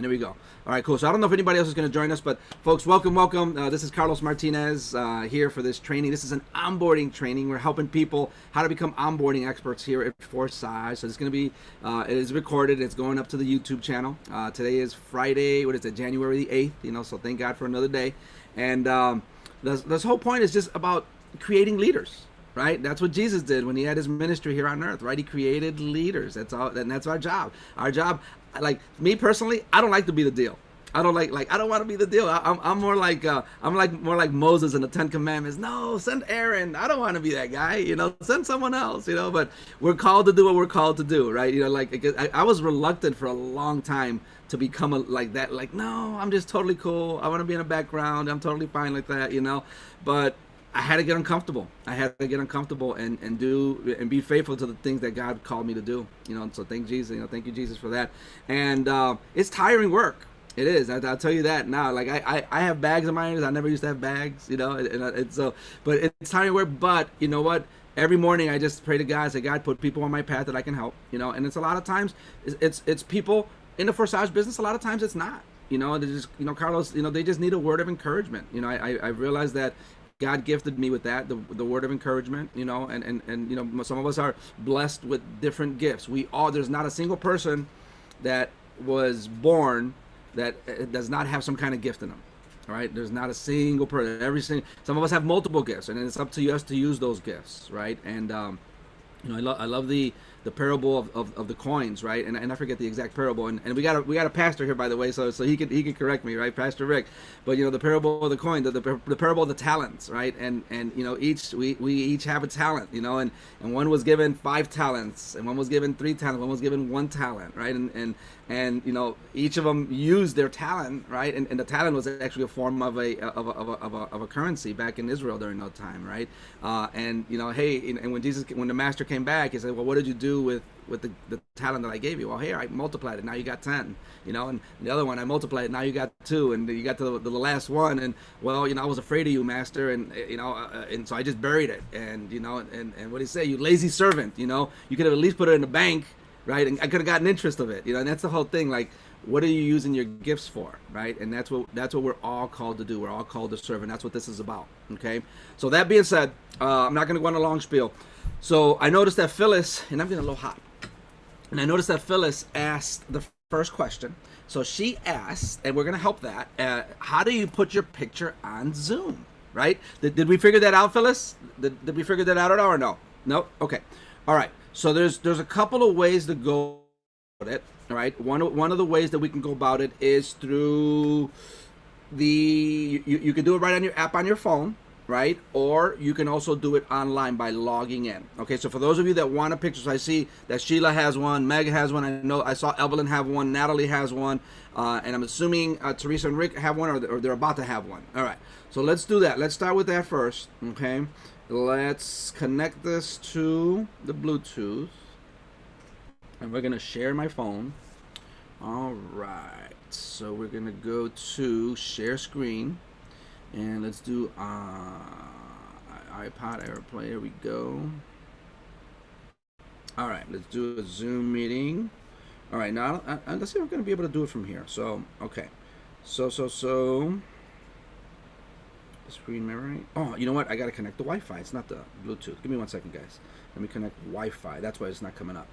And there we go. All right, cool. So I don't know if anybody else is going to join us, but folks, welcome. This is Carlos Martinez here for this training. This is an onboarding training. We're helping people how to become onboarding experts here at Forsage. So it's going to be, it is recorded. It's going up to the YouTube channel. Today is Friday. What is it? January the 8th. You know, so thank God for another day. And this whole point is just about creating leaders. Right, that's what Jesus did when he had his ministry here on earth. Right, he created leaders. That's all, and that's our job. Our job, like me personally, I don't like to be the deal. I don't like I don't want to be the deal. I'm more like more like Moses in the Ten Commandments. No, send Aaron. I don't want to be that guy. You know, send someone else. You know, but we're called to do what we're called to do. Right, you know, like I was reluctant for a long time to become like that. Like, no, I'm just totally cool. I want to be in the background. I'm totally fine like that. You know, but I had to get uncomfortable. I had to get uncomfortable and be faithful to the things that God called me to do. You know, and so thank Jesus. You know, thank you Jesus for that. And it's tiring work. It is. I'll tell you that now. Like I have bags in my ears. I never used to have bags. You know, and so but it's tiring work. But you know what? Every morning I just pray to God. I say, God, put people on my path that I can help. You know, and it's a lot of times it's people in the Forsage business. A lot of times it's not. You know, they just Carlos. You know, they just need a word of encouragement. You know, I realized that God gifted me with that, the word of encouragement, you know, and you know, some of us are blessed with different gifts. There's not a single person that was born that does not have some kind of gift in them. All right, there's not a single person. Some of us have multiple gifts, and it's up to us to use those gifts, right? And you know, I love the parable of the coins, right? And I forget the exact parable. And we got a pastor here, by the way, so he can correct me, right, Pastor Rick. But you know, the parable of the coin, the parable of the talents, right? And you know, we each have a talent, you know, and one was given 5 talents, and one was given 3 talents, one was given 1 talent, right? And you know, each of them used their talent, right? And the talent was actually a form of a currency back in Israel during that time, right? And you know, hey, and when the master came back, he said, well, what did you do with the talent that I gave you? Well, here, I multiplied it. Now you got 10, you know, and the other one I multiplied it. Now you got 2, and you got to the last one. And well, you know, I was afraid of you, master, and you know, and so I just buried it. And you know, and what did he say? You lazy servant. You know, you could have at least put it in the bank, right? And I could have gotten interest of it. You know, and that's the whole thing. Like, what are you using your gifts for, right? And that's what we're all called to do. We're all called to serve, and that's what this is about. Okay. So that being said, I'm not going to go on a long spiel. So I noticed that Phyllis, and I'm getting a little hot. And I noticed that Phyllis asked the first question. So she asked, and we're going to help that. How do you put your picture on Zoom, right? Did we figure that out, Phyllis? Did we figure that out at all or no? No? Okay. All right. So there's a couple of ways to go about it, all right? One of the ways that we can go about it is through you can do it right on your app on your phone, right? Or you can also do it online by logging in. Okay, so for those of you that want a picture, so I see that Sheila has one, Meg has one, I saw Evelyn have one, Natalie has one, and I'm assuming Teresa and Rick have one, or they're about to have one. All right, so let's do that. Let's start with that first, okay? Let's connect this to the Bluetooth, and we're gonna share my phone. All right, so we're gonna go to share screen. And let's do iPod AirPlay. Here we go. All right, let's do a Zoom meeting. All right, now let's see if I'm going to be able to do it from here. So, okay. So screen mirroring. Oh, you know what? I got to connect the Wi-Fi. It's not the Bluetooth. Give me 1 second, guys. Let me connect Wi-Fi. That's why it's not coming up.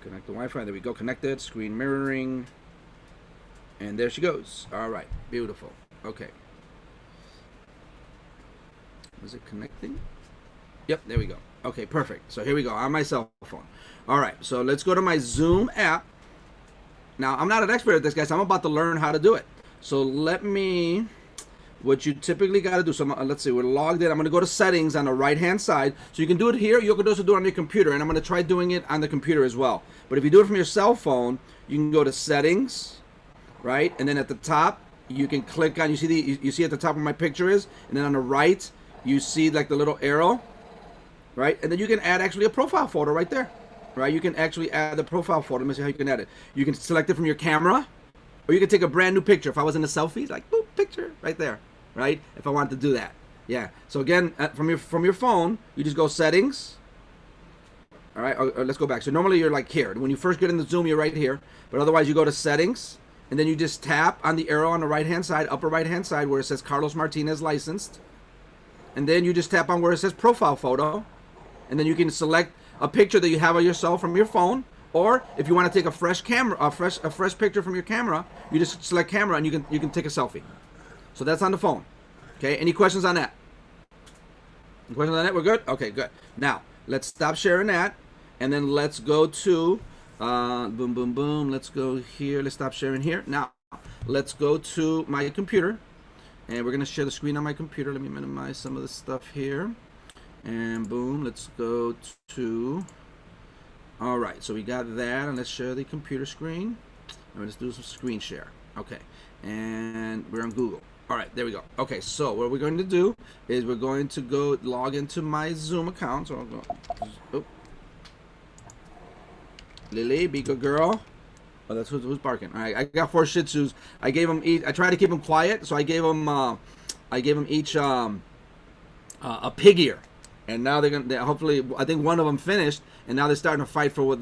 Connect the Wi-Fi. There we go. Connected. Screen mirroring. And there she goes. All right. Beautiful. Okay. Is it connecting? Yep, there we go. Okay, perfect. So here we go on my cell phone. All right, so let's go to my Zoom app. Now, I'm not an expert at this, guys. I'm about to learn how to do it. So what you typically got to do, so let's see, we're logged in. I'm going to go to settings on the right-hand side. So you can do it here. You can also do it on your computer, and I'm going to try doing it on the computer as well. But if you do it from your cell phone, you can go to settings, right? And then at the top, you can click on, you see at the top where my picture is, and then on the right, you see like the little arrow, right? And then you can add actually a profile photo right there, right? You can actually add the profile photo. Let me see how you can add it. You can select it from your camera, or you can take a brand new picture. If I was in a selfie, like, boop, picture right there, right? If I wanted to do that. Yeah. So again, from your phone, you just go settings, All right, let's go back. So normally you're like here. When you first get in the Zoom, you're right here. But otherwise, you go to Settings, and then you just tap on the arrow on the right-hand side, upper right-hand side, where it says Carlos Martinez Licensed. And then you just tap on where it says Profile Photo. And then you can select a picture that you have of yourself from your phone. Or if you want to take a fresh camera, a fresh picture from your camera, you just select Camera, and you can take a selfie. So that's on the phone. Okay, any questions on that? Any questions on that? We're good? Okay, good. Now, let's stop sharing that. And then let's go to, boom, boom, boom. Let's go here. Let's stop sharing here. Now, let's go to my computer. And we're going to share the screen on my computer. Let me minimize some of the stuff here. And boom, let's go to, all right. So we got that. And let's share the computer screen. And let's do some screen share. Okay. And we're on Google. All right, there we go. Okay, so what we're going to do is we're going to go log into my Zoom account. So I'll go, oh. Lily, be good girl. Oh, that's who's barking. All right, I got 4 Shih Tzus. I gave them each. I tried to keep them quiet, so I gave them each a pig ear, and now hopefully, I think one of them finished, and now they're starting to fight for what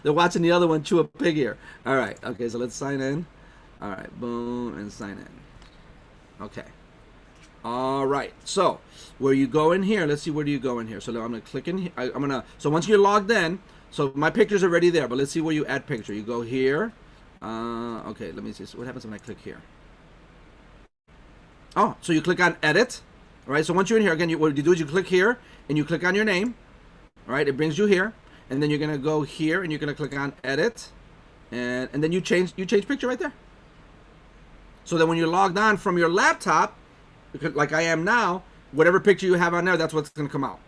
they're watching the other one chew a pig ear. All right, okay, so let's sign in. All right, boom, and sign in. Okay. All right, so where you go in here, let's see, where do you go in here? So I'm gonna click in here. So once you're logged in, so my picture's already there, but let's see where you add picture. You go here. Okay, let me see. So what happens when I click here? Oh, so you click on edit. All right, so once you're in here, again, what you do is you click here, and you click on your name. All right, it brings you here. And then you're gonna go here, and you're gonna click on edit. And then you change picture right there. So that when you're logged on from your laptop, like I am now, whatever picture you have on there, that's what's gonna come out.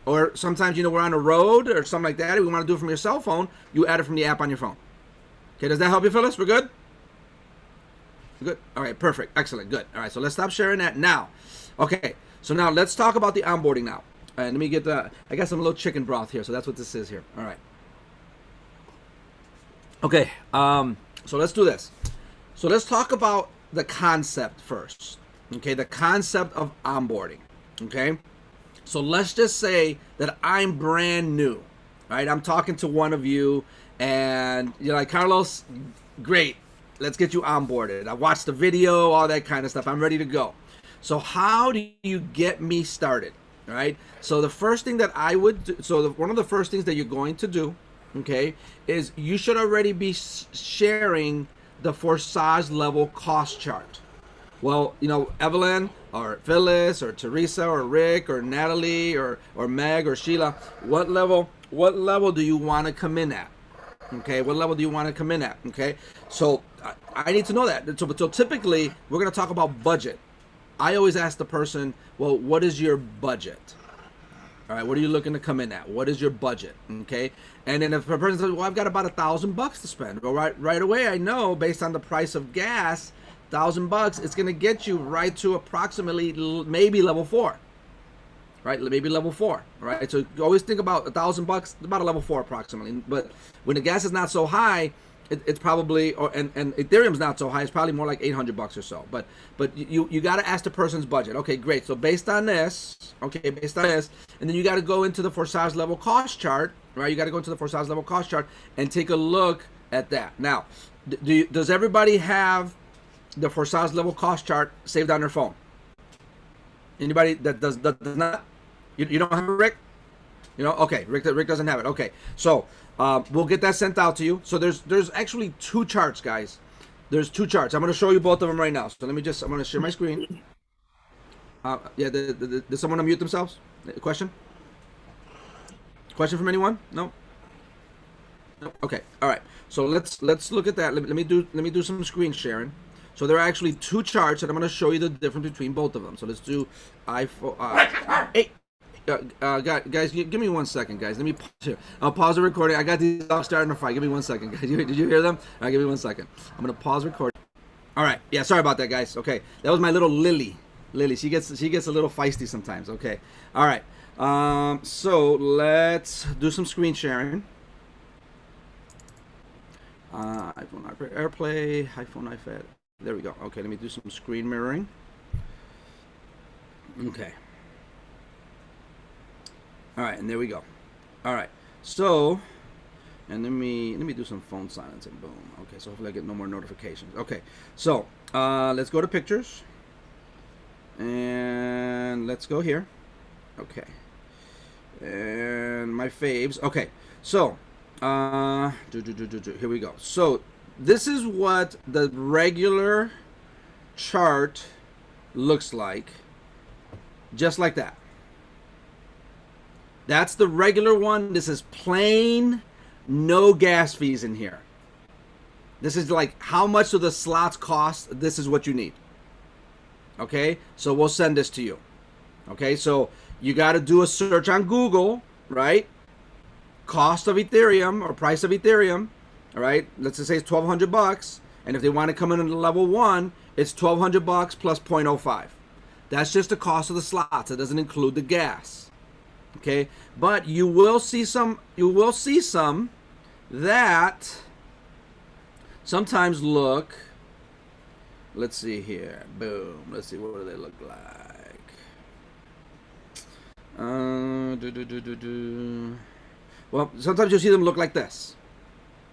Or sometimes, we're on a road or something like that. If you want to do it from your cell phone, you add it from the app on your phone. Okay, does that help you, fellas? We're good? We're good? All right, perfect. Excellent, good. All right, so let's stop sharing that now. Okay, so now let's talk about the onboarding now. All right, let me get I got some little chicken broth here, so that's what this is here. All right. Okay, so let's do this. So let's talk about the concept first. Okay, the concept of onboarding. Okay. So let's just say that I'm brand new, right? I'm talking to one of you, and you're like, Carlos, great, let's get you onboarded. I watched the video, all that kind of stuff. I'm ready to go. So how do you get me started, right? So the first thing that I would do, one of the first things that you're going to do, okay, is you should already be sharing the Forsage level cost chart. Well, Evelyn or Phyllis or Teresa or Rick or Natalie or Meg or Sheila, what level do you want to come in at? Okay, what level do you want to come in at? Okay, so I need to know that. So typically we're going to talk about budget. I always ask the person, well, what is your budget? All right, what are you looking to come in at? What is your budget? Okay, and then if a person says, well, I've got about $1,000 to spend, well, right away I know based on the price of gas, $1,000, it's going to get you right to approximately maybe level 4, right? Maybe level 4, right? So you always think about $1,000, about a level 4 approximately. But when the gas is not so high, it's probably, and Ethereum's not so high, it's probably more like $800 or so. But you got to ask the person's budget. Okay, great. So based on this, and then you got to go into the Forsage level cost chart, right? You got to go into the Forsage level cost chart and take a look at that. Now, does everybody have the Forsage level cost chart saved on their phone? Anybody that does not? You don't have it, Rick? Okay, Rick doesn't have it. Okay, so we'll get that sent out to you. So there's actually 2 charts, guys. There's 2 charts. I'm going to show you both of them right now. So I'm going to share my screen. Yeah, did someone unmute themselves? Question from anyone? No. Okay. All right. So let's look at that. Let me do some screen sharing. So there are actually 2 charts, and I'm going to show you the difference between both of them. So let's do iPhone. Hey, guys, give me 1 second, guys. Let me pause here. I'll pause the recording. I got these dogs starting to fight. Give me 1 second, guys. Did you hear them? All right, give me 1 second. I'm going to pause recording. All right. Yeah, sorry about that, guys. Okay, that was my little Lily. She gets a little feisty sometimes. Okay. All right. So let's do some screen sharing. iPhone, iPad, AirPlay, iPhone, iPad. There we go. Okay, let me do some screen mirroring. Okay. All right, and there we go. All right. So, and let me do some phone silence and boom. Okay, so hopefully I get no more notifications. Okay, so let's go to pictures and let's go here. Okay, and my faves. Okay, so here we go. So this is what the regular chart looks like, just like that. That's the regular one. This is plain, no gas fees in here. This is like how much do the slots cost. This is what you need. Okay, so we'll send this to you. Okay, so you got to do a search on Google, right? Cost of Ethereum or price of Ethereum. All right, let's just say it's $1,200, and if they want to come in at level 1, it's $1,200 plus 0.05. That's just the cost of the slots. It doesn't include the gas. Okay, but you will see some that sometimes look, let's see here, boom, let's see, what do they look like? Well, sometimes you see them look like this.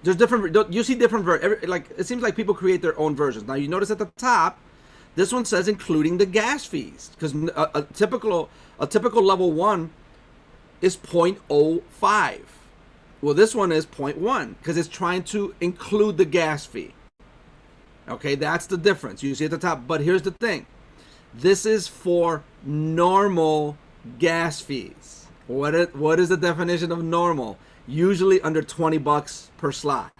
There's different, you see different, like, it seems like people create their own versions. Now you notice at the top, this one says including the gas fees, because a typical level 1 is 0.05. Well, this one is 0.1 because it's trying to include the gas fee. Okay, that's the difference you see at the top. But here's the thing. This is for normal gas fees. What is the definition of normal? Usually under $20 per slot.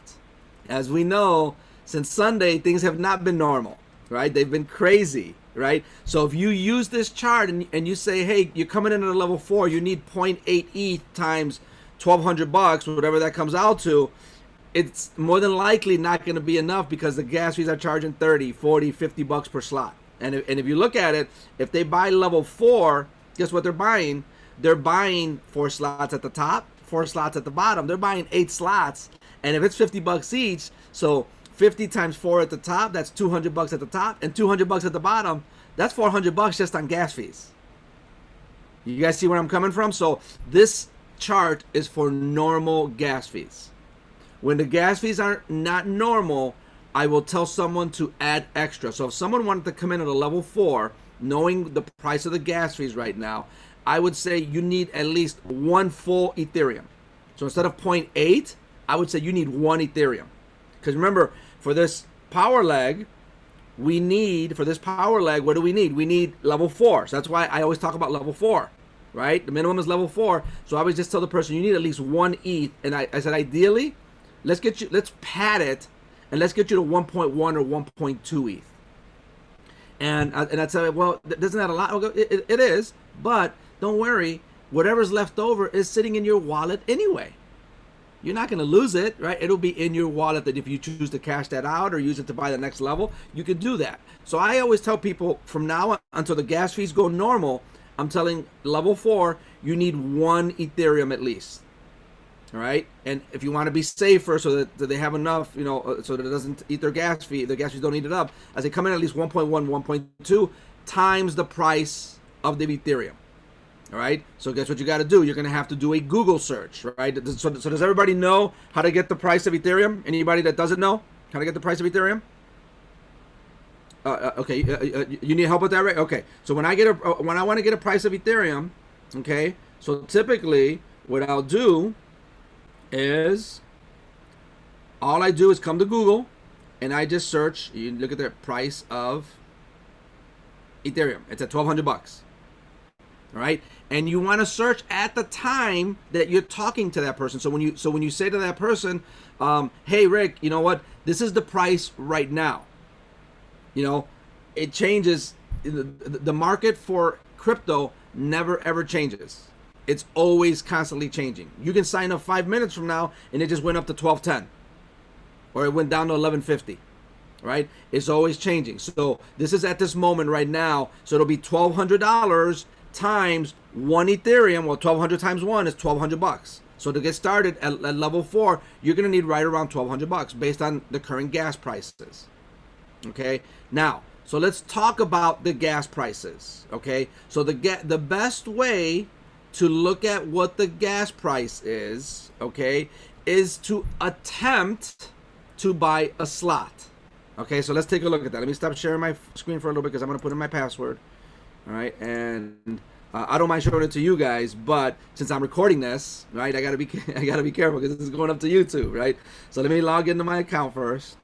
As we know, since Sunday, things have not been normal, right? They've been crazy. Right? So if you use this chart and you say, hey, you're coming in at a level 4, you need 0.8 ETH times $1,200, whatever that comes out to, it's more than likely not going to be enough because the gas fees are charging 30, 40, 50 bucks per slot. And if you look at it, if they buy level 4, guess what they're buying? They're buying 4 slots at the top, 4 slots at the bottom. They're buying 8 slots. And if it's 50 bucks each, so 50 times 4 at the top, that's $200 at the top, and $200 at the bottom, that's $400 just on gas fees. You guys see where I'm coming from? So this chart is for normal gas fees. When the gas fees are not normal, I will tell someone to add extra. So if someone wanted to come in at a level 4, knowing the price of the gas fees right now, I would say you need at least 1 full Ethereum. So instead of 0.8, I would say you need 1 Ethereum. Because remember, for this power leg, what do we need? We need level 4. So that's why I always talk about level 4, right? The minimum is level 4. So I always just tell the person you need at least 1 ETH. And I said, ideally, let's pad it, and let's get you to 1.1 or 1.2 ETH. And I'd say, well, doesn't that a lot? It is, but don't worry. Whatever's left over is sitting in your wallet anyway. You're not going to lose it, right? It'll be in your wallet that if you choose to cash that out or use it to buy the next level, you can do that. So I always tell people from now on until the gas fees go normal, I'm telling level 4, you need 1 Ethereum at least. All right. And if you want to be safer so that they have enough, so that it doesn't eat their gas fee, the gas fees don't eat it up, as they come in at least 1.1, 1.2 times the price of the Ethereum. All right, so guess what you got to do? You're going to have to do a Google search, right? So does everybody know how to get the price of Ethereum? Anybody that doesn't know how to get the price of Ethereum? Okay, you need help with that, right? Okay, so when I want to get a price of Ethereum, okay, so typically what I'll do is all I do is come to Google and I just search. You look at the price of Ethereum. It's at $1,200. All right, and you want to search at the time that you're talking to that person. So when you say to that person, hey Rick, you know what? This is the price right now. It changes. The market for crypto never ever changes. It's always constantly changing. You can sign up 5 minutes from now and it just went up to 12.10, or it went down to 11.50. Right? It's always changing. So this is at this moment right now. So it'll be $1,200 times 1 Ethereum. Well, 1,200 times 1 is $1,200. So to get started at level 4, you're going to need right around $1,200 based on the current gas prices. Okay. Now, so let's talk about the gas prices. Okay. So the best way to look at what the gas price is, okay, is to attempt to buy a slot. Okay, so let's take a look at that. Let me stop sharing my screen for a little bit because I'm going to put in my password. All right, and I don't mind showing it to you guys, but since I'm recording this, right, I gotta be careful because this is going up to YouTube, right? So let me log into my account first.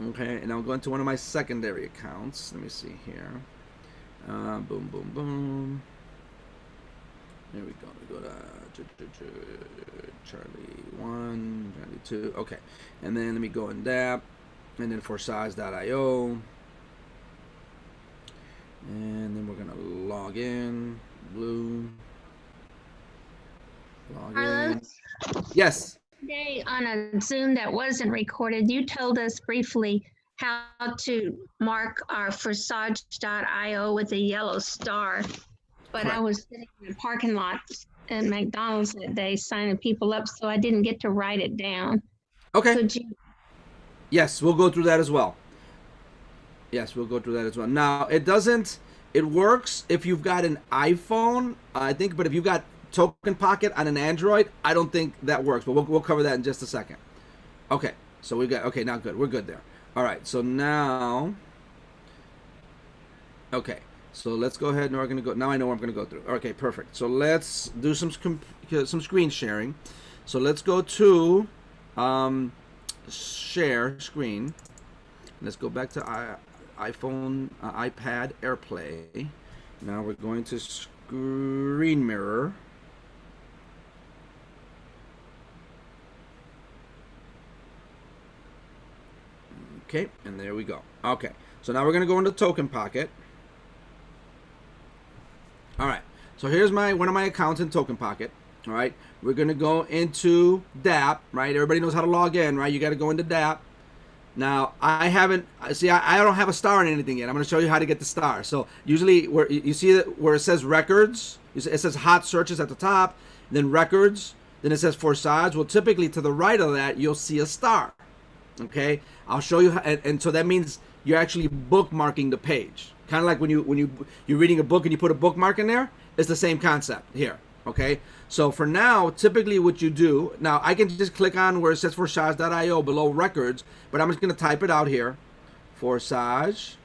Okay, and I'll go into one of my secondary accounts. Let me see here. Boom, boom, boom. There we go. We go to Charlie 1, Charlie 2. Okay, and then let me go in DApp, and then Forsage.io. And then we're gonna log in. Blue. Log in. Yes. Today on a Zoom that wasn't recorded, you told us briefly how to mark our Forsage.io with a yellow star. But Correct. I was sitting in a parking lot at McDonald's that day signing people up, so I didn't get to write it down. Okay. Could you? Yes, we'll go through that as well. Yes, we'll go through that as well. Now, it works if you've got an iPhone, I think, but if you've got Token Pocket on an Android, I don't think that works, but we'll cover that in just a second. Okay, so okay, now good. We're good there. All right, so now, okay, so let's go ahead and we're going to go, now I know what I'm going to go through. Okay, perfect. So let's do some screen sharing. So let's go to share screen. Let's go back to iPhone, iPad, AirPlay. Now we're going to screen mirror. Okay, and there we go. Okay, so now we're going to go into Token Pocket. All right, so here's one of my accounts in Token Pocket. All right, we're going to go into DApp, right? Everybody knows how to log in, right? You got to go into DApp. Now, I don't have a star in anything yet. I'm going to show you how to get the star. So usually where you see where it says records, it says hot searches at the top, then records, then it says Forsage. Well, typically to the right of that, you'll see a star. Okay, I'll show you, and so that means you're actually bookmarking the page. Kind of like when you're reading a book and you put a bookmark in there. It's the same concept here. Okay, so for now, typically what you do, now I can just click on where it says Forsage.io below records, but I'm just going to type it out here. Forsage.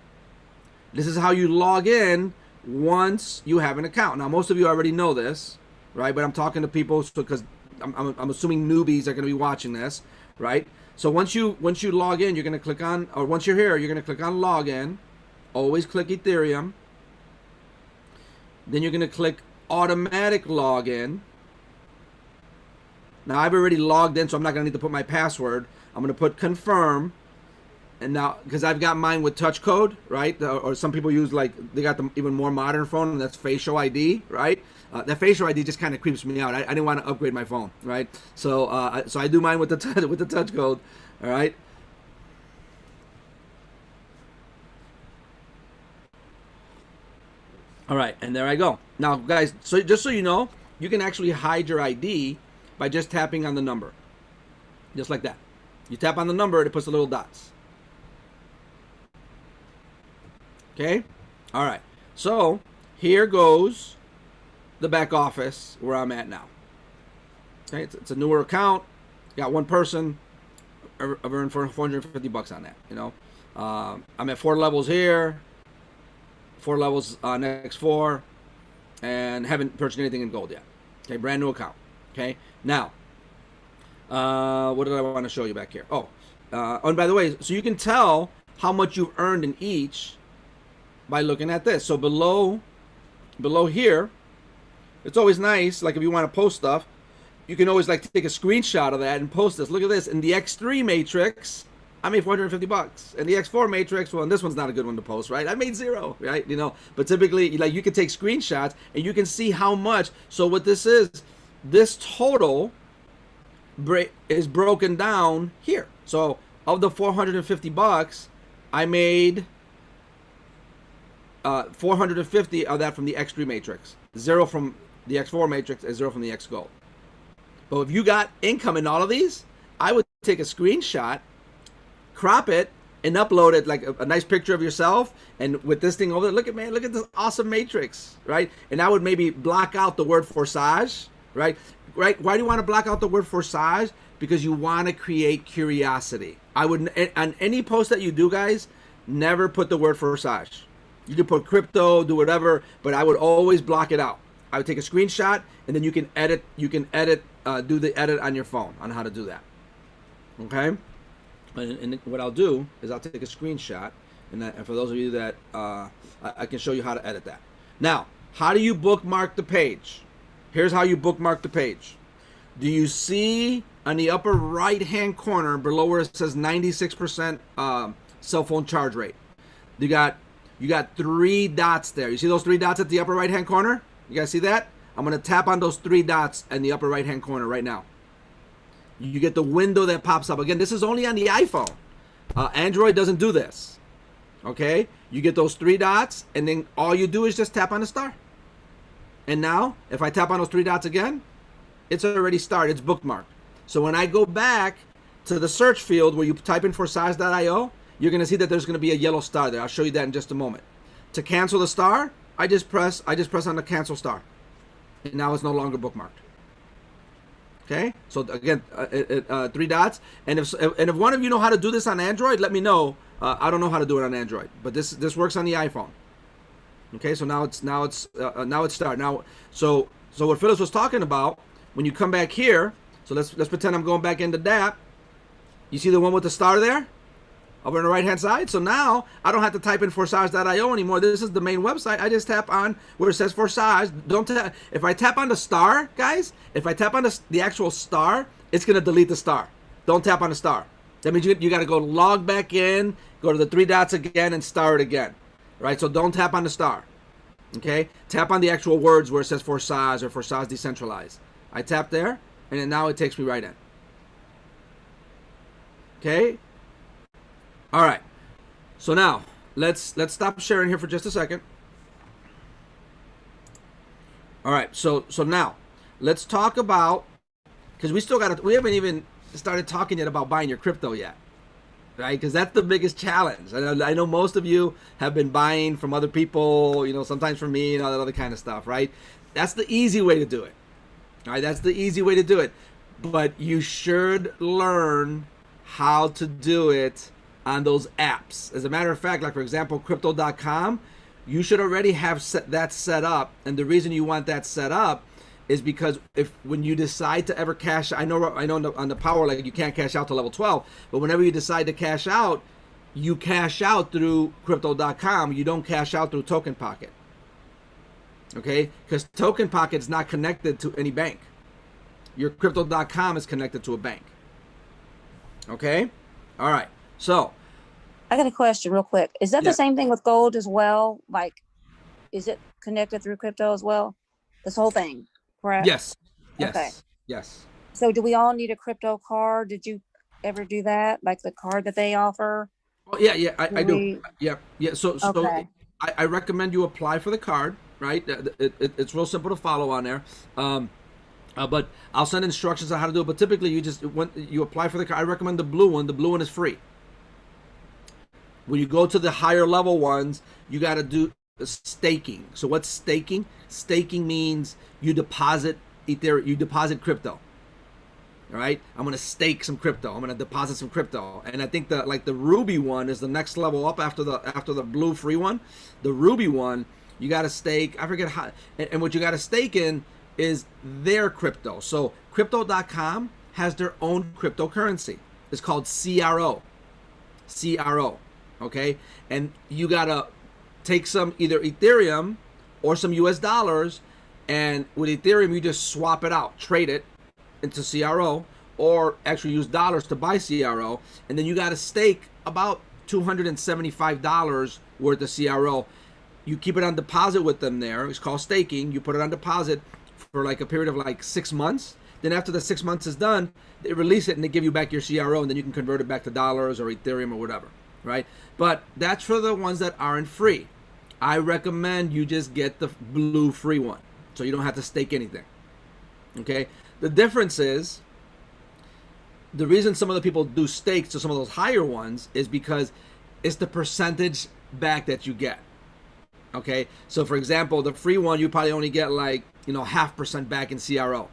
This is how you log in once you have an account. Now, most of you already know this, right? But I'm talking to people because I'm assuming newbies are going to be watching this, right? So once you log in, you're going to click on, or once you're here, you're going to click on login. Always click Ethereum. Then you're going to click automatic login. Now I've already logged in, so I'm not going to need to put my password. I'm going to put confirm. And now, because I've got mine with touch code, right? Or some people use, like, they got the even more modern phone, and that's facial ID, right? That facial ID just kind of creeps me out. I didn't want to upgrade my phone, right? So I do mine with the touch code, all right? All right, and there I go. Now, guys, so just so you know, you can actually hide your ID by just tapping on the number. Just like that. You tap on the number, it puts the little dots. Okay? All right. So, here goes the back office where I'm at now. Okay, it's a newer account. Got one person. I've earned $450 on that, you know. I'm at 4 levels here. 4 levels next 4, and haven't purchased anything in gold yet. Okay, brand new account. Okay, now, what did I want to show you back here? Oh, and by the way, so you can tell how much you've earned in each by looking at this. So below here, it's always nice, like if you want to post stuff, you can always like take a screenshot of that and post this. Look at this. In the X3 matrix, I made $450. And the X4 matrix, well, and this one's not a good one to post, right? I made 0, right? You know, but typically, like, you can take screenshots and you can see how much. So what this is, this total is broken down here. So of the $450, I made 450 of that from the X3 matrix, 0 from the X4 matrix, and 0 from the X Gold. But if you got income in all of these, I would take a screenshot, crop it, and upload it like a nice picture of yourself, and with this thing over there, look at this awesome matrix, right? And I would maybe block out the word Forsage, right? Why do you want to block out the word Forsage? Because you want to create curiosity. I would, on any post that you do, guys, never put the word Forsage. You can put crypto, do whatever, but I would always block it out. I would take a screenshot, and then you can edit, do the edit on your phone on how to do that. Okay? And what I'll do is I'll take a screenshot, and for those of you that, I can show you how to edit that. Now, how do you bookmark the page? Here's how you bookmark the page. Do you see on the upper right-hand corner below where it says 96% cell phone charge rate? You got 3 dots there. You see those 3 dots at the upper right-hand corner? You guys see that? I'm going to tap on those 3 dots in the upper right-hand corner right now. You get the window that pops up. Again, this is only on the iPhone. Android doesn't do this. Okay? You get those 3 dots, and then all you do is just tap on the star. And now, if I tap on those 3 dots again, it's already started. It's bookmarked. So when I go back to the search field where you type in Forsage.io, you're going to see that there's going to be a yellow star there. I'll show you that in just a moment. To cancel the star, I just press on the cancel star. And now it's no longer bookmarked. Okay? So again, 3 dots. And if one of you know how to do this on Android, let me know. I don't know how to do it on Android, but this works on the iPhone. Okay? So now it's started. Now so what Phyllis was talking about, when you come back here, so let's pretend I'm going back into DApp. You see the one with the star there? Over on the right hand side. So now I don't have to type in Forsage.io anymore. This is the main website. I just tap on where it says Forsage. If I tap on the star, guys, if I tap on the actual star, it's gonna delete the star. Don't tap on the star. That means you gotta go log back in, go to the 3 dots again, and star it again. Right? So don't tap on the star. Okay? Tap on the actual words where it says Forsage or Forsage Decentralized. I tap there, and then now it takes me right in. Okay? All right, so now let's stop sharing here for just a second. All right, so now let's talk about, because we haven't even started talking yet about buying your crypto yet, right? Because that's the biggest challenge. I know most of you have been buying from other people, sometimes from me and all that other kind of stuff, right? That's the easy way to do it. All right, that's the easy way to do it. But you should learn how to do it on those apps. As a matter of fact, like for example, crypto.com, you should already have that set up. And the reason you want that set up is because when you decide to ever cash, I know on the Power Leg you can't cash out to level 12, but whenever you decide to cash out, you cash out through crypto.com. You don't cash out through Token Pocket. Okay? Because Token Pocket is not connected to any bank. Your crypto.com is connected to a bank. Okay? All right. So, I got a question real quick. Is that the same thing with gold as well? Like, is it connected through crypto as well? This whole thing, correct? Yes. Okay. Yes. So do we all need a crypto card? Did you ever do that? Like the card that they offer? Oh, yeah, I do. Yeah. So Okay. I recommend you apply for the card, right? It's real simple to follow on there. But I'll send instructions on how to do it. But typically, when you apply for the card, I recommend the blue one. The blue one is free. When you go to the higher level ones, you got to do staking. So what's staking? Staking means you deposit Ethereum, you deposit crypto. All right, I'm going to stake some crypto. I'm going to deposit some crypto. And I think the Ruby one is the next level up after the blue free one. The Ruby one, you got to stake. I forget how. And what you got to stake in is their crypto. So crypto.com has their own cryptocurrency. It's called CRO. Okay, and you gotta take some either Ethereum or some US dollars, and with Ethereum you just swap it out, trade it into CRO, or actually use dollars to buy CRO, and then you gotta stake about $275 worth of CRO. You keep it on deposit with them there. It's called staking. You put it on deposit for like a period of like 6 months. Then after the 6 months is done, they release it and they give you back your CRO, and then you can convert it back to dollars or Ethereum or whatever. Right? But that's for the ones that aren't free. I recommend you just get the blue free one, so you don't have to stake anything. Okay? The difference is, the reason some of the people do stakes to some of those higher ones is because it's the percentage back that you get. Okay, so for example, the free one you probably only get like 0.5% back in CRO.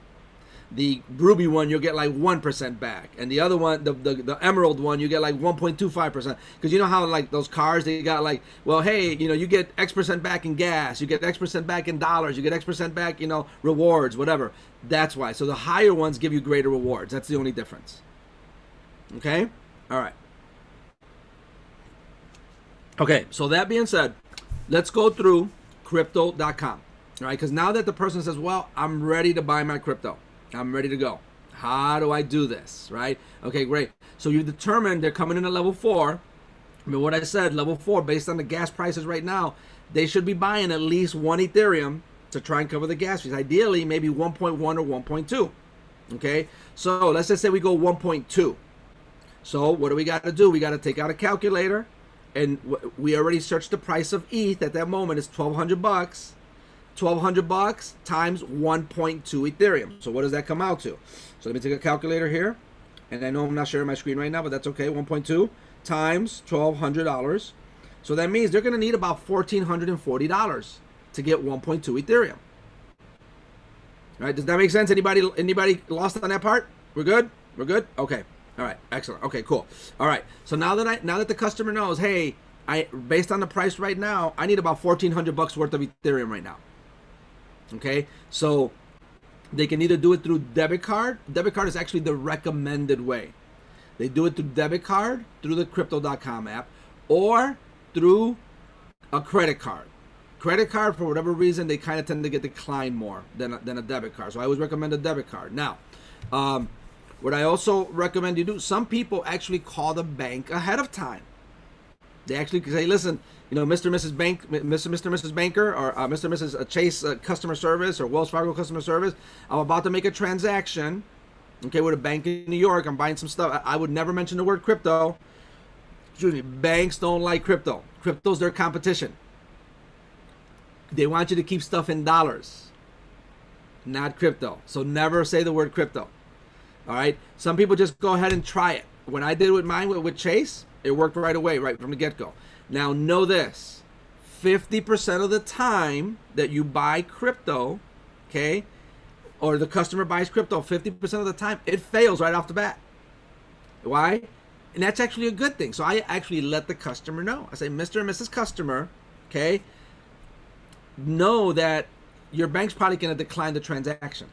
The Ruby one you'll get like 1% back, and the other one, the Emerald one, you get like 1.25%. Because you know how like those cars, they got like, well, hey, you get X% back in gas, you get X% back in dollars, you get X% back, rewards, whatever. That's why. So the higher ones give you greater rewards. That's the only difference. Okay, all right. Okay, so that being said, let's go through crypto.com. All right, because now that the person says, well, I'm ready to buy my crypto, I'm ready to go. How do I do this, right? Okay, great. So you determined they're coming in at level 4. I mean, what I said, level 4, based on the gas prices right now, they should be buying at least 1 Ethereum to try and cover the gas fees. Ideally, maybe 1.1 or 1.2. Okay, so let's just say we go 1.2. So what do we got to do? We got to take out a calculator, and we already searched the price of ETH at that moment. It's $1,200. $1,200 times 1.2 Ethereum. So what does that come out to? So let me take a calculator here, and I know I'm not sharing my screen right now, but that's okay. 1.2 times $1,200. So that means they're going to need about $1,440 to get 1.2 Ethereum. All right, does that make sense? Anybody lost on that part? We're good? We're good? Okay. All right, excellent. Okay, cool. All right. So now that the customer knows, hey, based on the price right now, I need about $1,400 worth of Ethereum right now. Okay, so they can either do it through debit card. Debit card is actually the recommended way. They do it through debit card, through the crypto.com app, or through a credit card. Credit card, for whatever reason, they kind of tend to get declined more than a debit card. So I always recommend a debit card. Now, what I also recommend you do, some people actually call the bank ahead of time. They actually say, listen, Mr. and Mrs. Bank, Mr. and Mrs. Banker, or Mr. and Mrs. Chase customer service, or Wells Fargo customer service, I'm about to make a transaction, okay, with a bank in New York. I'm buying some stuff. I would never mention the word crypto. Excuse me, banks don't like crypto. Crypto's their competition. They want you to keep stuff in dollars, not crypto. So never say the word crypto. All right. Some people just go ahead and try it. When I did with mine with Chase, it worked right away, right from the get-go. Now know this: 50% of the time that you buy crypto, okay, or the customer buys crypto, 50% of the time it fails right off the bat. Why? And that's actually a good thing. So I actually let the customer know. I say, Mr. and Mrs. Customer, okay, know that your bank's probably going to decline the transaction,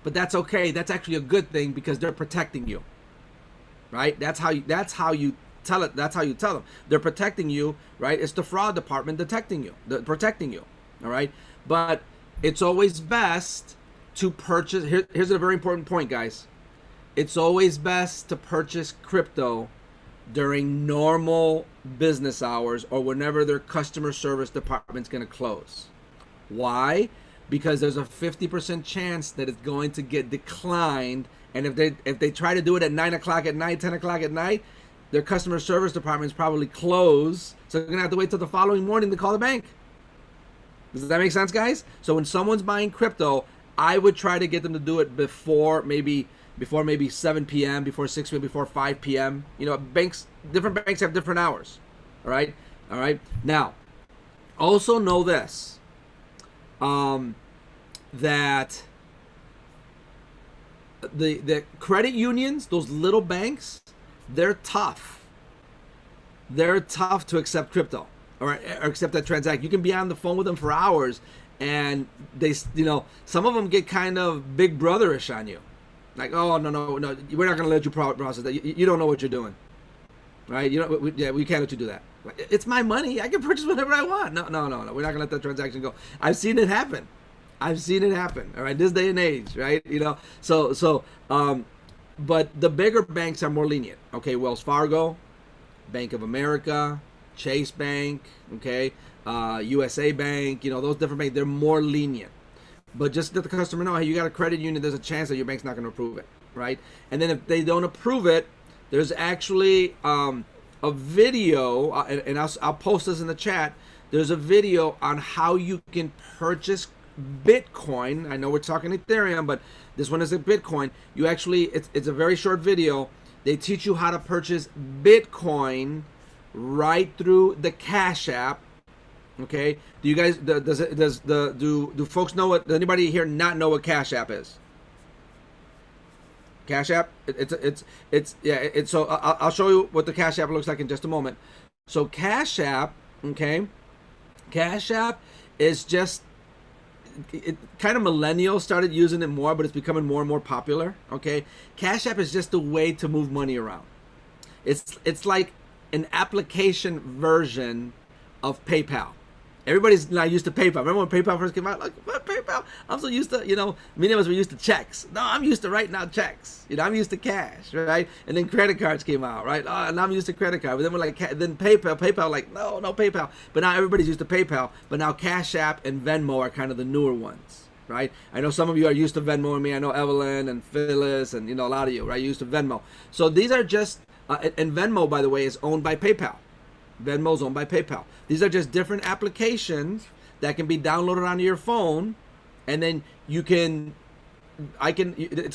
but that's okay. That's actually a good thing because they're protecting you, right? That's how you tell it. That's how you tell them they're protecting you, right? It's the fraud department protecting you. All right. But it's always best to purchase. Here's a very important point, guys. It's always best to purchase crypto during normal business hours or whenever their customer service department's going to close. Why? Because there's a 50% chance that it's going to get declined, and if they try to do it at 9 o'clock at night, 10 o'clock at night, their customer service department's probably closed, so they're gonna have to wait till the following morning to call the bank. Does that make sense, guys? So when someone's buying crypto, I would try to get them to do it before maybe 7 p.m., before 6 p.m., before 5 p.m. Different banks have different hours. All right. Now, also know this, that the credit unions, those little banks, they're tough. They're tough to accept crypto or accept that transaction. You can be on the phone with them for hours, and they, some of them get kind of big brotherish on you. Like, oh, no, we're not going to let you process that. You don't know what you're doing, right? We can't let you do that. It's my money. I can purchase whatever I want. No. We're not going to let that transaction go. I've seen it happen. All right, this day and age, right? But the bigger banks are more lenient. Okay, Wells Fargo, Bank of America, Chase Bank, okay, USA Bank, those different banks, they're more lenient. But just let the customer know, hey, you got a credit union, there's a chance that your bank's not going to approve it, right? And then if they don't approve it, there's actually a video, and I'll post this in the chat. There's a video on how you can purchase Bitcoin. I know we're talking Ethereum, but this one is a Bitcoin. You actually, it's a very short video. They teach you how to purchase Bitcoin right through the Cash App. Okay, do you guys do folks know what? Does anybody here not know what Cash App is? Cash App, it's so I'll show you what the Cash App looks like in just a moment. So Cash App, okay, Cash App is just kind of millennials started using it more, but it's becoming more and more popular. Okay, Cash App is just a way to move money around. It's like an application version of PayPal. Everybody's not used to PayPal. Remember when PayPal first came out? Like, what, PayPal? I'm so used to, many of us were used to checks. No, I'm used to writing out checks. I'm used to cash, right? And then credit cards came out, right? Oh, and I'm used to credit card. But then we're like, then PayPal, like, no PayPal. But now everybody's used to PayPal. But now Cash App and Venmo are kind of the newer ones, right? I know some of you are used to Venmo and me. I know Evelyn and Phyllis and, a lot of you, right? Used to Venmo. So these are just, and Venmo, by the way, is owned by PayPal. Venmo's owned by PayPal. These are just different applications that can be downloaded onto your phone, and then it's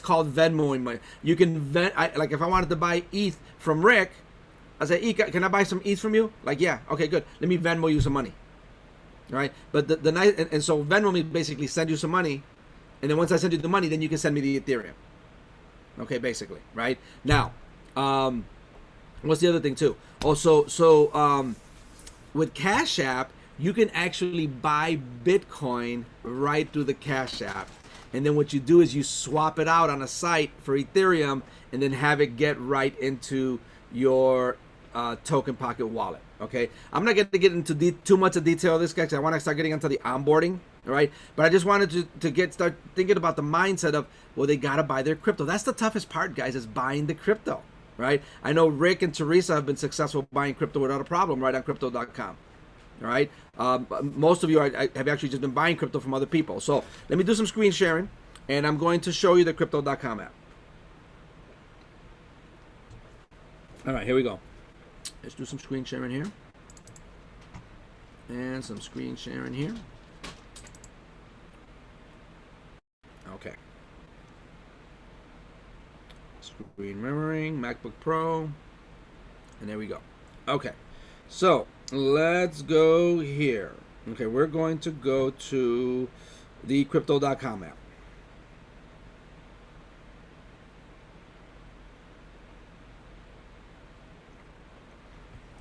called Venmoing money. You can like if I wanted to buy ETH from Rick, I say, "ETH, can I buy some ETH from you?" Like, yeah, okay, good. Let me Venmo you some money. All right, but the nice and so Venmo me basically send you some money, and then once I send you the money, then you can send me the Ethereum. Okay, basically, right? Now, what's the other thing too? So with Cash App, you can actually buy Bitcoin right through the Cash App. And then what you do is you swap it out on a site for Ethereum and then have it get right into your Token Pocket wallet. Okay, I'm not going to get into too much of detail of this, guys. I want to start getting into the onboarding. All right, but I just wanted to start thinking about the mindset of, well, they got to buy their crypto. That's the toughest part, guys, is buying the crypto. Right? I know Rick and Teresa have been successful buying crypto without a problem right on crypto.com. All right? Most of you have actually just been buying crypto from other people. So let me do some screen sharing, and I'm going to show you the crypto.com app. All right, here we go. Let's do some screen sharing here. And some screen sharing here. Okay. Screen mirroring, MacBook Pro, and there we go. Okay, so let's go here. Okay, we're going to go to the crypto.com app.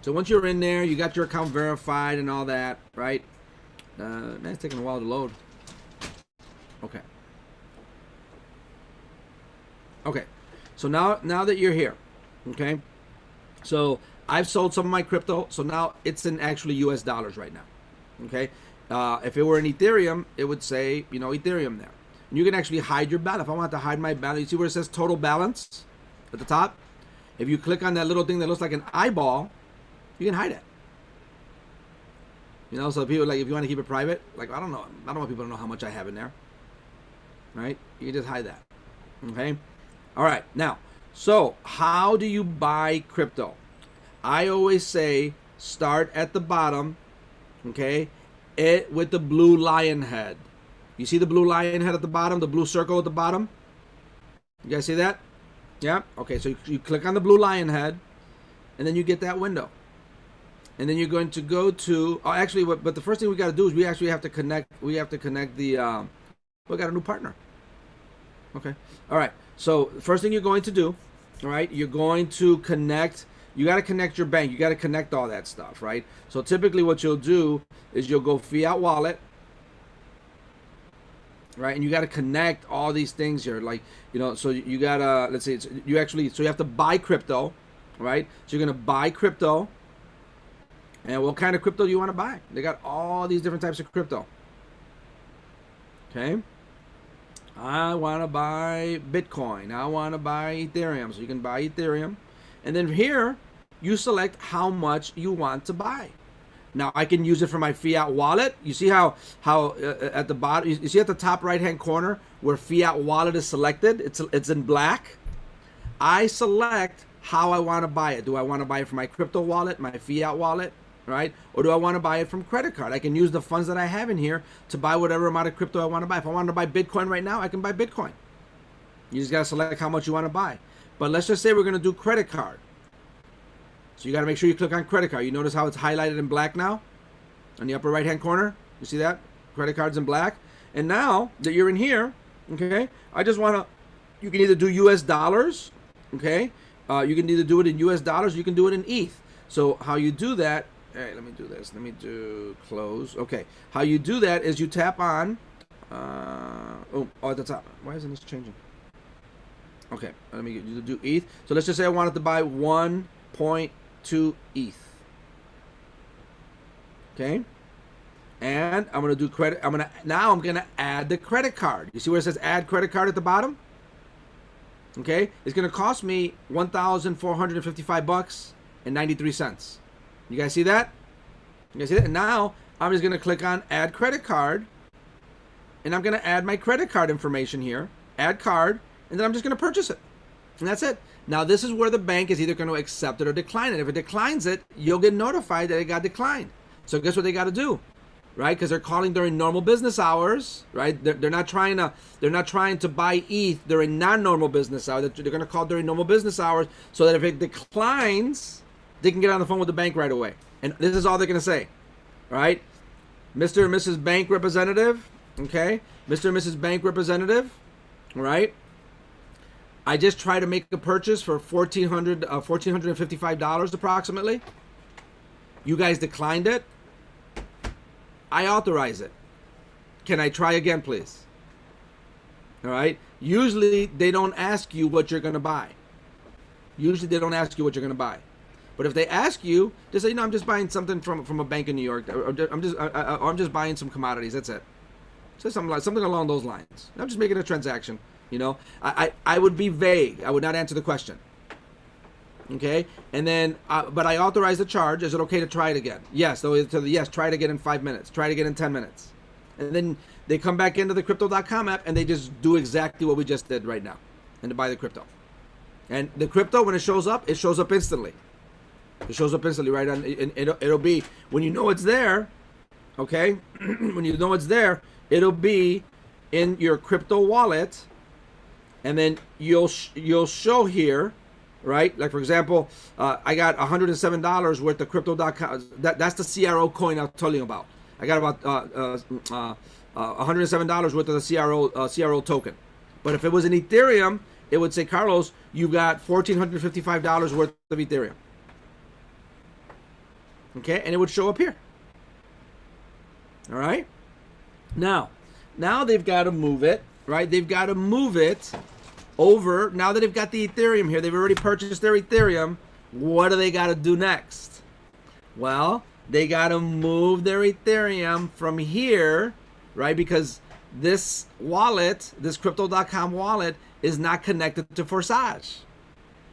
So once you're in there, you got your account verified and all that, right? Man, it's taking a while to load. Okay. Okay. So now that you're here, okay, so I've sold some of my crypto, so now it's in actually US dollars right now, okay? If it were in Ethereum, it would say, Ethereum there. And you can actually hide your balance. If I want to hide my balance, you see where it says total balance at the top? If you click on that little thing that looks like an eyeball, you can hide it. So people, like, if you want to keep it private, like, I don't want people to know how much I have in there, right? You can just hide that, okay? All right, now, so how do you buy crypto? I always say start at the bottom, okay, with the blue lion head. You see the blue lion head at the bottom, the blue circle at the bottom? You guys see that? Yeah? Okay, so you click on the blue lion head, and then you get that window. And then you're going to go to, but the first thing we got to do is we actually have to connect, we got a new partner. Okay, all right. So first thing you're going to do, all right, you're going to connect, you got to connect your bank. You got to connect all that stuff, right? So typically what you'll do is you'll go Fiat Wallet, right? And you got to connect all these things here. Like, so you got to, let's say, so you have to buy crypto, right? So you're going to buy crypto. And what kind of crypto do you want to buy? They got all these different types of crypto. Okay. I want to buy Bitcoin. I want to buy Ethereum. So you can buy Ethereum. And then here, you select how much you want to buy. Now, I can use it for my Fiat Wallet. You see how at the bottom, you see at the top right-hand corner where Fiat Wallet is selected? It's in black. I select how I want to buy it. Do I want to buy it from my crypto wallet, my Fiat wallet? Right? Or do I want to buy it from credit card? I can use the funds that I have in here to buy whatever amount of crypto I want to buy. If I want to buy Bitcoin right now, I can buy Bitcoin. You just got to select how much you want to buy. But let's just say we're going to do credit card. So you got to make sure you click on credit card. You notice how it's highlighted in black now on the upper right hand corner? You see that? Credit cards in black. And now that you're in here, okay, I just want to, you can either do US dollars, okay? You can either do it in US dollars, or you can do it in ETH. So how you do that, hey, let me do this. Let me do close. Okay. How you do that is you tap on, at the top. Why isn't this changing? Okay, let me do ETH. So let's just say I wanted to buy 1.2 ETH. Okay. And I'm going to do credit. Now I'm going to add the credit card. You see where it says add credit card at the bottom? Okay. It's going to cost me $1,455.93. You guys see that? You guys see that? And now I'm just going to click on add credit card. And I'm going to add my credit card information here. Add card. And then I'm just going to purchase it. And that's it. Now this is where the bank is either going to accept it or decline it. If it declines it, you'll get notified that it got declined. So guess what they got to do? Right? Because they're calling during normal business hours, right? They're not trying to buy ETH during non-normal business hours. They're going to call during normal business hours so that if it declines, they can get on the phone with the bank right away. And this is all they're going to say, right? Mr. and Mrs. Bank Representative, okay? Mr. and Mrs. Bank Representative, all right? I just tried to make a purchase for $1,455 approximately. You guys declined it. I authorize it. Can I try again, please? All right. Usually they don't ask you what you're going to buy. Usually they don't ask you what you're going to buy. But if they ask you, just say, no, I'm just buying something from a bank in New York. Or I'm just buying some commodities. That's it. Say something along those lines. I'm just making a transaction. You know, I would be vague. I would not answer the question. Okay, and then, but I authorize the charge. Is it okay to try it again? Yes. Yes. Try it again in 5 minutes. Try it again in 10 minutes. And then they come back into the Crypto.com app and they just do exactly what we just did right now, and to buy the crypto. And the crypto, when it shows up instantly. It shows up instantly, right? And it'll be when you know it's there. Okay, when you know it's there, it'll be in your crypto wallet, and then you'll show here. Right? Like, for example, I got $107 worth of Crypto.com. That's the CRO coin I was telling you about. I got about $107 worth of the CRO token. But if it was an Ethereum, it would say, Carlos, you got $1,455 worth of Ethereum. Okay? And it would show up here. All right? Now they've got to move it, right? They've got to move it over. Now that they've got the Ethereum here, they've already purchased their Ethereum. What do they got to do next? Well, they got to move their Ethereum from here, right? Because this wallet, this Crypto.com wallet, is not connected to Forsage.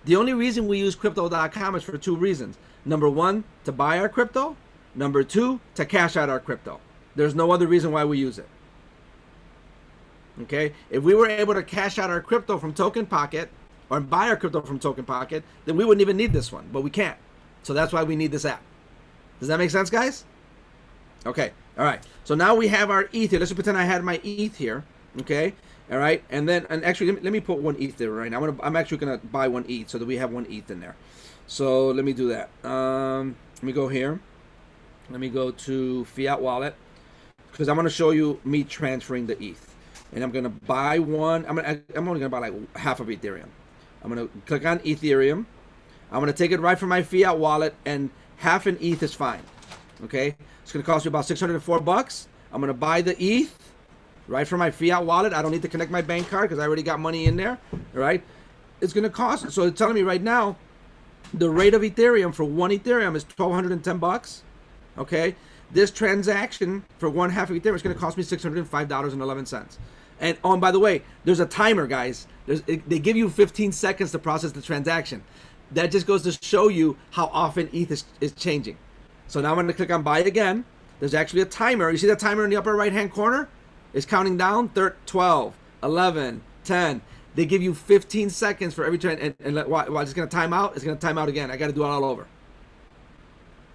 The only reason we use Crypto.com is for two reasons. Number one, to buy our crypto. Number two, to cash out our crypto. There's no other reason why we use it. Okay, if we were able to cash out our crypto from Token Pocket or buy our crypto from Token Pocket, then we wouldn't even need this one, but we can't. So that's why we need this app. Does that make sense, guys? Okay, all right. So now we have our ETH here. Let's pretend I had my ETH here. Okay, all right. And actually, let me put one ETH there right now. I'm actually gonna buy one ETH so that we have one ETH in there. So let me do that. Let me go here. Let me go to Fiat Wallet because I'm gonna show you me transferring the ETH. And I'm gonna buy one. I'm only gonna buy like half of Ethereum. I'm gonna click on Ethereum. I'm gonna take it right from my Fiat wallet, and half an ETH is fine. Okay, it's gonna cost me about $604. I'm gonna buy the ETH right from my Fiat wallet. I don't need to connect my bank card because I already got money in there. All right, it's gonna cost. So it's telling me right now, the rate of Ethereum for one Ethereum is $1,210. Okay, this transaction for one half of Ethereum is gonna cost me $605.11. And by the way, there's a timer, guys. They give you 15 seconds to process the transaction. That just goes to show you how often ETH is changing. So now I'm going to click on buy again. There's actually a timer. You see that timer in the upper right-hand corner? It's counting down 12, 11, 10. They give you 15 seconds for every trend. And watch, it's going to time out. It's going to time out again. I got to do it all over.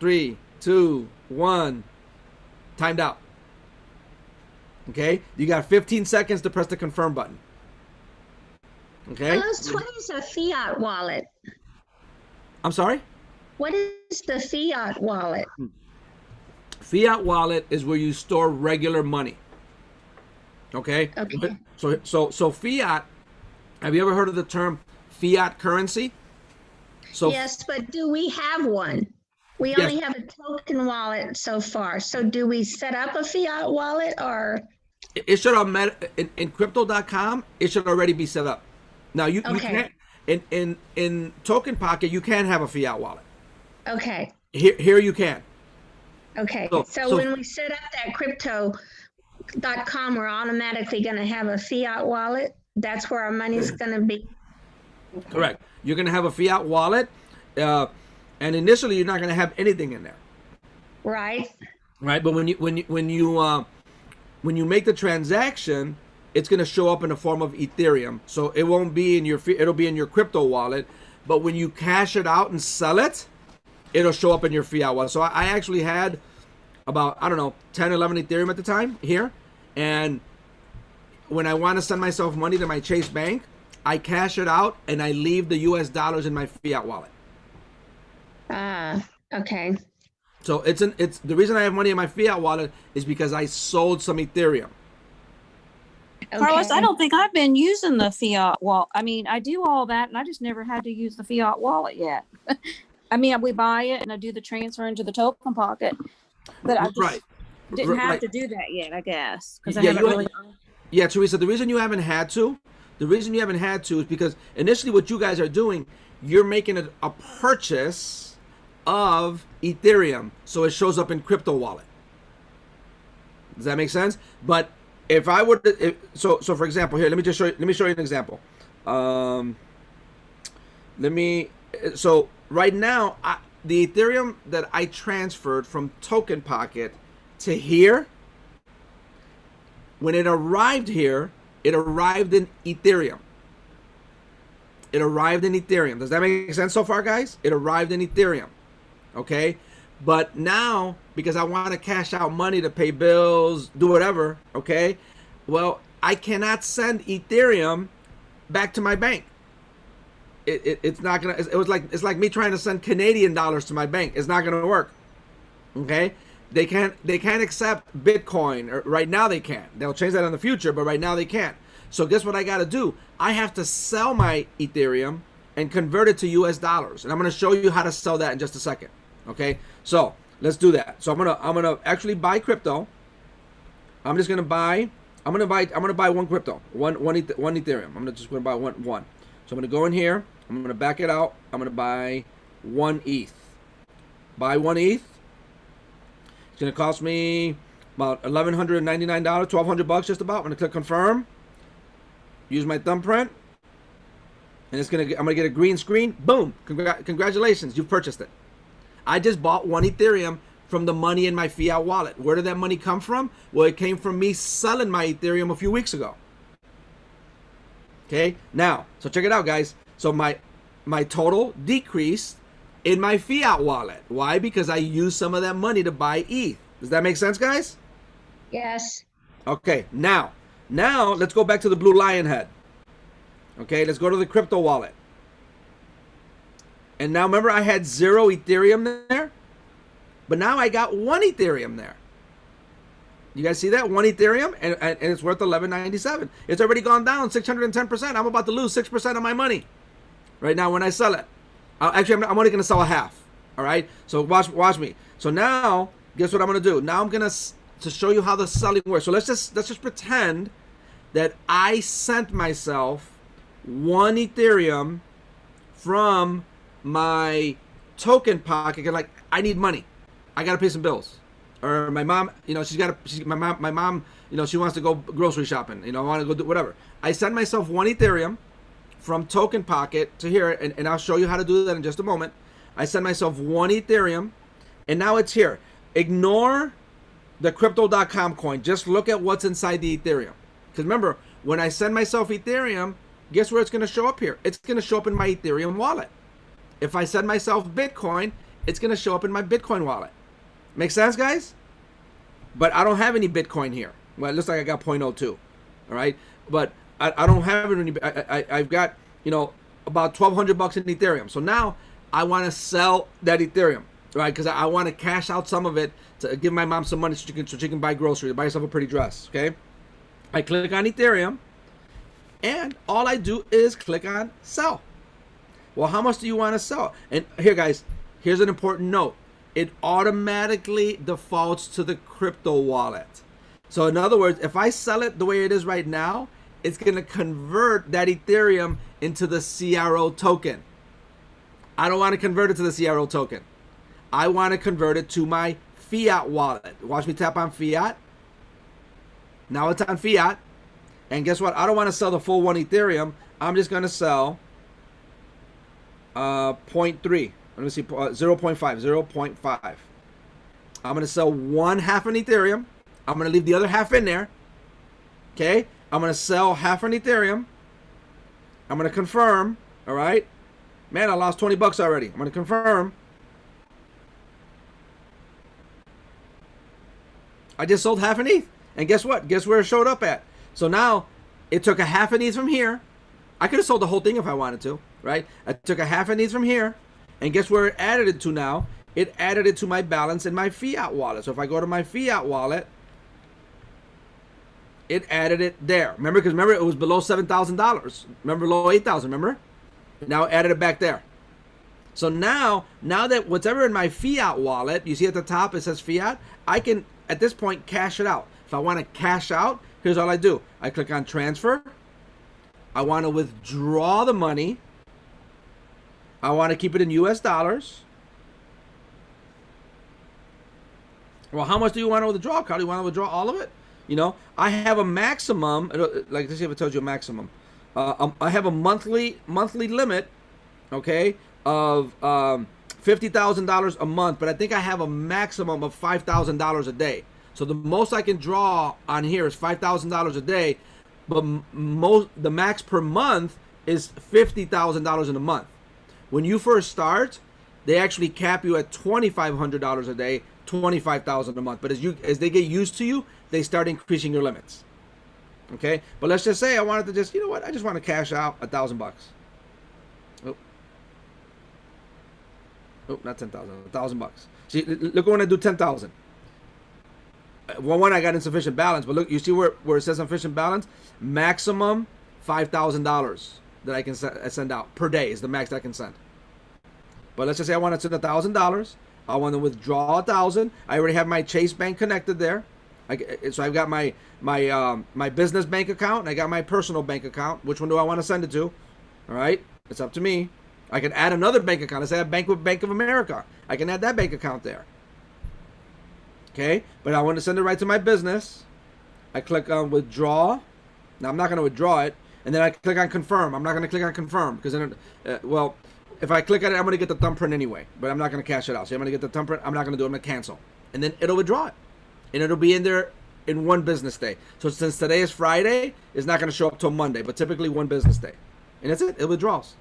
3, 2, 1. Timed out. Okay, you got 15 seconds to press the confirm button. Okay. What is a Fiat wallet? I'm sorry? What is the Fiat Wallet? Fiat Wallet is where you store regular money. Okay? Okay. So Fiat, have you ever heard of the term fiat currency? So Yes, but do we have one? We Yes. only have a token wallet so far. So do we set up a Fiat wallet or? it should in crypto.com, it should already be set up. Now you Okay. can't in Token Pocket, you can have a fiat wallet. Okay. Here you can. Okay. So- So so- when we set up that crypto.com, we're automatically going to have a Fiat wallet. That's where our money's going to be. Correct. You're going to have a fiat wallet, and initially you're not going to have anything in there, Right. right? But when you make the transaction, it's going to show up in the form of Ethereum. So it won't be in it'll be in your crypto wallet. But when you cash it out and sell it, it'll show up in your fiat wallet. So I actually had about, I don't know, 10, 11 Ethereum at the time here. And when I want to send myself money to my Chase Bank, I cash it out and I leave the US dollars in my fiat wallet. Okay. So it's the reason I have money in my fiat wallet is because I sold some Ethereum. Carlos, Okay. I don't think I've been using the fiat wallet. I mean, I do all that, and I just never had to use the fiat wallet yet. I mean, we buy it and I do the transfer into the token pocket, but I just Right. didn't have Right. to do that yet, I guess, because I Yeah, haven't you- really. Yeah, Teresa, the reason you haven't had to is because initially what you guys are doing, you're making a purchase of Ethereum, so it shows up in crypto wallet. Does that make sense? But if I would, so for example, here, let me show you an example. So right now, the Ethereum that I transferred from Token Pocket to here, when it arrived here, it arrived in Ethereum. It arrived in Ethereum. Does that make sense so far, guys? It arrived in Ethereum. Okay? But now, because I want to cash out money to pay bills, do whatever, okay? Well, I cannot send Ethereum back to my bank. It's not gonna. It's like me trying to send Canadian dollars to my bank. It's not gonna work. Okay? They can't accept Bitcoin. Or right now they can't. They'll change that in the future, but right now they can't. So guess what I got to do? I have to sell my Ethereum and convert it to US dollars. And I'm going to show you how to sell that in just a second. Okay? So, let's do that. So I'm going to actually buy crypto. I'm going to buy one crypto. One Ethereum. I'm just going to buy one. So I'm going to go in here. I'm going to back it out. I'm going to buy 1 ETH. Buy 1 ETH. It's going to cost me about $1,199, $1,200 just about. I'm going to click confirm. Use my thumbprint. And I'm going to get a green screen. Boom. Congratulations. You've purchased it. I just bought 1 Ethereum from the money in my fiat wallet. Where did that money come from? Well, it came from me selling my Ethereum a few weeks ago. Okay. Now, so check it out, guys. So my total decreased in my fiat wallet. Why? Because I used some of that money to buy ETH. Does that make sense, guys? Yes. Okay, now let's go back to the blue lion head. Okay, let's go to the crypto wallet. And now remember I had 0 Ethereum there? But now I got 1 Ethereum there. You guys see that? 1 Ethereum, and it's worth $11.97. It's already gone down 610%. I'm about to lose 6% of my money right now when I sell it. Actually, I'm only going to sell a half. All right? So watch me. So now, guess what I'm going to do? Now I'm going to show you how the selling works. So let's just pretend that I sent myself 1 Ethereum from my Token Pocket. Like, I need money. I got to pay some bills. Or my mom, my mom, she wants to go grocery shopping. I want to go do whatever. I send myself 1 Ethereum from Token Pocket to here, and I'll show you how to do that in just a moment. I send myself 1 Ethereum, and now it's here. Ignore the crypto.com coin. Just look at what's inside the Ethereum. Because remember, when I send myself Ethereum, guess where it's going to show up here? It's going to show up in my Ethereum wallet. If I send myself Bitcoin, it's going to show up in my Bitcoin wallet. Make sense, guys? But I don't have any Bitcoin here. Well, it looks like I got 0.02. All right? But I don't have any. I've got, about $1,200 in Ethereum. So now I want to sell that Ethereum, right? Because I want to cash out some of it to give my mom some money so she can buy groceries, buy herself a pretty dress, okay? I click on Ethereum, and all I do is click on sell. Well, how much do you want to sell? And here, guys, here's an important note. It automatically defaults to the crypto wallet. So in other words, if I sell it the way it is right now, it's going to convert that Ethereum into the CRO token. I don't want to convert it to the CRO token. I want to convert it to my Fiat wallet. Watch me tap on Fiat. Now it's on Fiat. And guess what? I don't want to sell the full 1 Ethereum. I'm just going to sell 0.3. Let me see, 0.5. I'm going to sell 1/2 an Ethereum. I'm going to leave the other half in there. Okay? I'm going to sell half an Ethereum. I'm going to confirm. All right? Man, I lost 20 bucks already. I'm going to confirm. I just sold half an ETH. And guess what? Guess where it showed up at? So now it took a half an ETH from here. I could have sold the whole thing if I wanted to, right? I took a half an ETH from here. And guess where it added it to now? It added it to my balance in my Fiat wallet. So if I go to my Fiat wallet, it added it there. Remember, because remember, it was below $7,000. Remember, below 8,000, remember? Now it added it back there. So now that whatever in my Fiat wallet, you see at the top it says Fiat, I can, at this point, cash it out. If I want to cash out, here's all I do. I click on transfer. I want to withdraw the money. I want to keep it in US dollars. Well, how much do you want to withdraw, Carl? Do you want to withdraw all of it? You know, I have a maximum, like, let's see if it tells you a maximum. I have a monthly limit, okay, of $50,000 a month, but I think I have a maximum of $5,000 a day. So the most I can draw on here is $5,000 a day, but the max per month is $50,000 in a month. When you first start, they actually cap you at $2,500 a day, $25,000 a month. But as they get used to you, they start increasing your limits. Okay, but let's just say I wanted to just, you know what? I just want to cash out $1,000. Oh, not 10,000, $1,000. See, look when I do 10,000. One, I got insufficient balance, but look, you see where it says insufficient balance? Maximum $5,000 that I can send out per day is the max I can send. But let's just say I want to send $1,000. I want to withdraw 1,000. I already have my Chase Bank connected there. So I've got my business bank account and I got my personal bank account. Which one do I want to send it to? All right, it's up to me. I can add another bank account. Let's say I bank with Bank of America. I can add that bank account there. Okay, but I want to send it right to my business. I click on withdraw. Now I'm not going to withdraw it, and then I click on confirm. I'm not going to click on confirm because then, well, if I click on it, I'm going to get the thumbprint anyway, but I'm not going to cash it out. So I'm going to get the thumbprint. I'm not going to do it. I'm going to cancel, and then it'll withdraw it, and it'll be in there in 1 business day. So since today is Friday, it's not going to show up till Monday, but typically 1 business day, and that's it. It withdraws.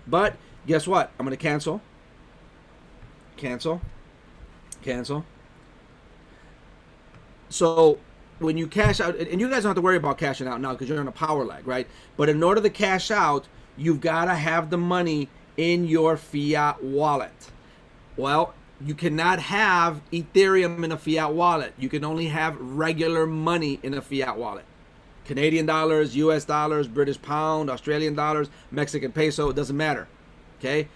But guess what? I'm going to cancel. So when you cash out, and you guys don't have to worry about cashing out now because you're on a power lag, right? But in order to cash out, you've got to have the money in your Fiat wallet. Well, you cannot have Ethereum in a Fiat wallet. You can only have regular money in a Fiat wallet. Canadian dollars, US dollars, British pound, Australian dollars, Mexican peso, it doesn't matter. Okay?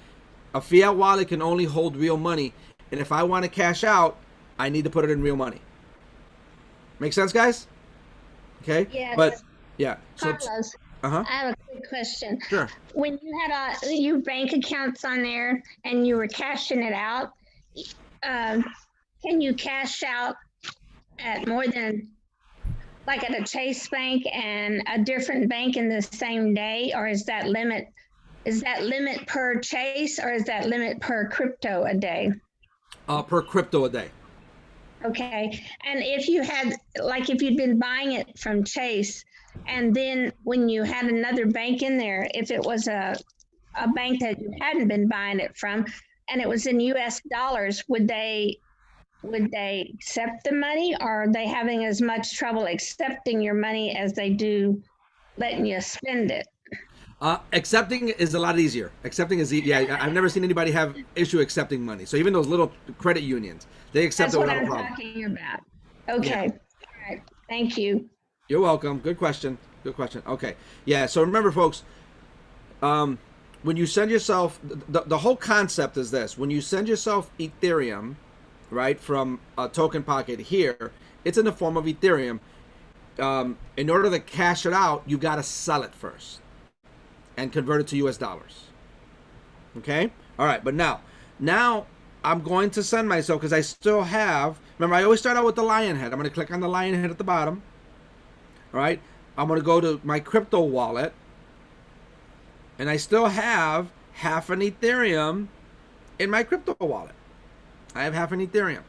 A Fiat wallet can only hold real money. And if I want to cash out, I need to put it in real money. Make sense, guys? Okay? Yeah. But, yeah. So, Carlos, uh-huh. I have a quick question. Sure. When you had your bank accounts on there and you were cashing it out, can you cash out at more than, like at a Chase Bank and a different bank in the same day, or is that limit per Chase, or is that limit per crypto a day? Per crypto a day. Okay. And if you'd been buying it from Chase, and then when you had another bank in there, if it was a bank that you hadn't been buying it from, and it was in US dollars, would they accept the money, or are they having as much trouble accepting your money as they do letting you spend it? Accepting is a lot easier. Accepting is yeah. I've never seen anybody have issue accepting money. So even those little credit unions, they accept That's it what without a I'm problem. talking about. Okay. All right. Thank you. You're welcome. Good question. Good question. Okay. Yeah. So remember, folks, when you send yourself, the whole concept is this: when you send yourself Ethereum, right, from a token pocket here, it's in the form of Ethereum. In order to cash it out, you got to sell it first and convert it to US dollars. Okay? All right, but now I'm going to send myself, because I still have, remember, I always start out with the lion head. I'm going to click on the lion head at the bottom. All right? I'm going to go to my crypto wallet, and I still have half an Ethereum in my crypto wallet. I have half an Ethereum.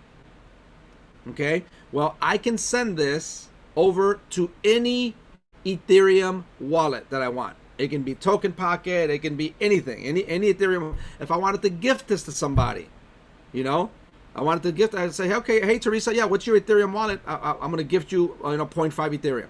Okay? Well, I can send this over to any Ethereum wallet that I want. It can be Token Pocket, it can be anything, any Ethereum. If I wanted to gift this to somebody, you know, I wanted to gift, I'd say, okay, hey Teresa, yeah, what's your Ethereum wallet? I'm gonna gift you, 0.5 Ethereum.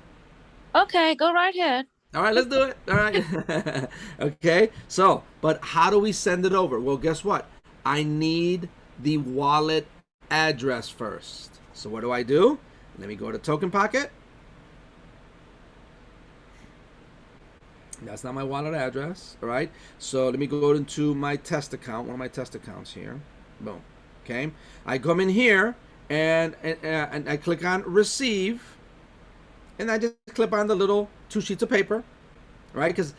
Okay, go right ahead. All right, let's do it. All right. Okay, so, but how do we send it over? Well, guess what? I need the wallet address first. So what do? Let me go to Token Pocket. That's not my wallet address, all right? So let me go into my test account, one of my test accounts here. Boom, okay? I come in here and I click on Receive, and I just click on the little 2 sheets of paper, right? Because,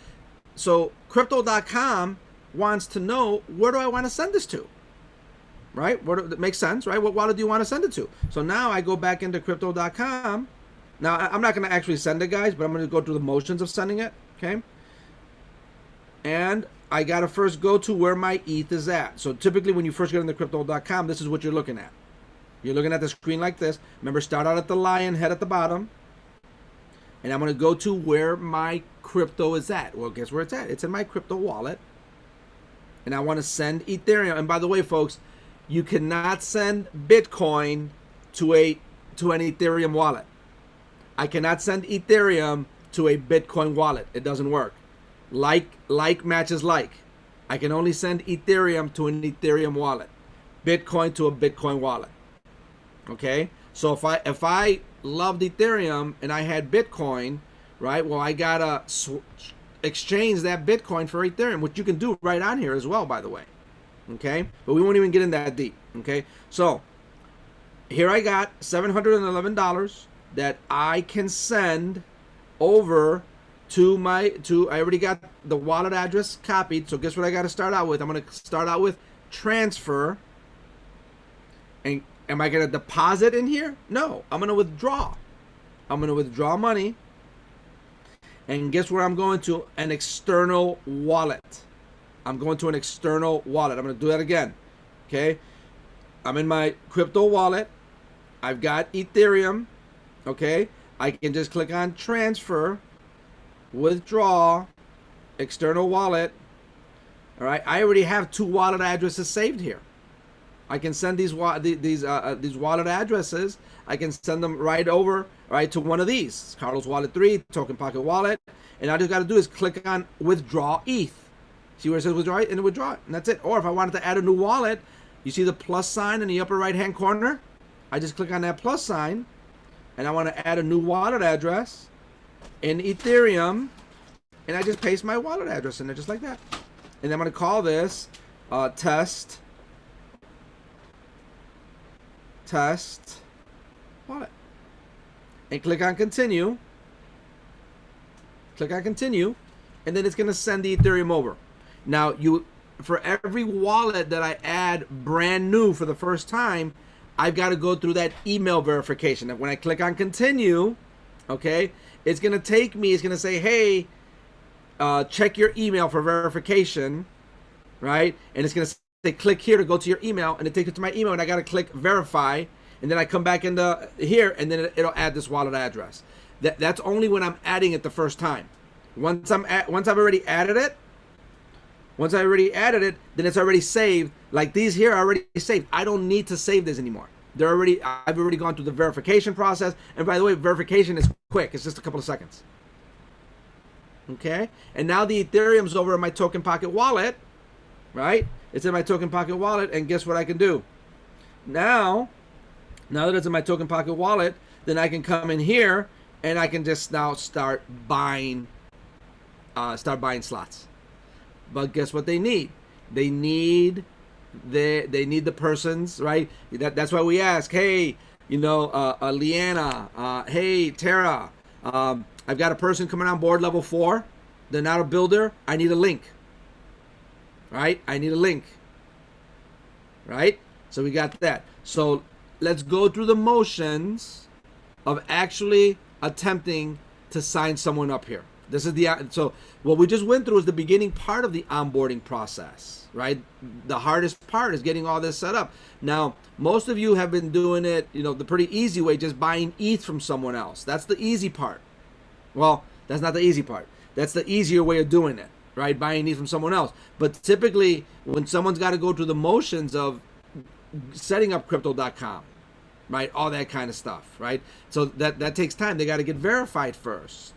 so Crypto.com wants to know, where do I want to send this to, right? That makes sense, right? What wallet do you want to send it to? So now I go back into Crypto.com. Now, I'm not going to actually send it, guys, but I'm going to go through the motions of sending it, okay? And I got to first go to where my ETH is at. So typically when you first get into Crypto.com, this is what you're looking at. You're looking at the screen like this. Remember, start out at the lion head at the bottom. And I'm going to go to where my crypto is at. Well, guess where it's at? It's in my crypto wallet. And I want to send Ethereum. And by the way, folks, you cannot send Bitcoin to an Ethereum wallet. I cannot send Ethereum to a Bitcoin wallet. It doesn't work. Like matches like. I can only send Ethereum to an Ethereum wallet. Bitcoin to a Bitcoin wallet. Okay? So if I loved Ethereum and I had Bitcoin, right? Well, I gotta exchange that Bitcoin for Ethereum, which you can do right on here as well, by the way. Okay? But we won't even get in that deep. Okay? So here I got $711 that I can send over to I already got the wallet address copied. So guess what I got to start out with? I'm going to start out with transfer. And am I going to deposit in here? No, I'm going to withdraw. I'm going to withdraw money. And guess where I'm going to? An external wallet. I'm going to an external wallet. I'm going to do that again. Okay. I'm in my crypto wallet. I've got Ethereum. Okay. I can just click on transfer, withdraw, external wallet. All right. I already have 2 wallet addresses saved here. I can send these wallet addresses. I can send them right over, right, to one of these. Carlos Wallet 3, Token Pocket Wallet. And all I just got to do is click on withdraw ETH. See where it says withdraw it? And withdraw it. And that's it. Or if I wanted to add a new wallet, you see the plus sign in the upper right hand corner? I just click on that plus sign. And I want to add a new wallet address in Ethereum. And I just paste my wallet address in there just like that. And I'm going to call this test wallet. And click on continue. Click on continue. And then it's going to send the Ethereum over. Now, for every wallet that I add brand new for the first time, I've got to go through that email verification. And when I click on continue, okay, it's going to take me, it's going to say, hey, check your email for verification, right? And it's going to say, click here to go to your email, and it takes it to my email, and I got to click verify, and then I come back into here, and then it'll add this wallet address. That's only when I'm adding it the first time. Once I've already added it, then it's already saved. Like these here are already saved. I don't need to save this anymore. I've already gone through the verification process. And by the way, verification is quick. It's just a couple of seconds. Okay, and now the Ethereum's over in my Token Pocket wallet, right? It's in my Token Pocket wallet, and guess what I can do? Now that it's in my Token Pocket wallet, then I can come in here and I can just now start buying slots. But guess what they need? They need the persons, right? That's why we ask, hey, Leanna, hey, Tara, I've got a person coming on board level 4. They're not a builder. I need a link. Right? I need a link. Right? So we got that. So let's go through the motions of actually attempting to sign someone up here. This is so what we just went through is the beginning part of the onboarding process, right? The hardest part is getting all this set up. Now, most of you have been doing it, the pretty easy way, just buying ETH from someone else. That's the easy part. Well, that's not the easy part. That's the easier way of doing it, right? Buying ETH from someone else. But typically, when someone's got to go through the motions of setting up crypto.com, right? All that kind of stuff, right? So that takes time. They got to get verified first,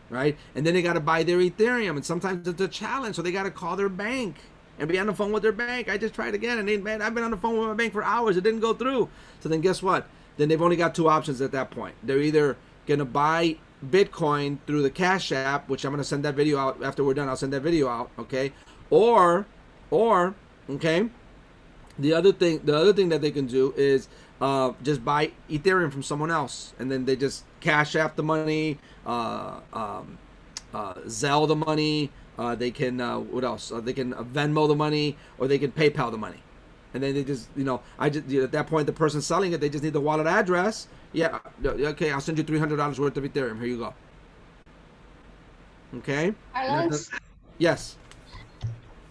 right? And then they got to buy their Ethereum. And sometimes it's a challenge. So they got to call their bank and be on the phone with their bank. I just tried again. And I've been on the phone with my bank for hours. It didn't go through. So then guess what? Then they've only got two options at that point. They're either going to buy Bitcoin through the Cash App, which I'm going to send that video out after we're done. I'll send that video out. Okay. Or, okay. The other thing that they can do is just buy Ethereum from someone else, and then they just Cash App the money, Zelle the money. They can what else? They can Venmo the money, or they can PayPal the money, and then they just at that point the person selling it, they just need the wallet address. Yeah, okay, I'll send you $300 worth of Ethereum. Here you go. Okay. Carlos? Yes.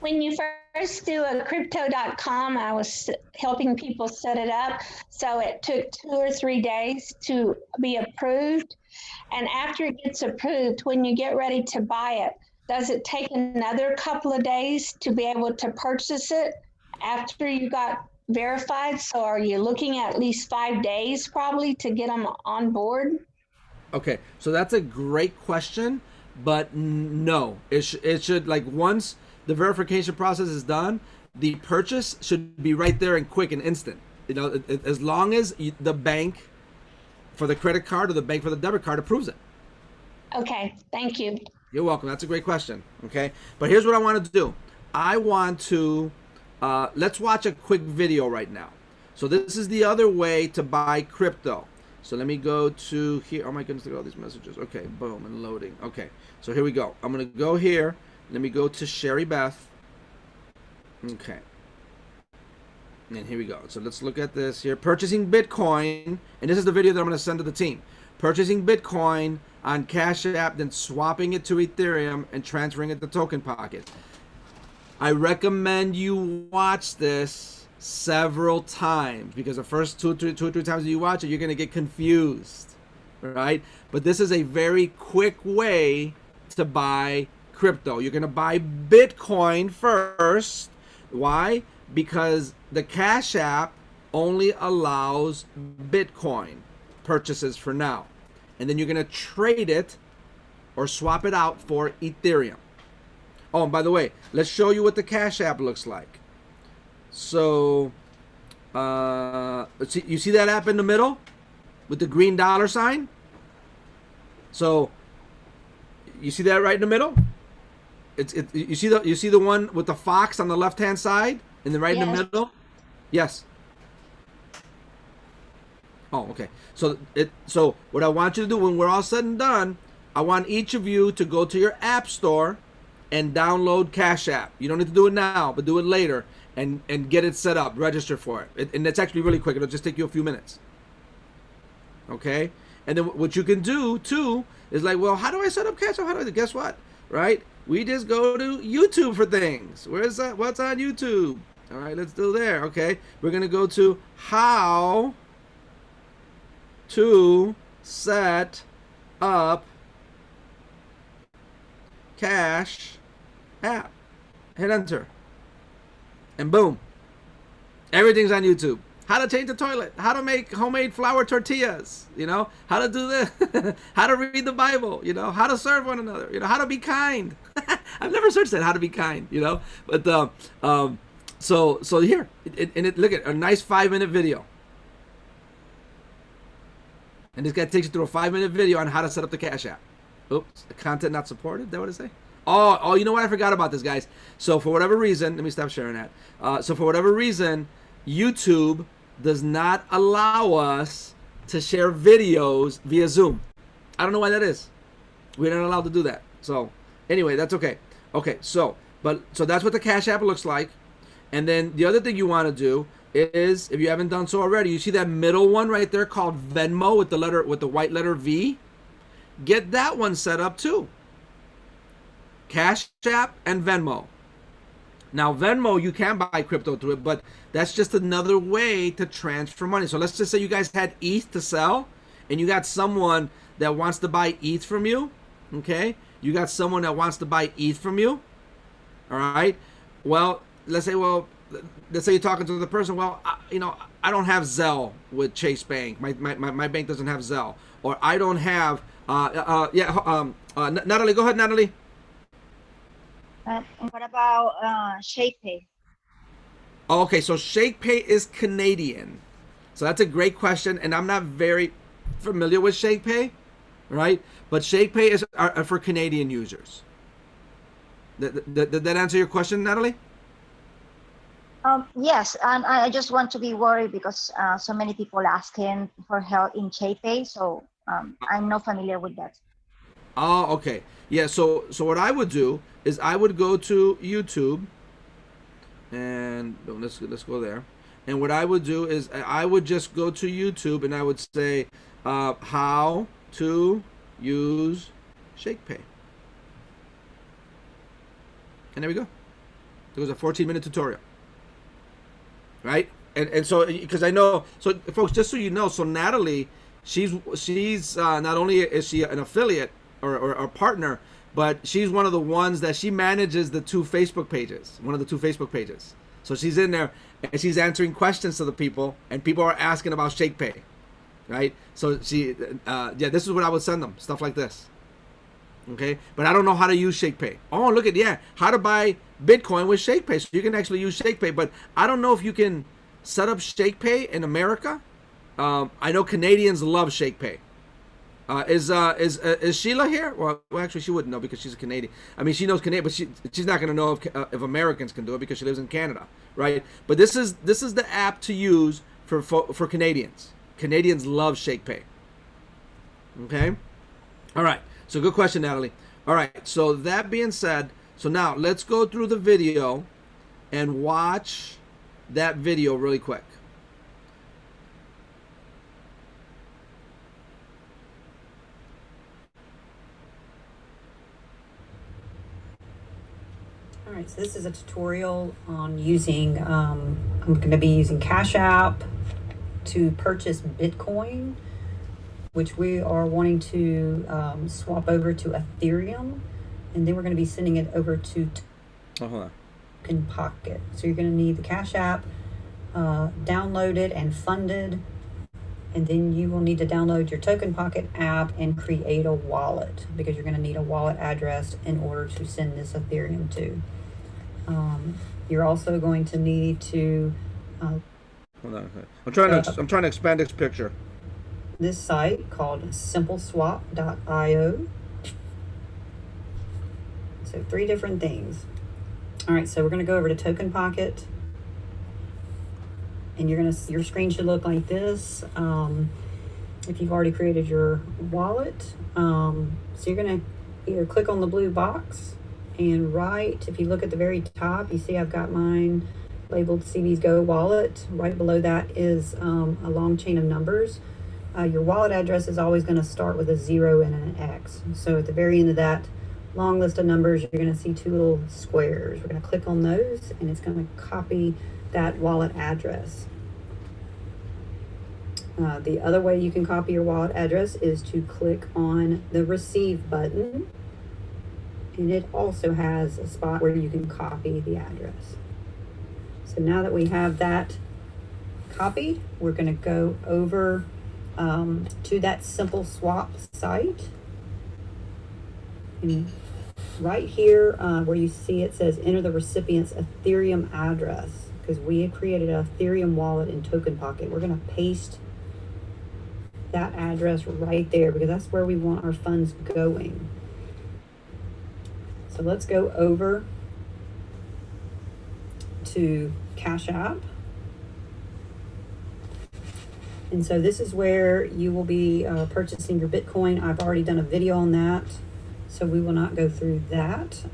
When you first do a crypto.com, I was helping people set it up. So it took 2 or 3 days to be approved. And after it gets approved, when you get ready to buy it, does it take another couple of days to be able to purchase it after you got verified? So are you looking at least 5 days probably to get them on board? Okay, so that's a great question, but no, it should, like, once the verification process is done, the purchase should be right there and quick and instant. As long as the bank for the credit card or the bank for the debit card approves it. Okay, thank you. You're welcome. That's a great question. Okay, but here's what I want to do. I want to let's watch a quick video right now. So this is the other way to buy crypto. So let me go to here. Oh my goodness, look at all these messages. Okay, boom, and loading. Okay, so here we go. I'm gonna go here. Let me go to Sherry Beth. Okay. And here we go. So let's look at this here. Purchasing Bitcoin. And this is the video that I'm going to send to the team. Purchasing Bitcoin on Cash App, then swapping it to Ethereum and transferring it to Token Pocket. I recommend you watch this several times, because the first two or three times that you watch it, you're going to get confused. Right? But this is a very quick way to buy crypto. You're going to buy Bitcoin first. Why? Because the Cash App only allows Bitcoin purchases for now. And then you're going to trade it or swap it out for Ethereum. Oh, and by the way, let's show you what the Cash App looks like. So, you see that app in the middle with the green dollar sign? So, you see that right in the middle? You see the one with the fox on the left hand side and then right in the middle? Yes. Oh, okay. So what I want you to do when we're all said and done, I want each of you to go to your app store and download Cash App. You don't need to do it now, but do it later and get it set up, register for it. And it's actually really quick. It'll just take you a few minutes. Okay? And then what you can do too is like, well, how do I set up Cash App? How do I do? Guess what? Right? We just go to YouTube for things. Where's that? What's on YouTube? All right, let's do there. Okay, we're gonna go to how to set up Cash App. Hit enter, and boom, everything's on YouTube. how to change the toilet, how to make homemade flour tortillas, you know, how to do this, how to read the Bible, you know, how to serve one another, you know, how to be kind. I've never searched that, how to be kind, you know, but so here, look at a nice 5-minute video. And this guy takes you through a 5-minute video on how to set up the Cash App. Oops, the content not supported. Is that what it say? Oh, you know what? I forgot about this, guys. So for whatever reason, let me stop sharing that. So for whatever reason, YouTube does not allow us to share videos via Zoom. I don't know why that is. We're not allowed to do that. So anyway, that's okay. Okay, so that's what the Cash App looks like. And then the other thing you want to do is, if you haven't done so already, you see that middle one right there called Venmo with the white letter V. Get that one set up too. Cash App and Venmo. Now Venmo, you can buy crypto through it, but that's just another way to transfer money. So let's just say you guys had ETH to sell, and you got someone that wants to buy ETH from you. Okay, you got someone that wants to buy ETH from you. All right. Well, let's say you're talking to the person. Well, I don't have Zelle with Chase Bank. My bank doesn't have Zelle, or I don't have. Natalie, go ahead, Natalie. What about ShakePay? Okay, so ShakePay is Canadian, so that's a great question, and I'm not very familiar with ShakePay, right? But ShakePay is for Canadian users. Did that answer your question, Natalie? Yes, and I just want to be worried because so many people asking for help in ShakePay, so I'm not familiar with that. Oh, okay. Yeah, so what I would do is I would go to YouTube, and let's go there. And what I would do is I would just go to YouTube and I would say how to use ShakePay. And there we go. It was a 14-minute tutorial. Right? And so, because I know, so folks, just so you know, so Natalie, she's not only is she an affiliate or a partner, but she's one of the ones that she manages one of the two Facebook pages. So she's in there and she's answering questions to the people, and people are asking about ShakePay, right? So this is what I would send them, stuff like this. Okay, but I don't know how to use ShakePay. Oh, look at, how to buy Bitcoin with ShakePay. So you can actually use ShakePay, but I don't know if you can set up ShakePay in America. I know Canadians love ShakePay. Is Sheila here? Well, actually, she wouldn't know because she's a Canadian. I mean, she knows Canadian, but she's not going to know if Americans can do it because she lives in Canada, right? But this is the app to use for Canadians. Canadians love ShakePay. Okay, all right. So good question, Natalie. All right. So that being said, so now let's go through the video and watch that video really quick. All right, so this is a tutorial on using, I'm going to be using Cash App to purchase Bitcoin, which we are wanting to swap over to Ethereum, and then we're going to be sending it over to Token Pocket. So you're going to need the Cash App downloaded and funded, and then you will need to download your Token Pocket app and create a wallet, because you're going to need a wallet address in order to send this Ethereum to. You're also going to need to hold on. I'm trying to expand this picture. This site called simpleswap.io. So 3 different things. All right, so we're going to go over to Token Pocket, and your screen should look like this. If you've already created your wallet, so you're going to either click on the blue box, and if you look at the very top, you see I've got mine labeled CB's Go Wallet. Right below that is a long chain of numbers. Your wallet address is always going to start with a 0 and an X. So at the very end of that long list of numbers, you're going to see 2 little squares. We're going to click on those, and it's going to copy that wallet address. The other way you can copy your wallet address is to click on the Receive button, and it also has a spot where you can copy the address. So now that we have that copied. We're going to go over to that simple swap site. And right here where you see it says enter the recipient's Ethereum address, because we had created an Ethereum wallet in Token Pocket. We're going to paste that address right there because that's where we want our funds going. So let's go over to Cash App. And so this is where you will be purchasing your Bitcoin. I've already done a video on that, so we will not go through that.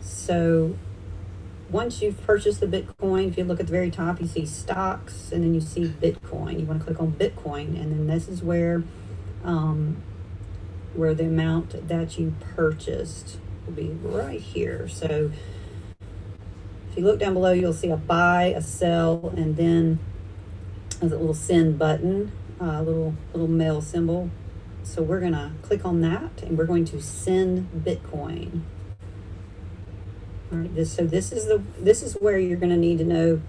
So once you've purchased the Bitcoin, if you look at the very top, you see stocks, and then you see Bitcoin. You want to click on Bitcoin, and then this is where the amount that you purchased will be right here. So if you look down below, you'll see a buy, a sell, and then there's a little send button, a little mail symbol. So we're gonna click on that, and we're going to send Bitcoin. All right, this is where you're going to need to know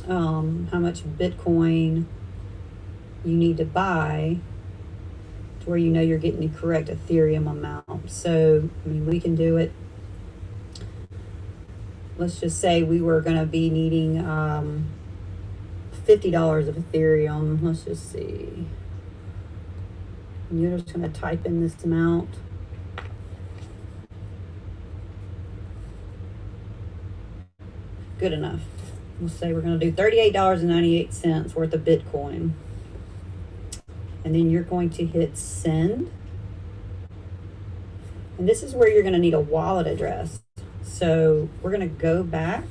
how much Bitcoin you need to buy to where you know you're getting the correct Ethereum amount. So, I mean, we can do it. Let's just say we were going to be needing $50 of Ethereum. Let's just see. And you're just going to type in this amount. Good enough. We'll say we're going to do $38.98 worth of Bitcoin. And then you're going to hit send. And this is where you're going to need a wallet address. So we're going to go back.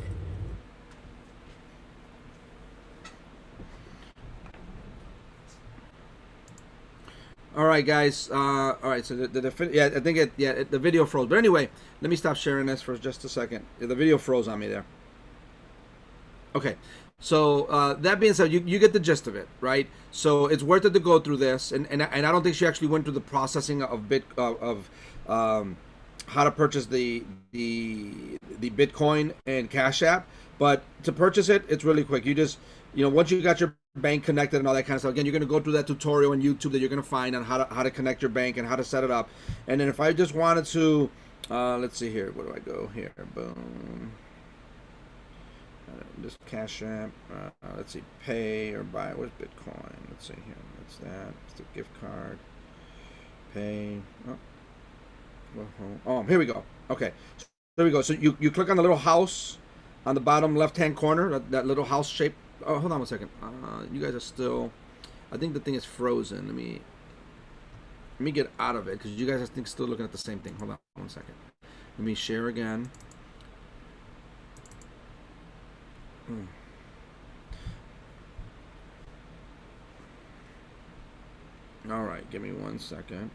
All right, guys. All right, so I think the video froze. But anyway, let me stop sharing this for just a second. The video froze on me there. Okay, so that being said, you get the gist of it, right? So it's worth it to go through this, and I don't think she actually went through the processing of how to purchase the Bitcoin and Cash App, but to purchase it, it's really quick. You just, once you got your bank connected and all that kind of stuff, again, you're going to go through that tutorial on YouTube that you're going to find on how to connect your bank and how to set it up. And then if I just wanted to, let's see here, where do I go here? Boom. Just Cash App, let's see, pay or buy. Where's Bitcoin? Let's see here. What's that? It's the gift card. Pay. Oh, here we go. Okay, so there we go. So you click on the little house on the bottom left-hand corner, that little house shape. Oh, hold on one second. You guys are still. I think the thing is frozen. Let me get out of it because you guys I think still looking at the same thing. Hold on one second. Let me share again. All right, give me 1 second.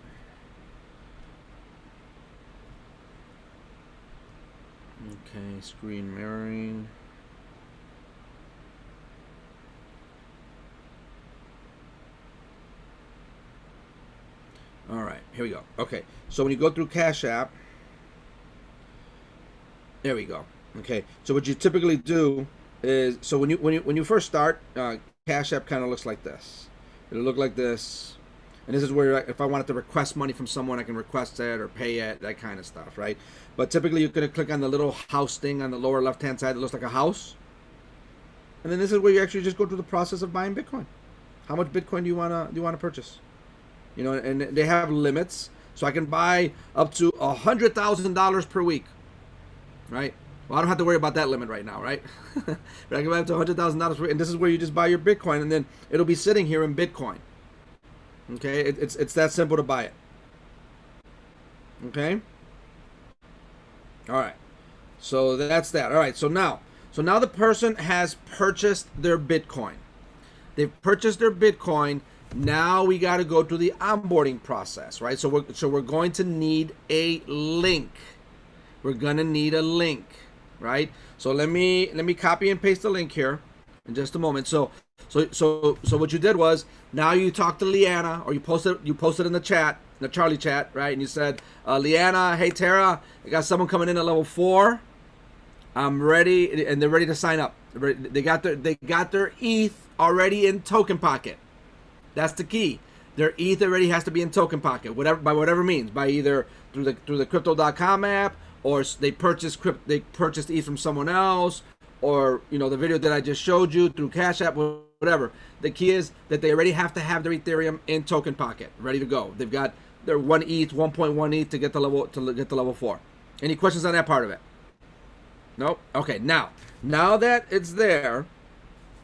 Okay, screen mirroring. All right, here we go. Okay, so when you go through Cash App, there we go. Okay, so what you typically do is, so when you first start, Cash App kind of looks like this. It'll look like this, and this is where if I wanted to request money from someone, I can request it or pay it, that kind of stuff, right? But typically you're gonna click on the little house thing on the lower left-hand side that looks like a house, and then this is where you actually just go through the process of buying Bitcoin. How much Bitcoin do you wanna purchase? And they have limits, so I can buy up to $100,000 per week, right? Well, I don't have to worry about that limit right now, right? But I can buy up to $100,000 per week, and this is where you just buy your Bitcoin, and then it'll be sitting here in Bitcoin. Okay, it's that simple to buy it. Okay. All right. So that's that. All right. So now the person has purchased their Bitcoin. They've purchased their Bitcoin. Now we got to go through the onboarding process, right? So we're going to need a link. We're gonna need a link, right? So let me copy and paste the link here in just a moment. So what you did was, now you talked to Leanna, or you posted in the chat, in the Charlie chat, right? And you said, Leanna, hey Tara, I got someone coming in at level 4. I'm ready, and they're ready to sign up. They got their ETH already in Token Pocket. That's the key. Their ETH already has to be in Token Pocket, whatever means, by either through the Crypto.com app, or they purchased ETH from someone else, or the video that I just showed you through Cash App, whatever. The key is that they already have to have their Ethereum in Token Pocket, ready to go. They've got their 1.1 ETH to get to level 4. Any questions on that part of it? Nope. Okay. Now that it's there,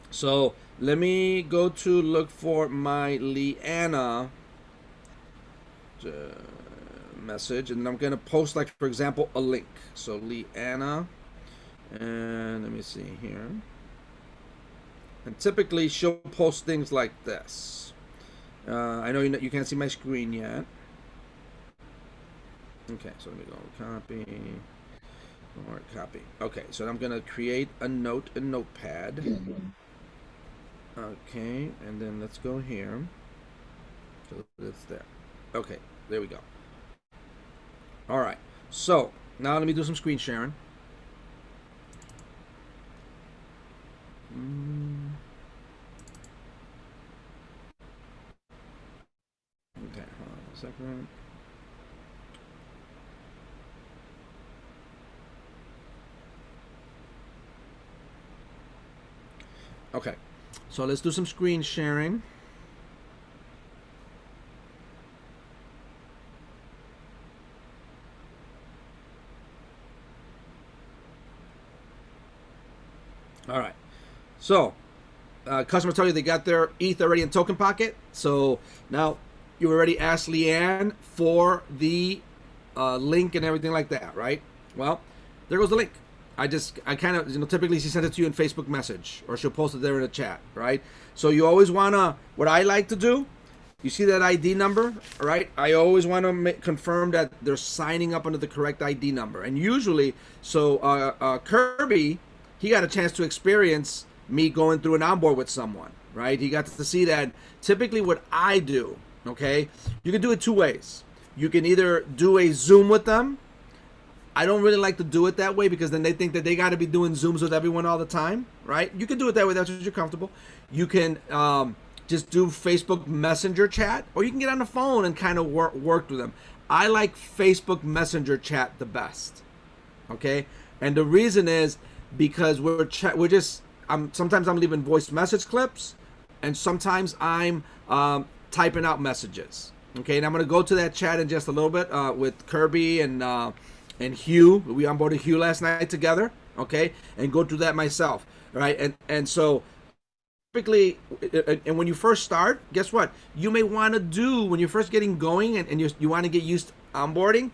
so let me go to look for my Leanna message, and I'm gonna post, like, for example, a link. So Leanna, and let me see here. And typically she'll post things like this. I know you can't see my screen yet. Okay, so let me go copy. Or copy. Okay, so I'm gonna create a notepad. Okay, and then let's go here. So it's there. Okay, there we go. All right. So now let me do some screen sharing. Okay, hold on a second. Okay, so let's do some screen sharing. All right, so customers tell you they got their ETH already in Token Pocket. So now you already asked Leanne for the link and everything like that, right? Well, there goes the link. I kind of, typically she sends it to you in Facebook message, or she'll post it there in the chat, right? So you always want to, what I like to do, you see that ID number, right? I always want to confirm that they're signing up under the correct ID number. And usually, so Kirby, he got a chance to experience me going through an onboard with someone, right? He got to see that. Typically what I do, okay, you can do it two ways. You can either do a Zoom with them. I don't really like to do it that way, because then they think that they got to be doing Zooms with everyone all the time, right? You can do it that way. That's what you're comfortable. You can just do Facebook Messenger chat, or you can get on the phone and kind of work with them. I like Facebook Messenger chat the best, okay? And the reason is because sometimes I'm leaving voice message clips, and sometimes I'm typing out messages, okay? And I'm going to go to that chat in just a little bit with Kirby and Hugh. We onboarded Hugh last night together, okay, and go through that myself, right? And so typically, and when you first start, guess what? You may want to do, when you're first getting going and you want to get used to onboarding,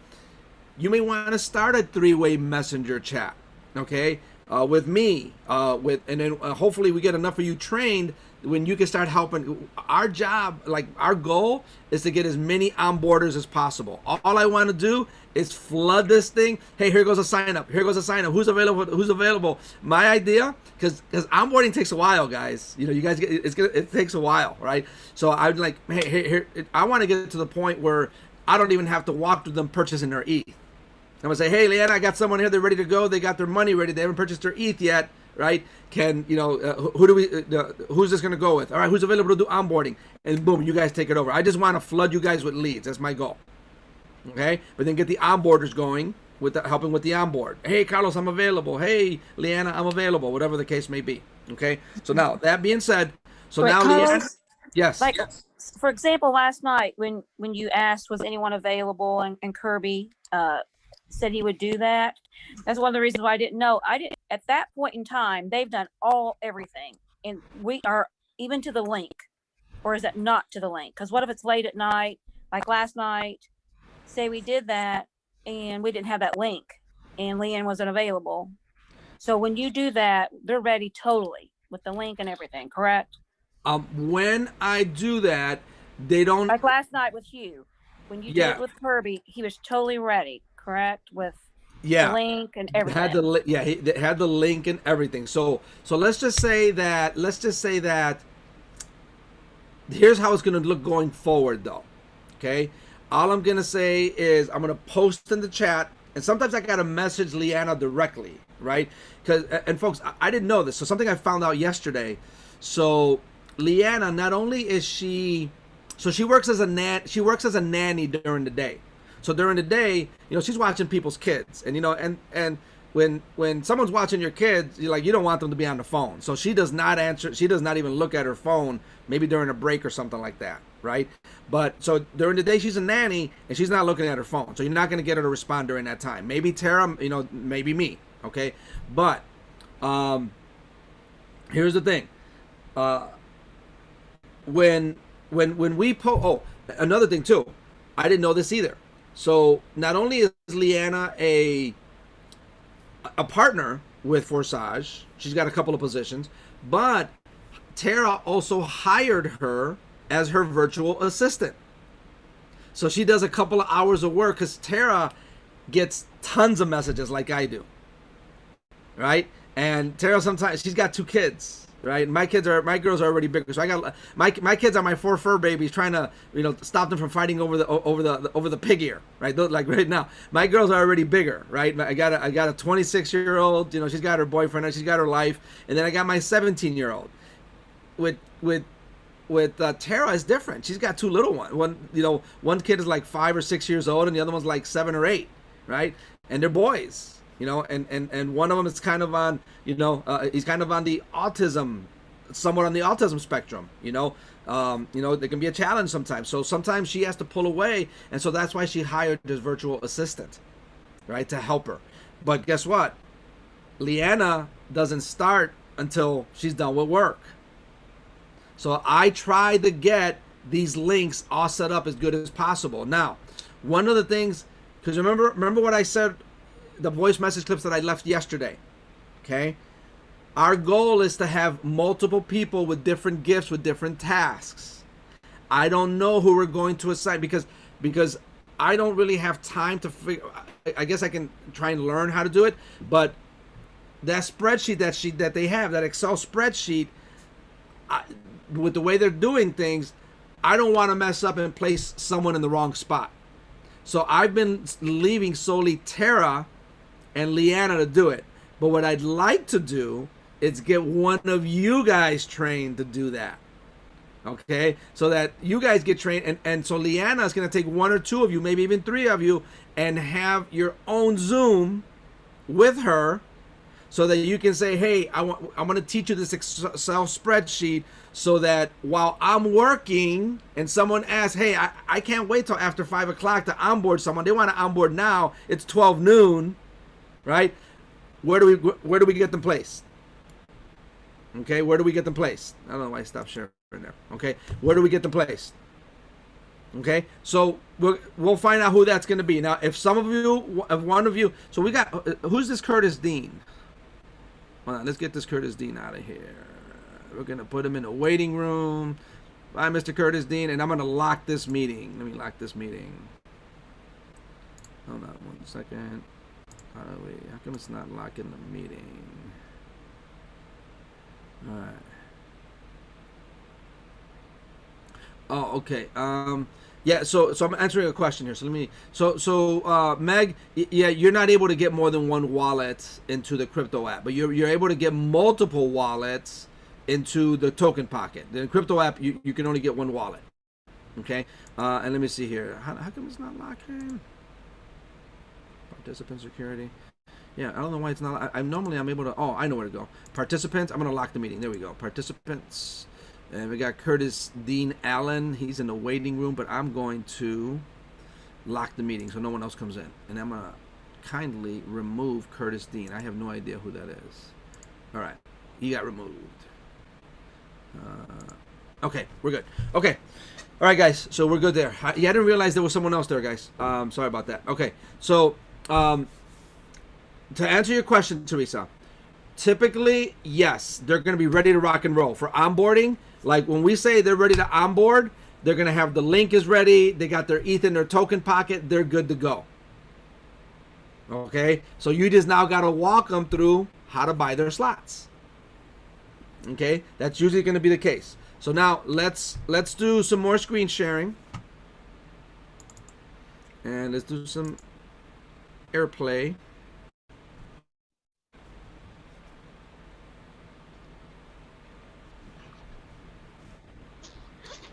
you may want to start a three-way messenger chat, okay, with me, and then hopefully we get enough of you trained when you can start helping. Our job, like our goal, is to get as many onboarders as possible. All I want to do is flood this thing. Hey, here goes a sign up. Here goes a sign up. Who's available? Who's available? My idea, because onboarding takes a while, guys. You guys it takes a while, right? So I'm like, hey, here, I want to get to the point where I don't even have to walk through them purchasing their ETH. I'm gonna say, hey, Leanna, I got someone here. They're ready to go. They got their money ready. They haven't purchased their ETH yet, right? Who's this gonna go with? All right, who's available to do onboarding? And boom, you guys take it over. I just want to flood you guys with leads. That's my goal. Okay, but then get the onboarders going with helping with the onboard. Hey, Carlos, I'm available. Hey, Leanna, I'm available. Whatever the case may be. Okay. So now that being said, now Carlos, Leanna, yes. Like, for example, last night when you asked was anyone available, and Kirby said he would do that. That's one of the reasons why I didn't know. At that point in time, they've done everything, and we are even to the link, or is it not to the link? Because what if it's late at night, like last night? Say we did that and we didn't have that link, and Leanne wasn't available. So when you do that, they're ready totally with the link and everything, correct? When I do that, they don't, like last night with Hugh. When you did it with Kirby, he was totally ready, correct? With the link and everything. He had the link and everything. So let's just say that here's how it's going to look going forward, though. Okay, all I'm going to say is I'm going to post in the chat, and sometimes I got to message Leanna directly, right? And folks, I didn't know this. So something I found out yesterday. So Leanna, not only is she works as a nanny during the day. So during the day, she's watching people's kids, and and when someone's watching your kids, you don't want them to be on the phone. So she does not answer. She does not even look at her phone, maybe during a break or something like that, right? But so during the day, she's a nanny, and she's not looking at her phone. So you're not going to get her to respond during that time. Maybe Tara, maybe me, okay? But here's the thing. When we another thing too, I didn't know this either. So not only is Leanna a partner with Forsage, she's got a couple of positions, but Tara also hired her as her virtual assistant. So she does a couple of hours of work because Tara gets tons of messages like I do, right? And Tara, sometimes she's got 2 kids. Right, my girls are already bigger, so I got my kids are my 4 fur babies, trying to stop them from fighting over the pig ear, right? Like right now, my girls are already bigger, right? I got a 26-year-old, she's got her boyfriend, she's got her life, and then I got my 17-year-old. With Tara is different. She's got 2 little ones. One kid is like 5 or 6 years old, and the other one's like 7 or 8, right? And they're boys. And one of them is kind of on, he's kind of on the autism, somewhat on the autism spectrum, there can be a challenge sometimes. So sometimes she has to pull away. And so that's why she hired this virtual assistant, right, to help her. But guess what? Leanna doesn't start until she's done with work. So I try to get these links all set up as good as possible. Now, one of the things, because remember what I said, the voice message clips that I left yesterday, okay? Our goal is to have multiple people with different gifts, with different tasks. I don't know who we're going to assign because I don't really have time to figure. I guess I can try and learn how to do it, but that spreadsheet that they have, that Excel spreadsheet, with the way they're doing things, I don't want to mess up and place someone in the wrong spot. So I've been leaving solely Tara and Leanna to do it. But what I'd like to do is get one of you guys trained to do that. Okay? So that you guys get trained. And so Leanna is going to take 1 or 2 of you, maybe even 3 of you, and have your own Zoom with her so that you can say, hey, I'm going to teach you this Excel spreadsheet so that while I'm working and someone asks, hey, I can't wait till after 5 o'clock to onboard someone. They want to onboard now. It's 12 noon. Right? Where do we get them placed? Okay, where do we get them placed? I don't know why I stopped sharing there. Okay, where do we get them placed? Okay, so we'll find out who that's going to be. Now, if one of you, so we got, who's this Curtis Dean? Hold on, let's get this Curtis Dean out of here. We're going to put him in a waiting room. Bye, Mr. Curtis Dean, and I'm going to lock this meeting. Let me lock this meeting. Hold on 1 second. How come it's not locking the meeting? All right. Oh, okay. Yeah. So I'm answering a question here. So let me. So Meg, yeah, you're not able to get more than 1 wallet into the crypto app, but you're able to get multiple wallets into the token pocket. The crypto app, you can only get 1 wallet. Okay. And let me see here. How come it's not locking? Participant security. Yeah, I don't know why it's not. I'm able to. Oh, I know where to go. Participants. I'm gonna lock the meeting. There we go. Participants. And we got Curtis Dean Allen. He's in the waiting room, but I'm going to lock the meeting so no one else comes in. And I'm gonna kindly remove Curtis Dean. I have no idea who that is. All right, he got removed. Okay, we're good. Okay. All right, guys. So we're good there. Yeah, I didn't realize there was someone else there, guys. Sorry about that. Okay, so. To answer your question, Teresa, typically, yes, they're going to be ready to rock and roll. For onboarding, like when we say they're ready to onboard, they're going to have the link is ready, they got their ETH in their token pocket, they're good to go. Okay? So you just now got to walk them through how to buy their slots. Okay? That's usually going to be the case. So now let's do some more screen sharing. And let's do some AirPlay.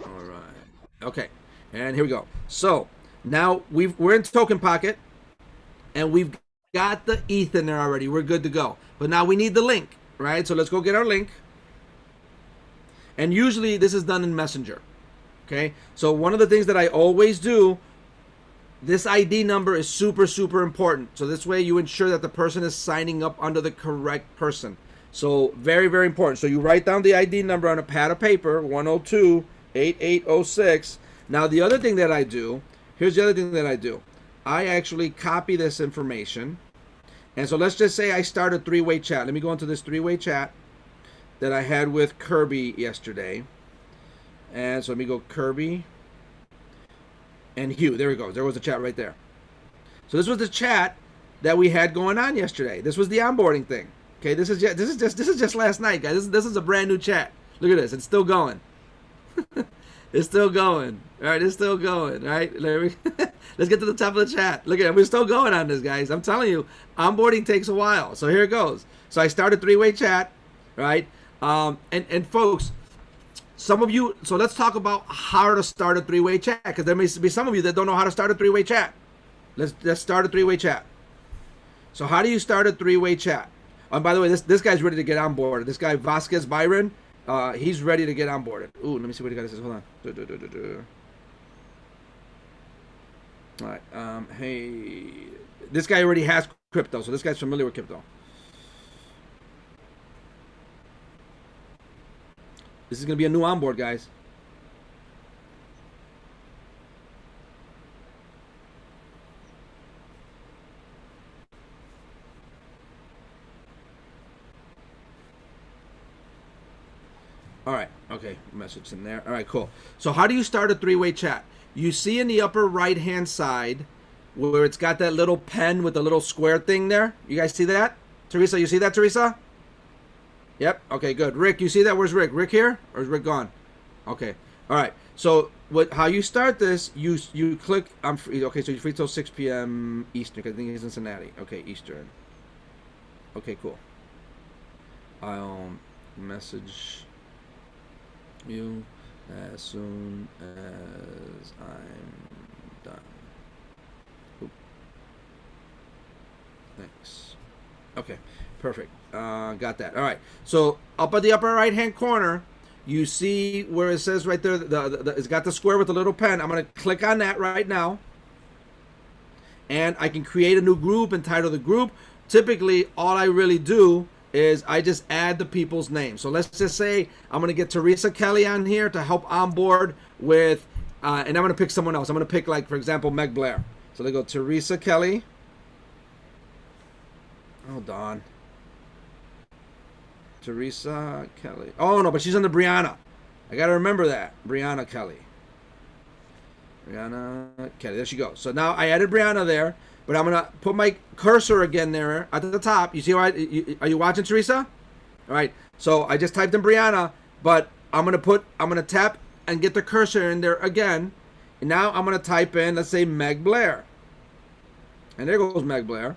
All right. Okay. And here we go. So now we're in Token Pocket, and we've got the ETH in there already. We're good to go. But now we need the link, right? So let's go get our link. And usually this is done in Messenger. Okay. So one of the things that I always do, this ID number is super, super important. So this way you ensure that the person is signing up under the correct person. So very, very important. So you write down the ID number on a pad of paper, 102-8806. Now the other thing that I do, here's the other thing that I do. I actually copy this information. And so let's just say I start a three-way chat. Let me go into this three-way chat that I had with Kirby yesterday. And so let me go Kirby and Hugh. There we go. There was a chat right there. So this was the chat that we had going on yesterday. This was the onboarding thing. Okay, this is just last night, guys. This is a brand new chat. Look at this. It's still going. It's still going. All right, it's still going. All right, let's get to the top of the chat. Look at it. We're still going on this, guys. I'm telling you, onboarding takes a while. So here it goes. So I started three-way chat, right? And folks, some of you. So let's talk about how to start a three-way chat, because there may be some of you that don't know how to start a three-way chat. Let's start a three-way chat. So how do you start a three-way chat? And by the way, this guy's ready to get onboarded. This guy Vasquez Byron, he's ready to get onboarded. Ooh, let me see what he got. It says. Hold on. All right. Hey, this guy already has crypto, so this guy's familiar with crypto. This is gonna be a new onboard, guys. All right, okay, message in there. All right, cool. So how do you start a three-way chat? You see in the upper right-hand side where it's got that little pen with the little square thing there. You guys see that? Teresa, you see that, Teresa? Yep, okay, good. Rick, you see that? Where's Rick? Rick here? Or is Rick gone? Okay, all right. So how you start this, you click, I'm free. Okay, so you're free till 6 p.m. Eastern, because I think he's in Cincinnati. Okay, Eastern. Okay, cool. I'll message you as soon as I'm done. Oop. Thanks. Okay, perfect. Got that. All right. So up at the upper right hand corner, you see where it says right there, it's got the square with the little pen. I'm going to click on that right now. And I can create a new group and title the group. Typically, all I really do is I just add the people's names. So let's just say I'm going to get Teresa Kelly on here to help onboard with, and I'm going to pick someone else. I'm going to pick, like, for example, Meg Blair. So they go Teresa Kelly. Hold on. Teresa Kelly. Oh, no, but she's under Brianna. I got to remember that. Brianna Kelly. Brianna Kelly. There she goes. So now I added Brianna there. But I'm going to put my cursor again there at the top. You see how are you watching, Teresa? All right. So I just typed in Brianna, but I'm going to tap and get the cursor in there again. And now I'm going to type in, let's say, Meg Blair. And there goes Meg Blair.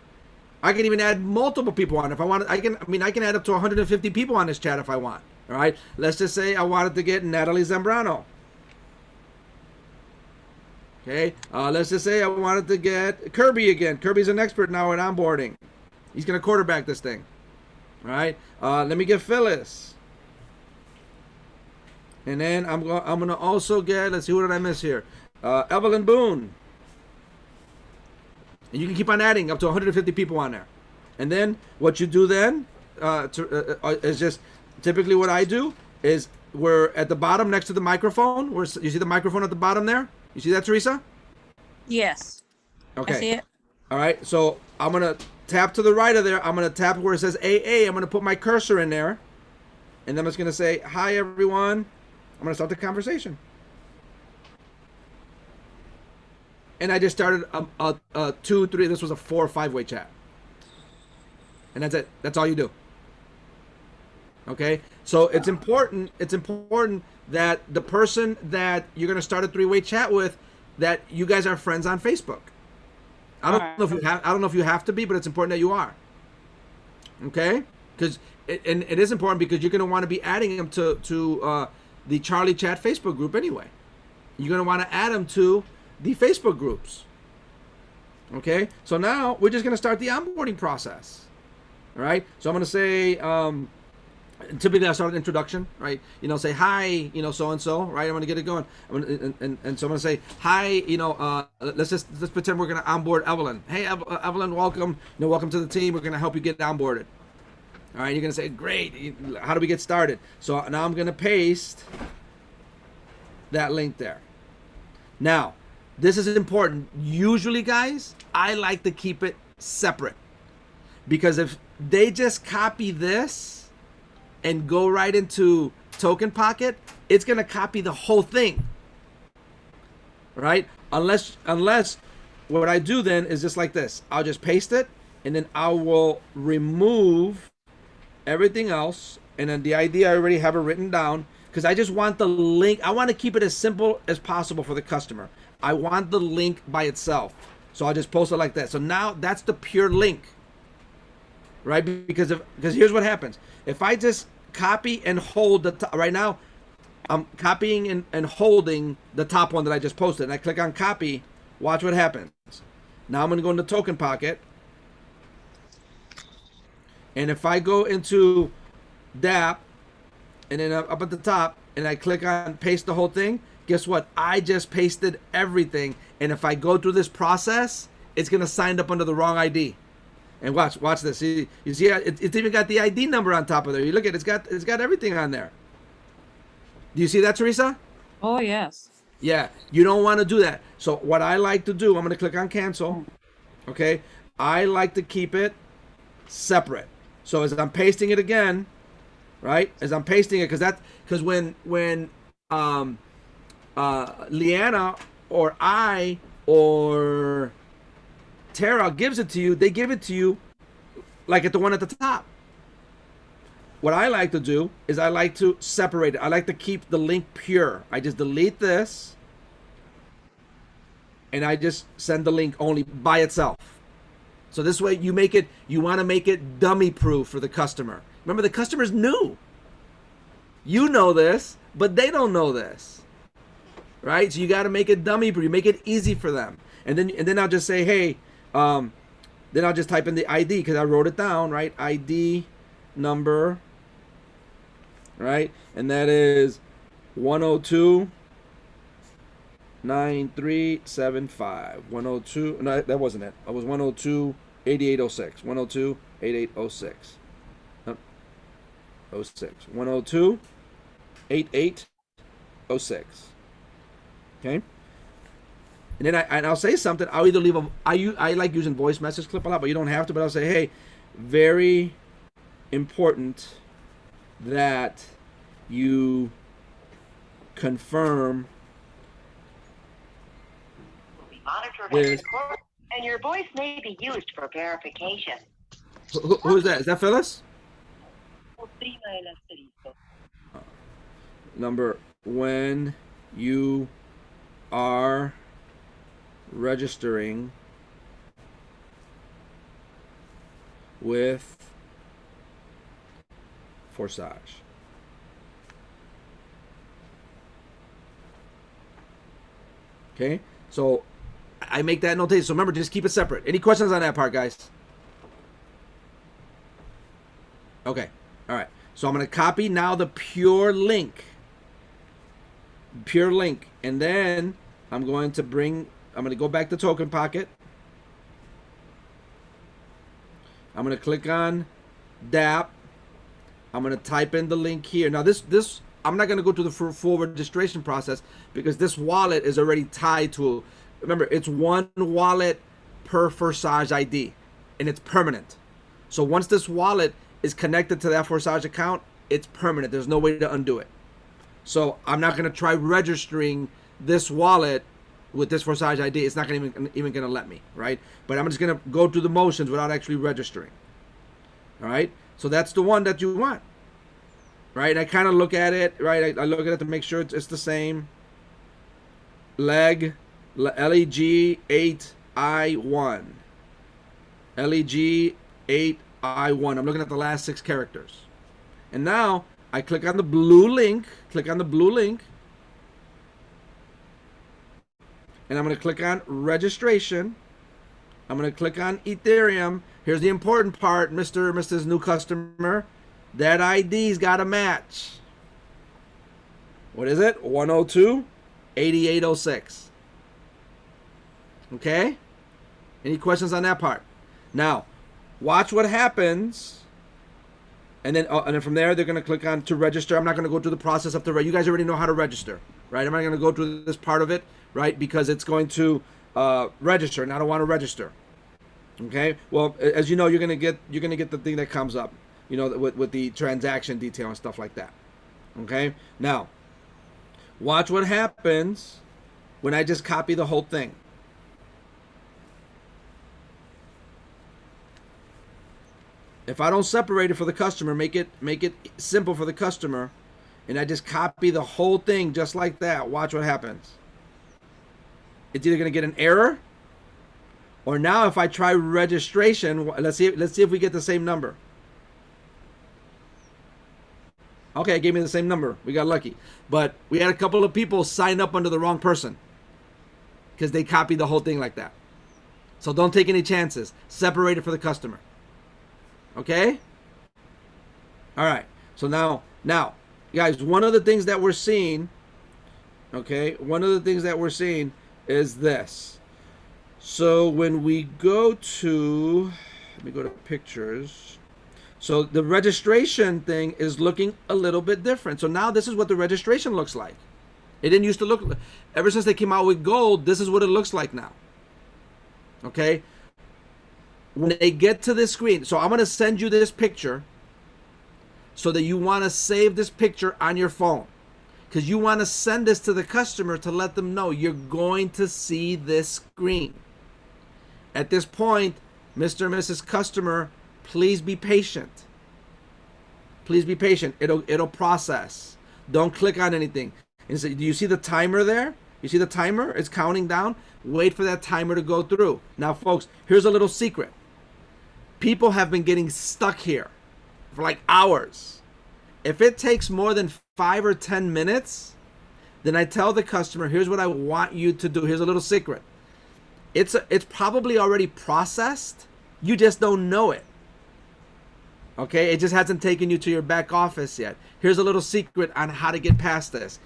I can even add multiple people on if I want. I can add up to 150 people on this chat if I want. All right. Let's just say I wanted to get Natalie Zambrano. Okay, let's just say I wanted to get Kirby again. Kirby's an expert now at onboarding. He's going to quarterback this thing. All right, let me get Phyllis. And then I'm going to also get, let's see, what did I miss here? Evelyn Boone. And you can keep on adding up to 150 people on there. And then what you do then is just, typically what I do is we're at the bottom next to the microphone. You see the microphone at the bottom there? You see that, Teresa? Yes. Okay. I see it. All right. So I'm going to tap to the right of there. I'm going to tap where it says AA. I'm going to put my cursor in there. And then I'm just going to say, hi, everyone. I'm going to start the conversation. And I just started a 2, 3. This was a 4 or 5-way chat. And that's it. That's all you do. Okay. So it's important. It's important that the person that you're going to start a 3-way chat with, that you guys are friends on Facebook. I don't know if you have to be, but it's important that you are. Okay? Because it is important, because you're going to want to be adding them to the Charlie Chat Facebook group anyway. You're going to want to add them to the Facebook groups. Okay, so now we're just going to start the onboarding process. All right, so I'm going to say, typically I start an introduction, right? You know, say hi, you know, so and so, right? I'm going to get it going, and so I'm going to say hi. You know, let's pretend we're going to onboard Evelyn. Hey, Evelyn, welcome. You know, welcome to the team. We're going to help you get onboarded. All right, you're going to say, great. How do we get started? So now I'm going to paste that link there. Now, this is important. Usually, guys, I like to keep it separate, because if they just copy this and go right into Token Pocket, it's going to copy the whole thing, right? Unless what I do then is just like this. I'll just paste it, and then I will remove everything else, and then the ID I already have it written down, because I just want the link. I want to keep it as simple as possible for the customer. I want the link by itself, so I'll just post it like that. So now that's the pure link, right? Because here's what happens. If I just copy and hold the top, right now I'm copying and holding the top one that I just posted, and I click on copy. Watch what happens. Now I'm going to go into Token Pocket, and if I go into DApp and then up at the top and I click on paste the whole thing, guess what? I just pasted everything, and if I go through this process, it's going to sign up under the wrong ID. And watch this. You see, it's even got the ID number on top of there. You look at it, it's got everything on there. Do you see that, Teresa? Oh, yes. Yeah, you don't want to do that. So what I like to do, I'm going to click on cancel. Okay, I like to keep it separate. So as I'm pasting it again, right? As I'm pasting it, because when Leanna or I or Tara gives it to you, they give it to you like at the one at the top. What I like to do is I like to separate it. I like to keep the link pure. I just delete this and I just send the link only by itself. So this way you want to make it dummy proof for the customer. Remember, the customer's new. You know this, but they don't know this. Right? So you got to make it dummy proof. You make it easy for them. And then I'll just say, hey, then I'll just type in the ID because I wrote it down, right? ID number, right? And that is 102 9375. 102. No, that wasn't it. It was 102 8806. 102 8806. 06. 102 8806. Okay. And then I'll say something. I'll either leave I like using voice message clip a lot, but you don't have to. But I'll say, hey, very important that you confirm with, and your voice may be used for verification. Who is that? Is that Phyllis? Number, when you are registering with Forsage. Okay, so I make that notation. So remember, just keep it separate. Any questions on that part, guys? Okay, all right. So I'm going to copy now the pure link, and then I'm going to go back to Token Pocket. I'm going to click on DApp. I'm going to type in the link here. Now this I'm not going to go through the full registration process because this wallet is already tied to, remember, it's one wallet per Forsage ID, and it's permanent. So once this wallet is connected to that Forsage account, it's permanent. There's no way to undo it. So I'm not going to try registering this wallet with this Forsage ID. It's not even going to let me, right? But I'm just going to go through the motions without actually registering. All right? So that's the one that you want. Right? I kind of look at it, right? I look at it to make sure it's the same. LEG 8I1. LEG 8I1. I'm looking at the last 6 characters. And now I click on the blue link, and I'm going to click on registration. I'm going to click on Ethereum. Here's the important part, Mr. or Mrs. New Customer. That ID's got to match. What is it? 102-8806. Okay? Any questions on that part? Now, watch what happens. And then from there, they're going to click on to register. I'm not going to go through the process of you guys already know how to register, right? I'm not going to go through this part of it, right? Because it's going to register, and I don't want to register. Okay. Well, as you know, you're going to get the thing that comes up, you know, with the transaction detail and stuff like that. Okay. Now, watch what happens when I just copy the whole thing. If I don't separate it for the customer, make it simple for the customer, and I just copy the whole thing just like that, watch what happens. It's either going to get an error, or now if I try registration, let's see if we get the same number. Okay, it gave me the same number. We got lucky. But we had a couple of people sign up under the wrong person because they copied the whole thing like that. So don't take any chances. Separate it for the customer. Okay? All right. So now, guys, one of the things that we're seeing, okay, is this. So when we go to, let me go to pictures. So the registration thing is looking a little bit different. So now this is what the registration looks like. It didn't used to look, ever since they came out with gold, this is what it looks like now. Okay? When they get to this screen, so I'm going to send you this picture so that you want to save this picture on your phone, because you want to send this to the customer to let them know you're going to see this screen. At this point, Mr. and Mrs. Customer, please be patient. Please be patient. It'll process. Don't click on anything. And so, do you see the timer there? You see the timer? It's counting down. Wait for that timer to go through. Now, folks, here's a little secret. People have been getting stuck here for like hours. If it takes more than 5 or 10 minutes, then I tell the customer, here's what I want you to do. Here's a little secret. It's probably already processed. You just don't know it. Okay? It just hasn't taken you to your back office yet. Here's a little secret on how to get past this.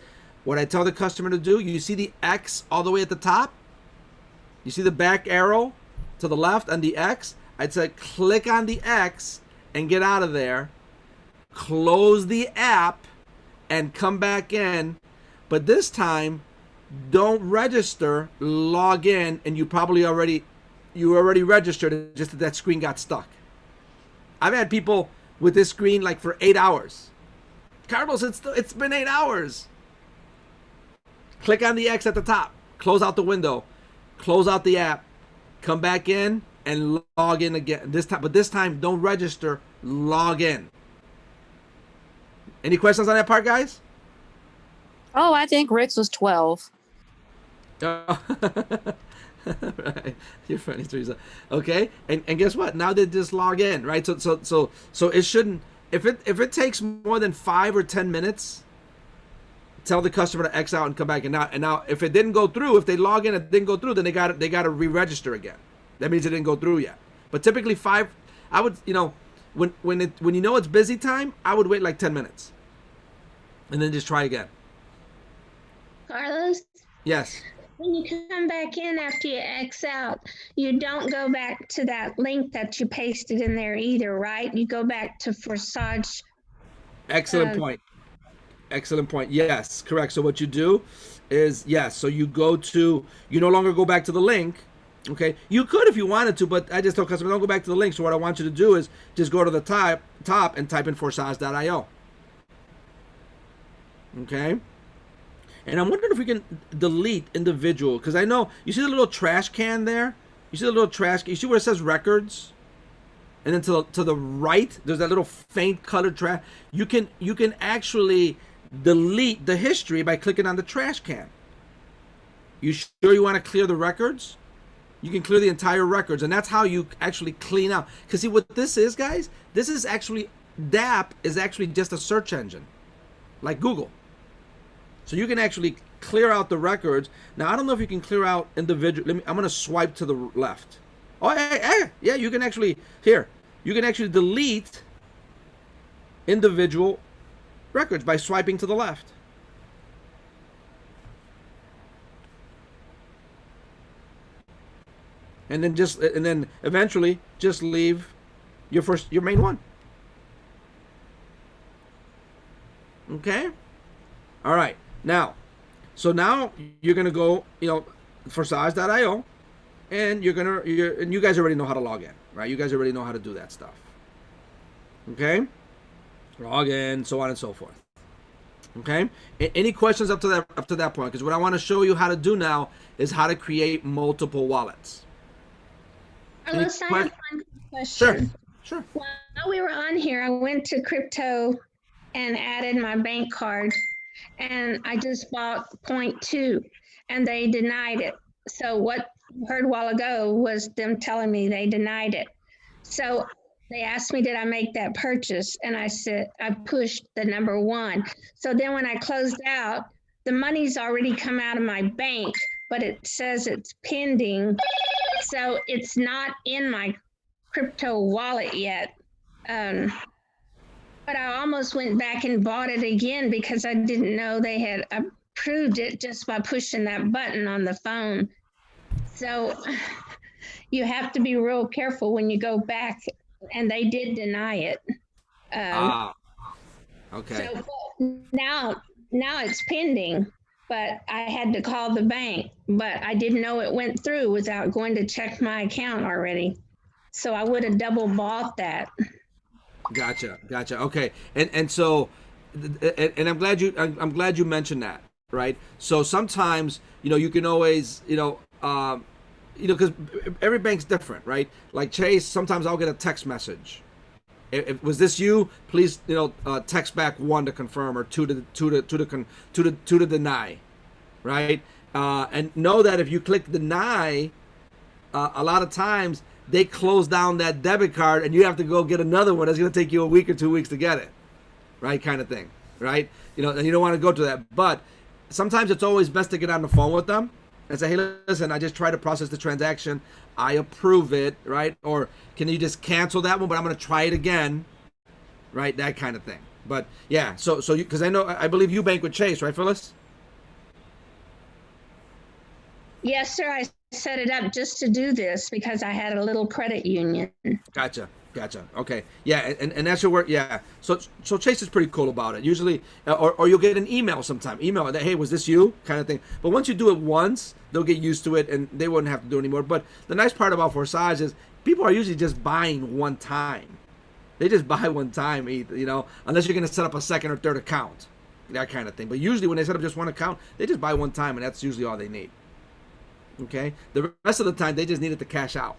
What I tell the customer to do, you see the X all the way at the top? You see the back arrow to the left and the X? I'd say click on the X and get out of there. Close the app and come back in. But this time, don't register, log in, and you already registered, just that screen got stuck. I've had people with this screen like for 8 hours. Carlos, it's been 8 hours. Click on the X at the top. Close out the window. Close out the app. Come back in and log in again. But this time, don't register. Log in. Any questions on that part, guys? Oh, I think Rick's was 12. Right. You're funny, Teresa. Okay, and guess what? Now they just log in, right? So it shouldn't. If it takes more than 5 or 10 minutes, tell the customer to X out and come back. And now if it didn't go through, if they log in and it didn't go through, then they got to re-register again. That means it didn't go through yet. But typically 5, I would, when you know it's busy time, I would wait like 10 minutes, and then just try again. Carlos? Yes. When you come back in after you X out, you don't go back to that link that you pasted in there either, right? You go back to Forsage. Excellent point. Excellent point. Yes, correct. So what you do is, so you no longer go back to the link. Okay, you could if you wanted to, but I just told customers don't go back to the link. So what I want you to do is just go to the top and type in forsage.io. Okay, and I'm wondering if we can delete individual, because I know you see the little trash can there. You see the little trash can. You see where it says records, and then to the right there's that little faint colored trash. You can actually delete the history by clicking on the trash can. You sure you want to clear the records? You can clear the entire records, and that's how you actually clean out. Because see what this is, guys? This is actually, DApp is actually just a search engine. like Google. So you can actually clear out the records. Now, I don't know if you can clear out individual. I'm going to swipe to the left. Oh, yeah, you can actually, you can actually delete individual records by swiping to the left. And then eventually just leave your main one. Okay? All right. Now, so now you're going to go, Forsage.io, and and you guys already know how to log in, right? You guys already know how to do that stuff. Okay? Log in, so on and so forth. Okay? Any questions up to that point? Because what I want to show you how to do now is how to create multiple wallets. Carlos, I have one question. Sure. While we were on here, I went to crypto and added my bank card, and I just bought 0.2, and they denied it. So what you heard a while ago was them telling me they denied it. So they asked me, did I make that purchase? And I said, I pushed the number 1. So then when I closed out, the money's already come out of my bank, but it says it's pending. So it's not in my crypto wallet yet. But I almost went back and bought it again because I didn't know they had approved it just by pushing that button on the phone. So you have to be real careful when you go back, and they did deny it. Okay. So now it's pending, but I had to call the bank, but I didn't know it went through without going to check my account already. So I would have double bought that. Gotcha. Okay. And so, and I'm glad you mentioned that, right? So sometimes, you can always, because every bank's different, right? Like Chase, sometimes I'll get a text message. If was this you? Please, text back 1 to confirm, or 2 to deny, right? And know that if you click deny, a lot of times they close down that debit card, and you have to go get another one. It's going to take you a week or 2 weeks to get it, right? Kind of thing, right? And you don't want to go to that. But sometimes it's always best to get on the phone with them and say, hey, listen, I just tried to process the transaction. I approve it, right? Or can you just cancel that one, but I'm going to try it again, right? That kind of thing. But yeah, so you, because I believe you bank with Chase, right, Phyllis? Yes, sir. I set it up just to do this because I had a little credit union. Gotcha. Okay. Yeah, and that should work. Yeah. So Chase is pretty cool about it. Usually, or you'll get an email sometime. Email that, hey, was this you? Kind of thing. But once you do it once, they'll get used to it, and they wouldn't have to do it anymore. But the nice part about Forsage is people are usually just buying one time. They just buy one time, unless you're going to set up a second or third account, that kind of thing. But usually when they set up just one account, they just buy one time, and that's usually all they need. Okay? The rest of the time, they just need it to cash out.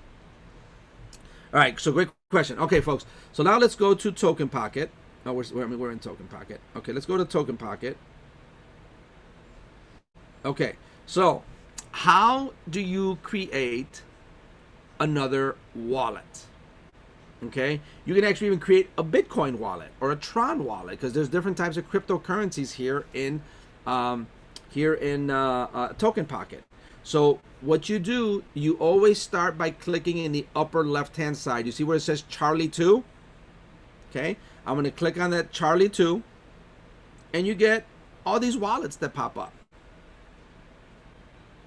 All right, so great question. Okay, folks, so now let's go to Token Pocket. Oh, we're in Token Pocket. Okay, let's go to Token Pocket. Okay, so how do you create another wallet? Okay, you can actually even create a Bitcoin wallet or a Tron wallet, because there's different types of cryptocurrencies here in Token Pocket. So what you do, you always start by clicking in the upper left-hand side. You see where it says Charlie 2? Okay, I'm going to click on that Charlie 2, and you get all these wallets that pop up.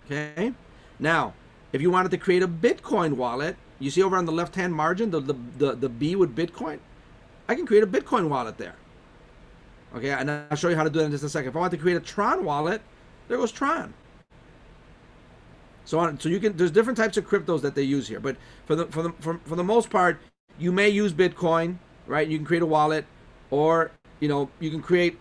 Okay, now, if you wanted to create a Bitcoin wallet, you see over on the left-hand margin, the B with Bitcoin? I can create a Bitcoin wallet there. Okay, and I'll show you how to do that in just a second. If I want to create a Tron wallet, there goes Tron. So you can. There's different types of cryptos that they use here, but for the most part, you may use Bitcoin, right? You can create a wallet, or you can create.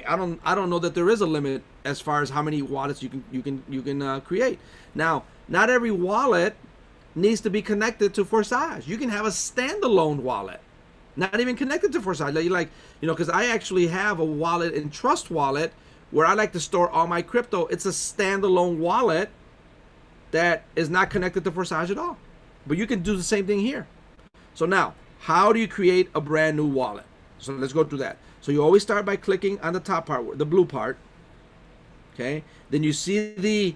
I don't know that there is a limit as far as how many wallets you can create. Now, not every wallet needs to be connected to Forsage. You can have a standalone wallet, not even connected to Forsage. Because I actually have a wallet in Trust Wallet where I like to store all my crypto. It's a standalone wallet that is not connected to Forsage at all. But you can do the same thing here. So now, how do you create a brand new wallet? So let's go through that. So you always start by clicking on the top part, the blue part. Okay. Then you see the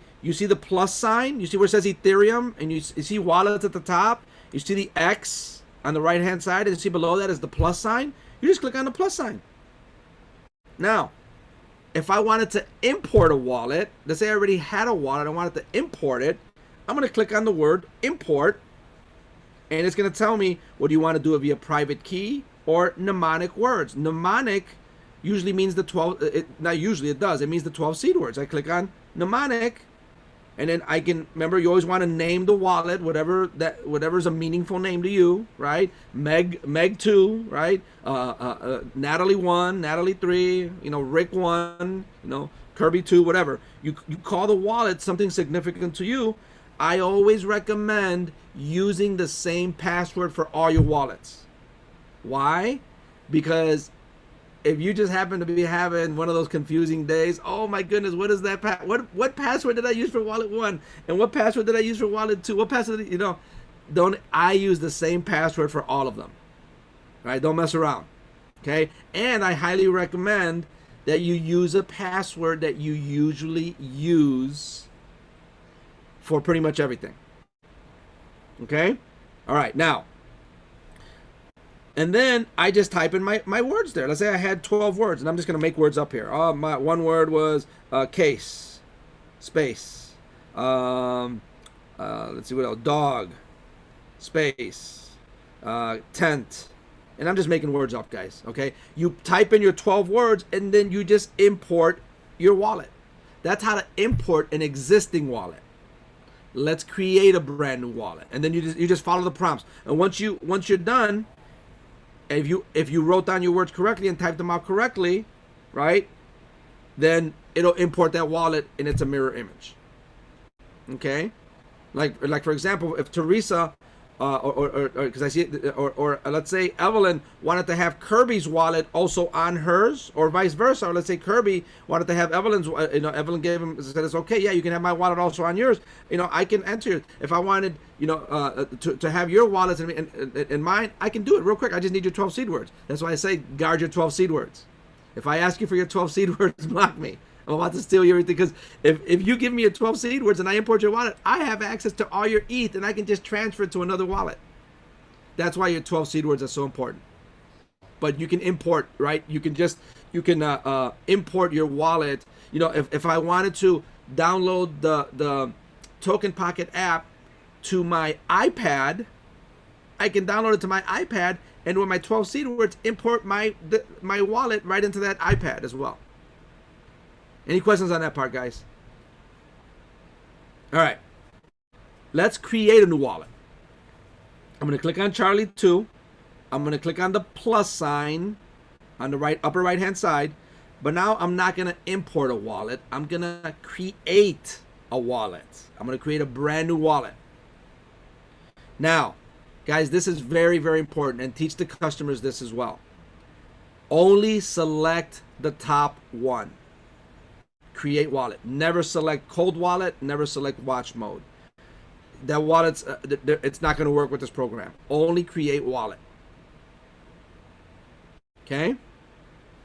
plus sign. You see where it says Ethereum, and you see wallets at the top. You see the X on the right hand side, and you see below that is the plus sign. You just click on the plus sign. Now, if I wanted to import a wallet, let's say I already had a wallet, I wanted to import it, I'm going to click on the word import, and it's going to tell me, what do you want to do it via private key or mnemonic words. Mnemonic usually means the 12, not usually, it does, it means the 12 seed words. I click on mnemonic, and then I can, remember, you always want to name the wallet, whatever's a meaningful name to you, right? Meg 2, right? Natalie 1, Natalie 3, Rick 1, Kirby 2, whatever. You call the wallet something significant to you. I always recommend using the same password for all your wallets. Why? Because if you just happen to be having one of those confusing days, oh my goodness, what is that? What password did I use for wallet 1? And what password did I use for wallet 2? What password, don't I use the same password for all of them? All right, don't mess around. Okay? And I highly recommend that you use a password that you usually use for pretty much everything. Okay? All right, now, and then I just type in my words there. Let's say I had 12 words, and I'm just going to make words up here. My one word was case, space. Let's see what else. Dog, space, tent. And I'm just making words up, guys, okay? You type in your 12 words, and then you just import your wallet. That's how to import an existing wallet. Let's create a brand new wallet. And then you just follow the prompts. And once you're done, if you wrote down your words correctly and typed them out correctly, right, then it'll import that wallet, and it's a mirror image. Okay, like for example, if Teresa or because I see it, or let's say Evelyn wanted to have Kirby's wallet also on hers, or vice versa, or let's say Kirby wanted to have Evelyn's, Evelyn said it's okay, yeah, you can have my wallet also on yours. I can enter it. If I wanted, to have your wallets in mine, I can do it real quick. I just need your 12 seed words. That's why I say guard your 12 seed words. If I ask you for your 12 seed words, block me. I'm about to steal your everything, because if you give me your 12 seed words and I import your wallet, I have access to all your ETH, and I can just transfer it to another wallet. That's why your 12 seed words are so important. But you can import, right? You can import your wallet. If I wanted to download the Token Pocket app to my iPad, I can download it to my iPad, and with my 12 seed words, import my wallet right into that iPad as well. Any questions on that part, guys? All right. Let's create a new wallet. I'm going to click on Charlie 2. I'm going to click on the plus sign on the upper right hand side. But now I'm not going to import a wallet. I'm going to create a wallet. I'm going to create a brand new wallet. Now, guys, this is very, very important, and teach the customers this as well. Only select the top one. Create wallet. Never select cold wallet. Never select watch mode. That wallet's it's not going to work with this program. Only create wallet. Okay.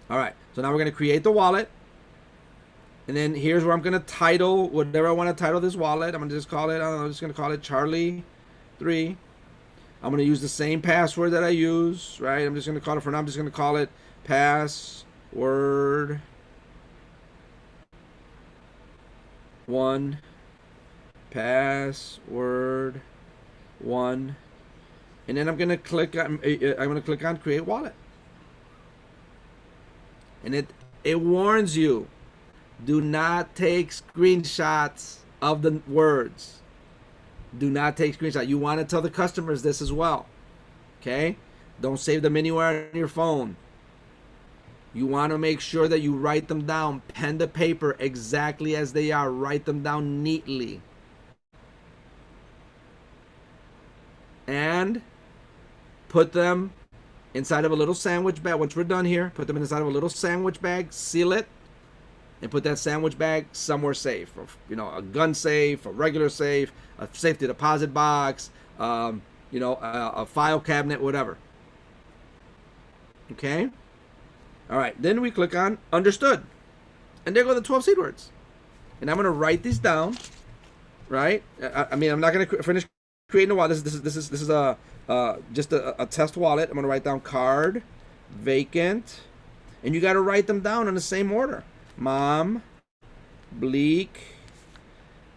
All right. So now we're going to create the wallet, and then here's where I'm going to title whatever I want to title this wallet. I'm going to just call it. I'm just going to call it Charlie 3. I'm going to use the same password that I use. Right. I'm just going to call it for now. I'm just going to call it password 1, password 1, and then I'm going to click on create wallet, and it warns you, do not take screenshots of the words. Do not take screenshots. You want to tell the customers this as well. Okay, don't save them anywhere on your phone. You want to make sure that you write them down, pen to paper, exactly as they are. Write them down neatly. And put them inside of a little sandwich bag. Once we're done here, put them inside of a little sandwich bag, seal it, and put that sandwich bag somewhere safe. A gun safe, a regular safe, a safety deposit box, a file cabinet, whatever. Okay? All right, then we click on understood. And there go the 12 seed words. And I'm going to write these down, right? I mean, I'm not going to finish creating a wallet. This is a just a test wallet. I'm going to write down card, vacant, and you got to write them down in the same order. Mom, bleak,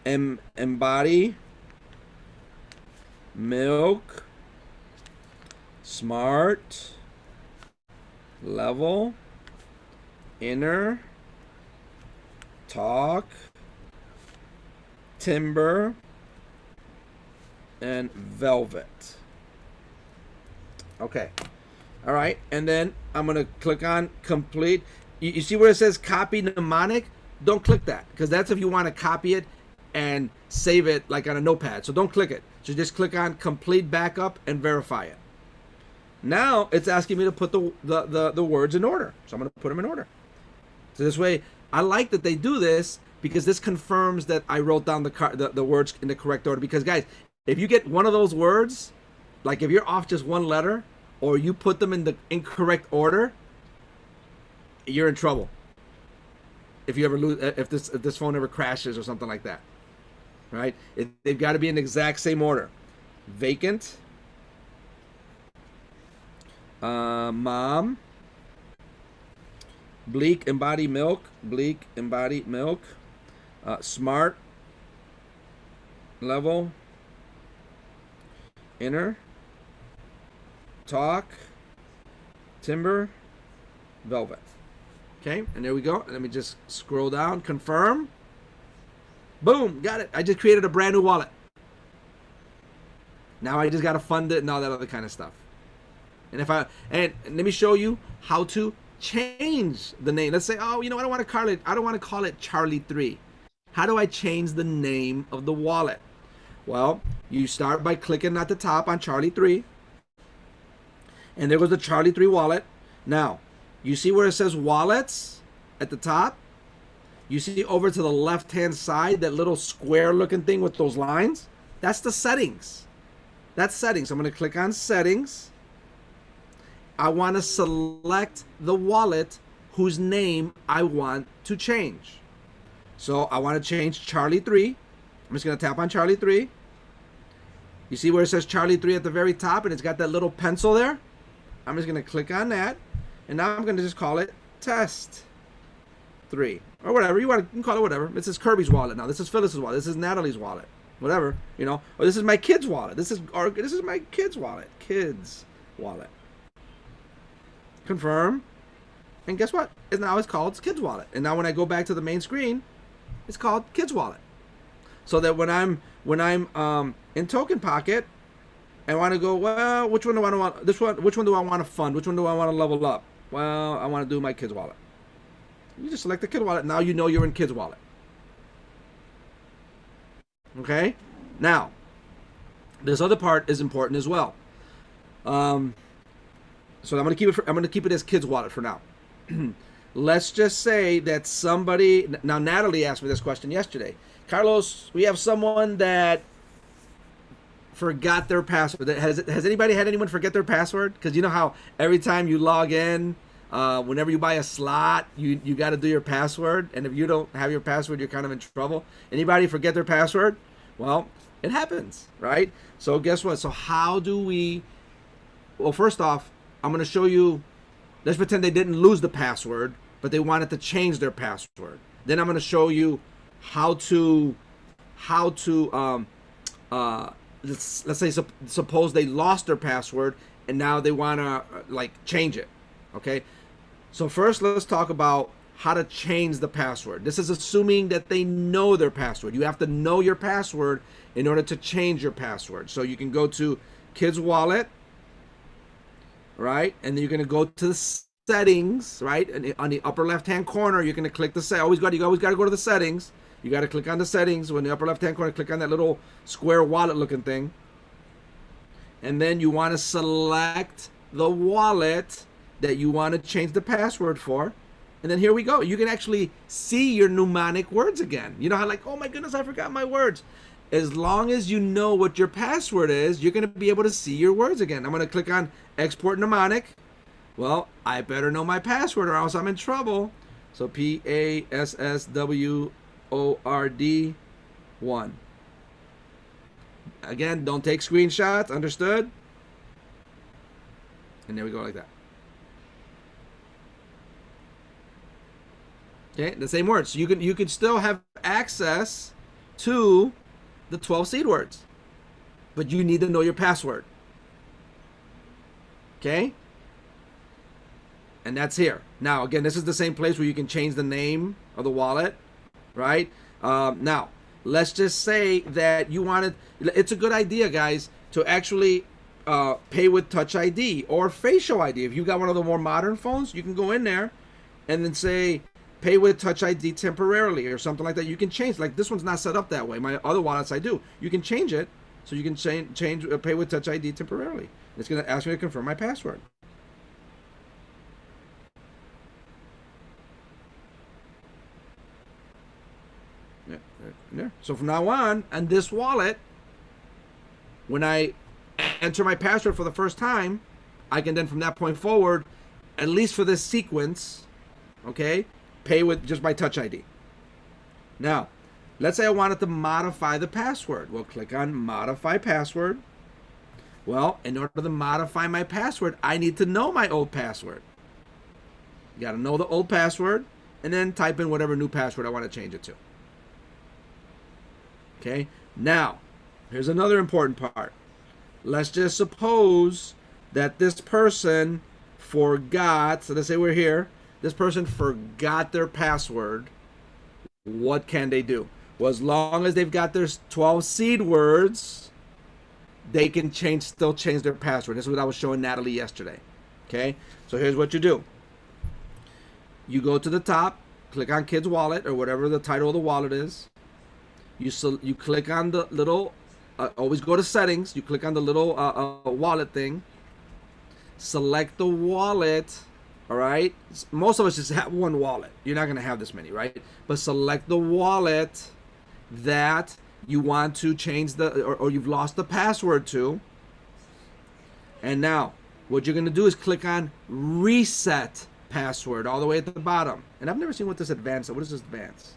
embody, milk, smart, level, inner, talk, timber, and velvet. Okay. All right. And then I'm going to click on complete. You see where it says copy mnemonic? Don't click that, because that's if you want to copy it and save it like on a notepad. So don't click it. So just click on complete backup and verify it. Now it's asking me to put the words in order. So I'm going to put them in order. So this way, I like that they do this, because this confirms that I wrote down the words in the correct order. Because guys, if you get one of those words, like if you're off just one letter, or you put them in the incorrect order, you're in trouble. If you ever lose, if this phone ever crashes or something like that, right? They've got to be in the exact same order. Vacant, mom, bleak, embody, milk, bleak, embody, milk, smart, level, inner, talk, timber, velvet. Okay, and there we go. Let me just scroll down, confirm. Boom, got it. I just created a brand new wallet. Now I just got to fund it and all that other kind of stuff. And let me show you how to change the name. Let's say, oh, you know, I don't want to call it Charlie 3. How do I change the name of the wallet? Well, you start by clicking at the top on Charlie 3. And there goes the Charlie 3 wallet. Now, you see where it says wallets at the top? You see over to the left-hand side, that little square looking thing with those lines? That's the settings. That's settings. I'm going to click on settings. I want to select the wallet whose name I want to change. So I want to change Charlie 3. I'm just going to tap on Charlie 3. You see where it says Charlie 3 at the very top, and it's got that little pencil there? I'm just going to click on that. And now I'm going to just call it Test 3. Or whatever. You can call it whatever. This is Kirby's wallet now. This is Phyllis's wallet. This is Natalie's wallet. Whatever. You know. Or this is my kid's wallet. This is my kid's wallet. Kid's wallet. Confirm. And guess what? Now it's called Kid's Wallet. And now when I go back to the main screen, it's called Kid's Wallet. So that when I'm in Token Pocket, I want to go, well, which one do I want? This one. Which one do I want to fund? Which one do I want to level up? Well, I want to do my Kid's Wallet. You just select the Kid's Wallet. Now you know you're in Kid's Wallet. Okay. Now, this other part is important as well. So I'm gonna keep it as Kid's Wallet for now. Let's just say that somebody, now Natalie asked me this question yesterday. Carlos, we have someone that forgot their password. Has anybody had anyone forget their password? Because you know how every time you log in, whenever you buy a slot, you got to do your password, and if you don't have your password, you're kind of in trouble. Anybody forget their password? Well, it happens, right? So guess what? So how do we? Well, first off, I'm going to show you. Let's pretend they didn't lose the password, but they wanted to change their password. Then I'm going to show you how to let's say suppose they lost their password and now they want to like change it. Okay, so first let's talk about how to change the password. This is assuming that they know their password. You have to know your password in order to change your password. So you can go to Kids Wallet, right? And then you're going to go to the settings, right? And on the upper left-hand corner, you're going to click the you always got to go to the settings. You got to click on the settings. When the upper left-hand corner, click on that little square wallet-looking thing. And then you want to select the wallet that you want to change the password for. And then here we go. You can actually see your mnemonic words again. You know how like, oh my goodness, I forgot my words. As long as you know what your password is, you're going to be able to see your words again. I'm going to click on Export Mnemonic. Well, I better know my password or else I'm in trouble. So PASSWORD 1. Again, don't take screenshots, understood? And there we go like that. Okay, the same words. So you can still have access to the 12 seed words, but you need to know your password. Okay? And that's here. Now, again, this is the same place where you can change the name of the wallet, right? Now, let's just say that you wanted, it's a good idea, guys, to actually pay with Touch ID or Facial ID. If you got one of the more modern phones, you can go in there and then say, pay with Touch ID temporarily or something like that. You can change, like this one's not set up that way. My other wallets I do. You can change it, so you can change pay with Touch ID temporarily. It's going to ask me to confirm my password. Yeah. So from now on this wallet, when I enter my password for the first time, I can then from that point forward, at least for this sequence, okay, pay with just my Touch ID. Now, let's say I wanted to modify the password. We'll click on Modify Password. Well, in order to modify my password, I need to know my old password. You got to know the old password and then type in whatever new password I want to change it to. Okay, now, here's another important part. Let's just suppose that this person forgot, so let's say we're here, this person forgot their password. What can they do? Well, as long as they've got their 12 seed words, they can still change their password. This is what I was showing Natalie yesterday. Okay, so here's what you do. You go to the top, click on Kids Wallet or whatever the title of the wallet is. You click on the little, always go to settings. You click on the little wallet thing. Select the wallet. All right. Most of us just have one wallet. You're not going to have this many, right? But select the wallet that you want to change or you've lost the password to. And now what you're going to do is click on Reset Password all the way at the bottom. And I've never seen what is this advanced?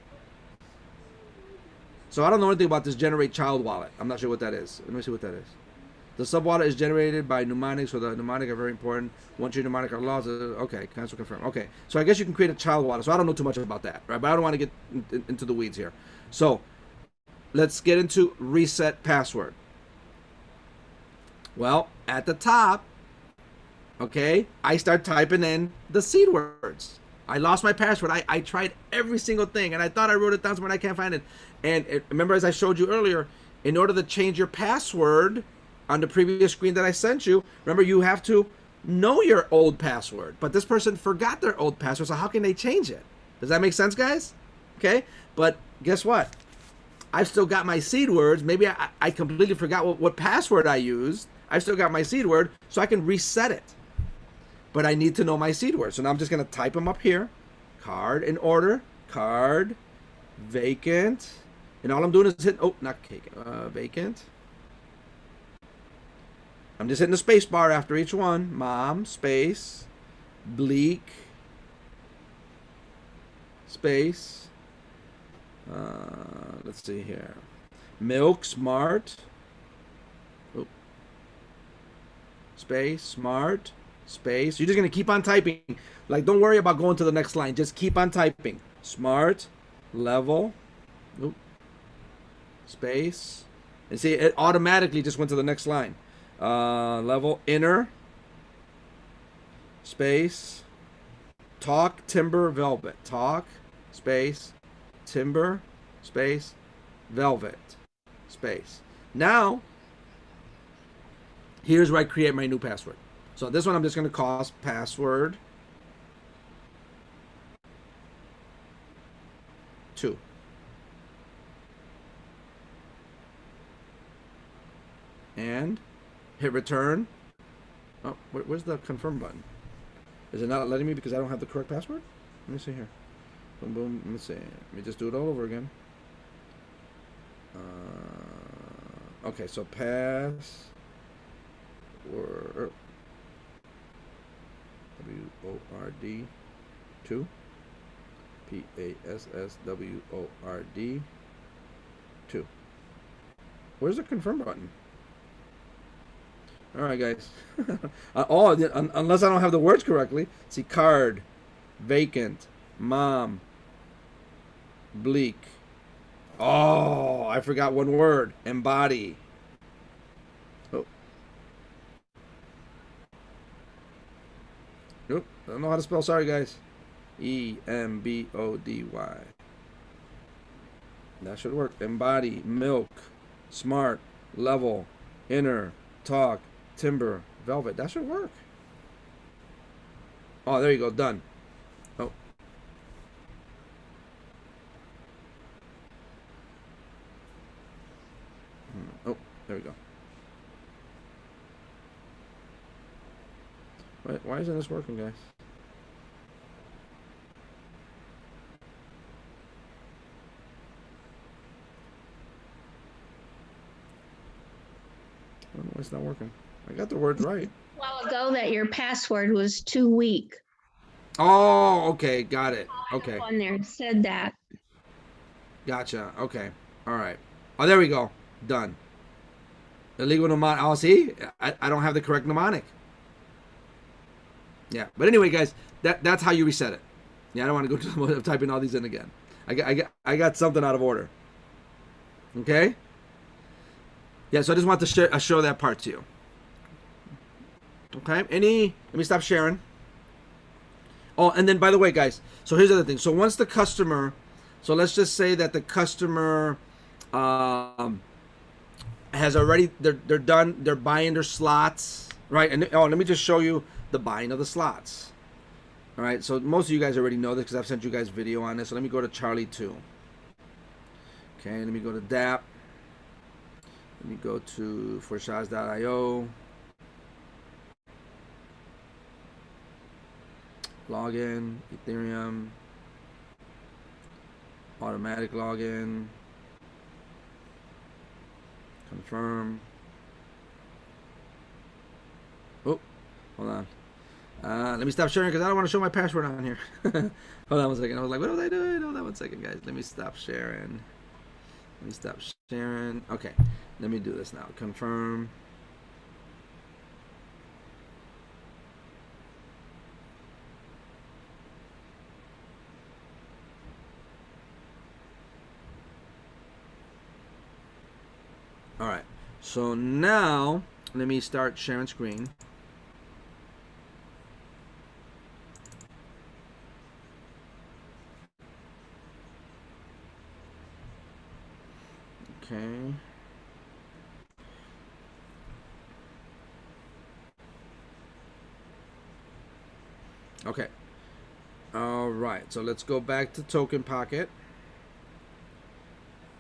So I don't know anything about this Generate Child Wallet. I'm not sure what that is. Let me see what that is. The sub-wallet is generated by mnemonics, so the mnemonic are very important. Once your mnemonic are lost, okay, cancel, confirm. Okay, so I guess you can create a child wallet. So I don't know too much about that, right? But I don't want to get into the weeds here. So let's get into Reset Password. Well, at the top, okay, I start typing in the seed words. I lost my password. I tried every single thing, and I thought I wrote it down somewhere, and I can't find it. And remember, as I showed you earlier, in order to change your password on the previous screen that I sent you, remember, you have to know your old password. But this person forgot their old password, so how can they change it? Does that make sense, guys? Okay, but guess what? I've still got my seed words. Maybe I completely forgot what password I used. I've still got my seed word, so I can reset it. But I need to know my seed word. So now I'm just going to type them up here. Card in order. Card. Vacant. And all I'm doing is hitting, oh, not cake. Vacant. I'm just hitting the space bar after each one. Mom, space. Bleak. Space. Let's see here. Milk, smart. Oh. Space, smart. Space. You're just going to keep on typing. Like, don't worry about going to the next line. Just keep on typing. Smart. Level. Oop. Space. And see, it automatically just went to the next line. Level. Inner. Space. Talk. Timber. Velvet. Talk. Space. Timber. Space. Velvet. Space. Now, here's where I create my new password. So this one I'm just going to call password 2. And hit return. Oh, where's the confirm button? Is it not letting me because I don't have the correct password? Let me see here. Boom, boom. Let me see. Let me just do it all over again. Okay, so password. Password 2. Password 2. Where's the confirm button? All right, guys. Unless I don't have the words correctly. See, card, vacant, mom, bleak. Oh, I forgot one word. Embody. Oh. Nope. I don't know how to spell. Sorry, guys. Embody. That should work. Embody, milk, smart, level, inner, talk, timber, velvet. That should work. Oh, there you go. Done. Oh. Oh, there we go. Why isn't this working, guys? I don't know why it's not working. I got the words right. A while ago that your password was too weak. Oh, okay. Got it. Okay. On there said that. Gotcha. Okay. All right. Oh, there we go. Done. Illegal mnemonic. Oh, see? I don't have the correct mnemonic. Yeah. But anyway, guys, that's how you reset it. Yeah, I don't want to go to the mode of typing all these in again. I got something out of order. Okay? Yeah, so I just want to show that part to you. Okay? Let me stop sharing. Oh, and then by the way, guys, so here's the other thing. So once the customer, so let's just say that the customer has already, they're done, they're buying their slots, right? And let me just show you the buying of the slots. All right, so most of you guys already know this because I've sent you guys video on this. So let me go to Charlie 2. Okay, let me go to DApp. Let me go to Forsage.io. Login, Ethereum, automatic login, confirm. Oh, hold on. Let me stop sharing because I don't want to show my password on here. Hold on 1 second. I was like, what was I doing? Hold on 1 second, guys. Let me stop sharing. Let me stop sharing. Okay, let me do this now. Confirm. All right, so now let me start sharing screen. Okay. Okay. All right, so let's go back to Token Pocket.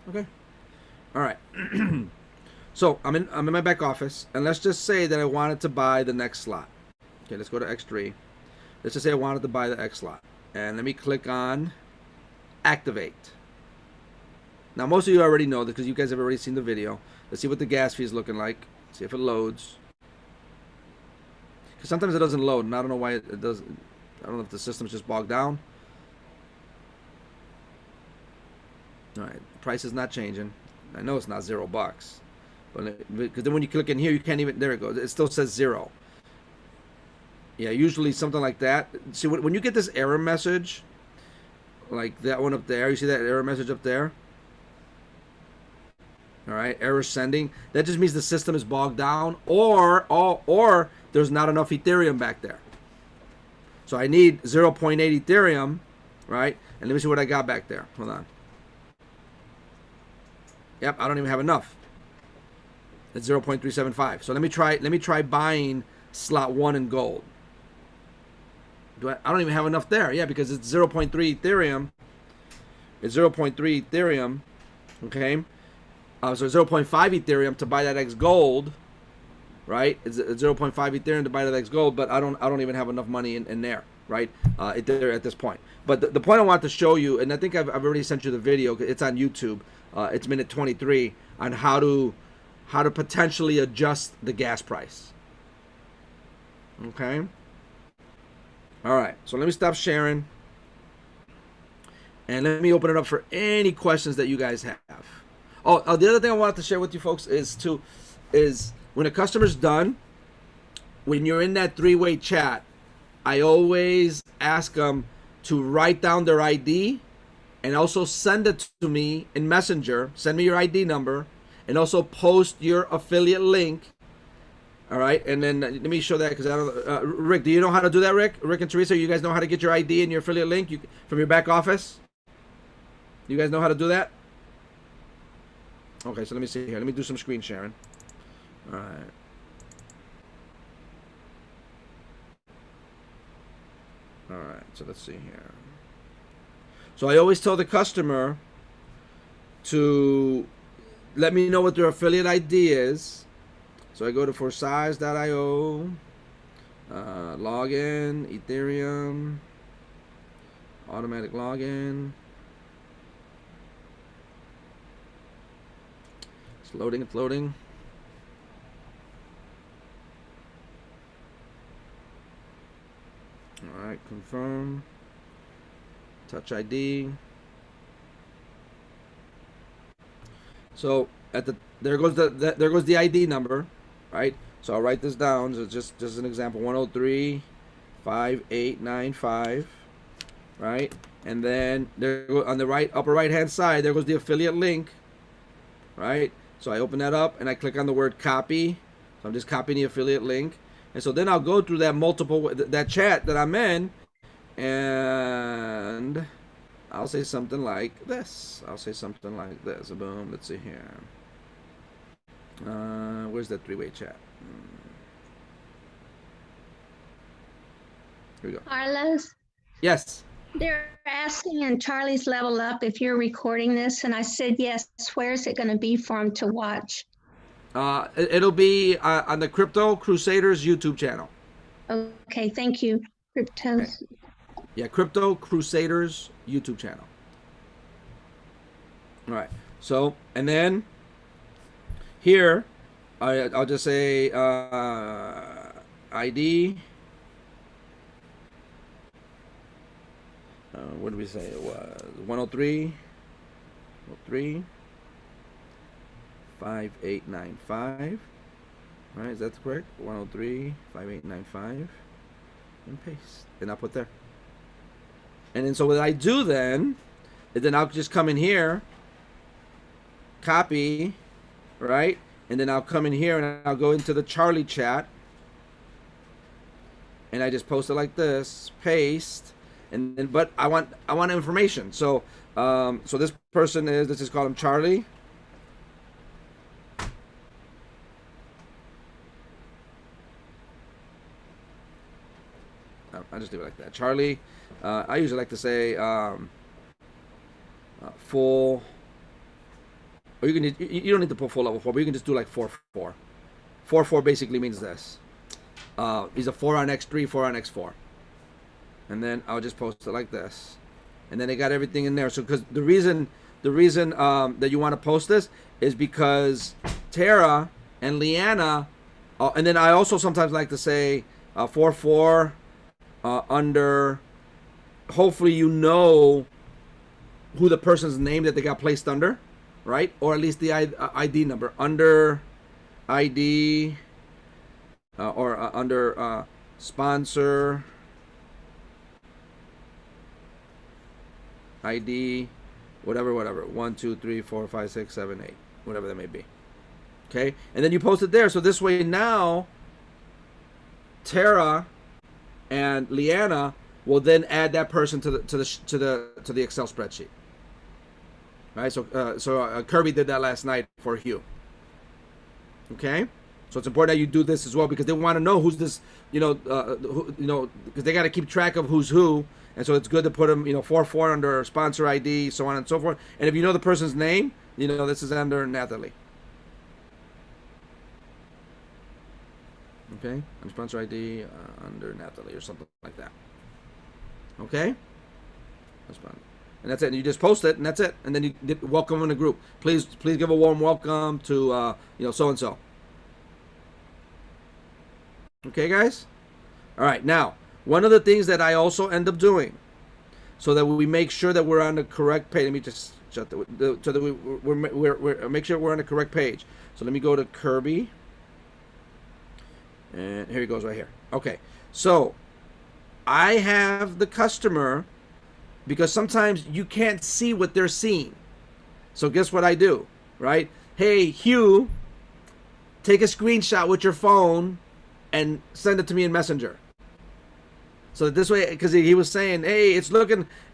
Okay. All right. So I'm in my back office, and let's just say that I wanted to buy the next slot. Okay, let's go to X3. Let's just say I wanted to buy the X slot, and let me click on Activate. Now most of you already know this because you guys have already seen the video. Let's see what the gas fee is looking like. See if it loads. Because sometimes it doesn't load, and I don't know why it doesn't. I don't know if the system's just bogged down. All right, the price is not changing. I know it's not $0. Because then when you click in here, you can't even, there it goes. It still says 0. Yeah, usually something like that. See, when you get this error message, like that one up there, you see that error message up there? All right, error sending. That just means the system is bogged down, or there's not enough Ethereum back there. So I need 0.8 Ethereum, right? And let me see what I got back there. Hold on. Yep, I don't even have enough. It's 0.375. So let me try buying slot 1 in gold. I don't even have enough there. Yeah, because it's 0.3 Ethereum. It's 0.3 Ethereum. Okay. So 0.5 Ethereum to buy that X gold. Right? It's 0.5 Ethereum to buy that X gold, but I don't even have enough money in there. Right? At this point. But the point I want to show you, and I think I've already sent you the video. It's on YouTube. It's minute 23 on how to potentially adjust the gas price. Okay. All right, so let me stop sharing. And let me open it up for any questions that you guys have. Oh, the other thing I wanted to share with you folks is when a customer's done, when you're in that three-way chat, I always ask them to write down their ID and also send it to me in Messenger. Send me your ID number and also post your affiliate link. All right, and then let me show that because I don't. Rick, do you know how to do that, Rick? Rick and Teresa, you guys know how to get your ID and your affiliate link from your back office? You guys know how to do that? Okay, so let me see here. Let me do some screen sharing. All right. All right, so let's see here. So I always tell the customer to let me know what their affiliate ID is. So I go to forsage.io, login, Ethereum, automatic login. It's loading, it's loading. All right, confirm. Touch ID. So there goes the ID number, right? So I'll write this down. So just an example: 103-5895, right? And then there on the upper right hand side, there goes the affiliate link, right? So I open that up and I click on the word copy. So I'm just copying the affiliate link. And so then I'll go through that chat that I'm in, and I'll say something like this. Boom. Let's see here. Where's that three-way chat? Here we go. Carlos, Yes. they're asking in Charlie's Level Up if you're recording this, and I said yes. Where's it going to be for them to watch? It'll be on the Crypto Crusaders YouTube channel. Okay, thank you. Cryptos. Yeah, Crypto Crusaders YouTube channel. All right. So, and then here, I'll just say ID. What did we say it was? 103. 5895. Right, is that correct? 103-5895. And paste. And I'll put there. And then so what I do then is then I'll just come in here, copy, right? And then I'll come in here and I'll go into the Charlie chat. And I just post it like this, paste, and then but I want information. So so this person is, let's just call him Charlie. I just do it like that. Charlie, I usually like to say full, or you don't need to put full level 4, but you can just do like 4-4. 4-4 basically means this. He's a 4 on X3, 4 on X4. And then I'll just post it like this. And then they got everything in there. So because the reason that you want to post this is because Tara and Leanna, and then I also sometimes like to say 4-4 under, hopefully you know who the person's name that they got placed under, right? Or at least the ID number under ID or under sponsor ID, whatever 1 2 3 4 5 6 7 8, whatever that may be. Okay, and then you post it there. So this way now Tara and Leanna will then add that person to the Excel spreadsheet. All right, so Kirby did that last night for Hugh. Okay, so it's important that you do this as well because they want to know who's this, because they got to keep track of who's who, and so it's good to put them, 4-4 under sponsor ID, so on and so forth. And if you know the person's name, this is under Natalie. Okay, and sponsor ID under Natalie or something like that. Okay, that's fine. And that's it. And you just post it, and that's it. And then you welcome in the group. Please give a warm welcome to so and so. Okay, guys. All right. Now, one of the things that I also end up doing, so that we make sure that we're on the correct page. Let me just shut so that we're make sure we're on the correct page. So let me go to Kirby, and here he goes right here. Okay, so I have the customer, because sometimes you can't see what they're seeing. So guess what I do, right? Hey, Hugh, take a screenshot with your phone and send it to me in Messenger. So this way, because he was saying, hey,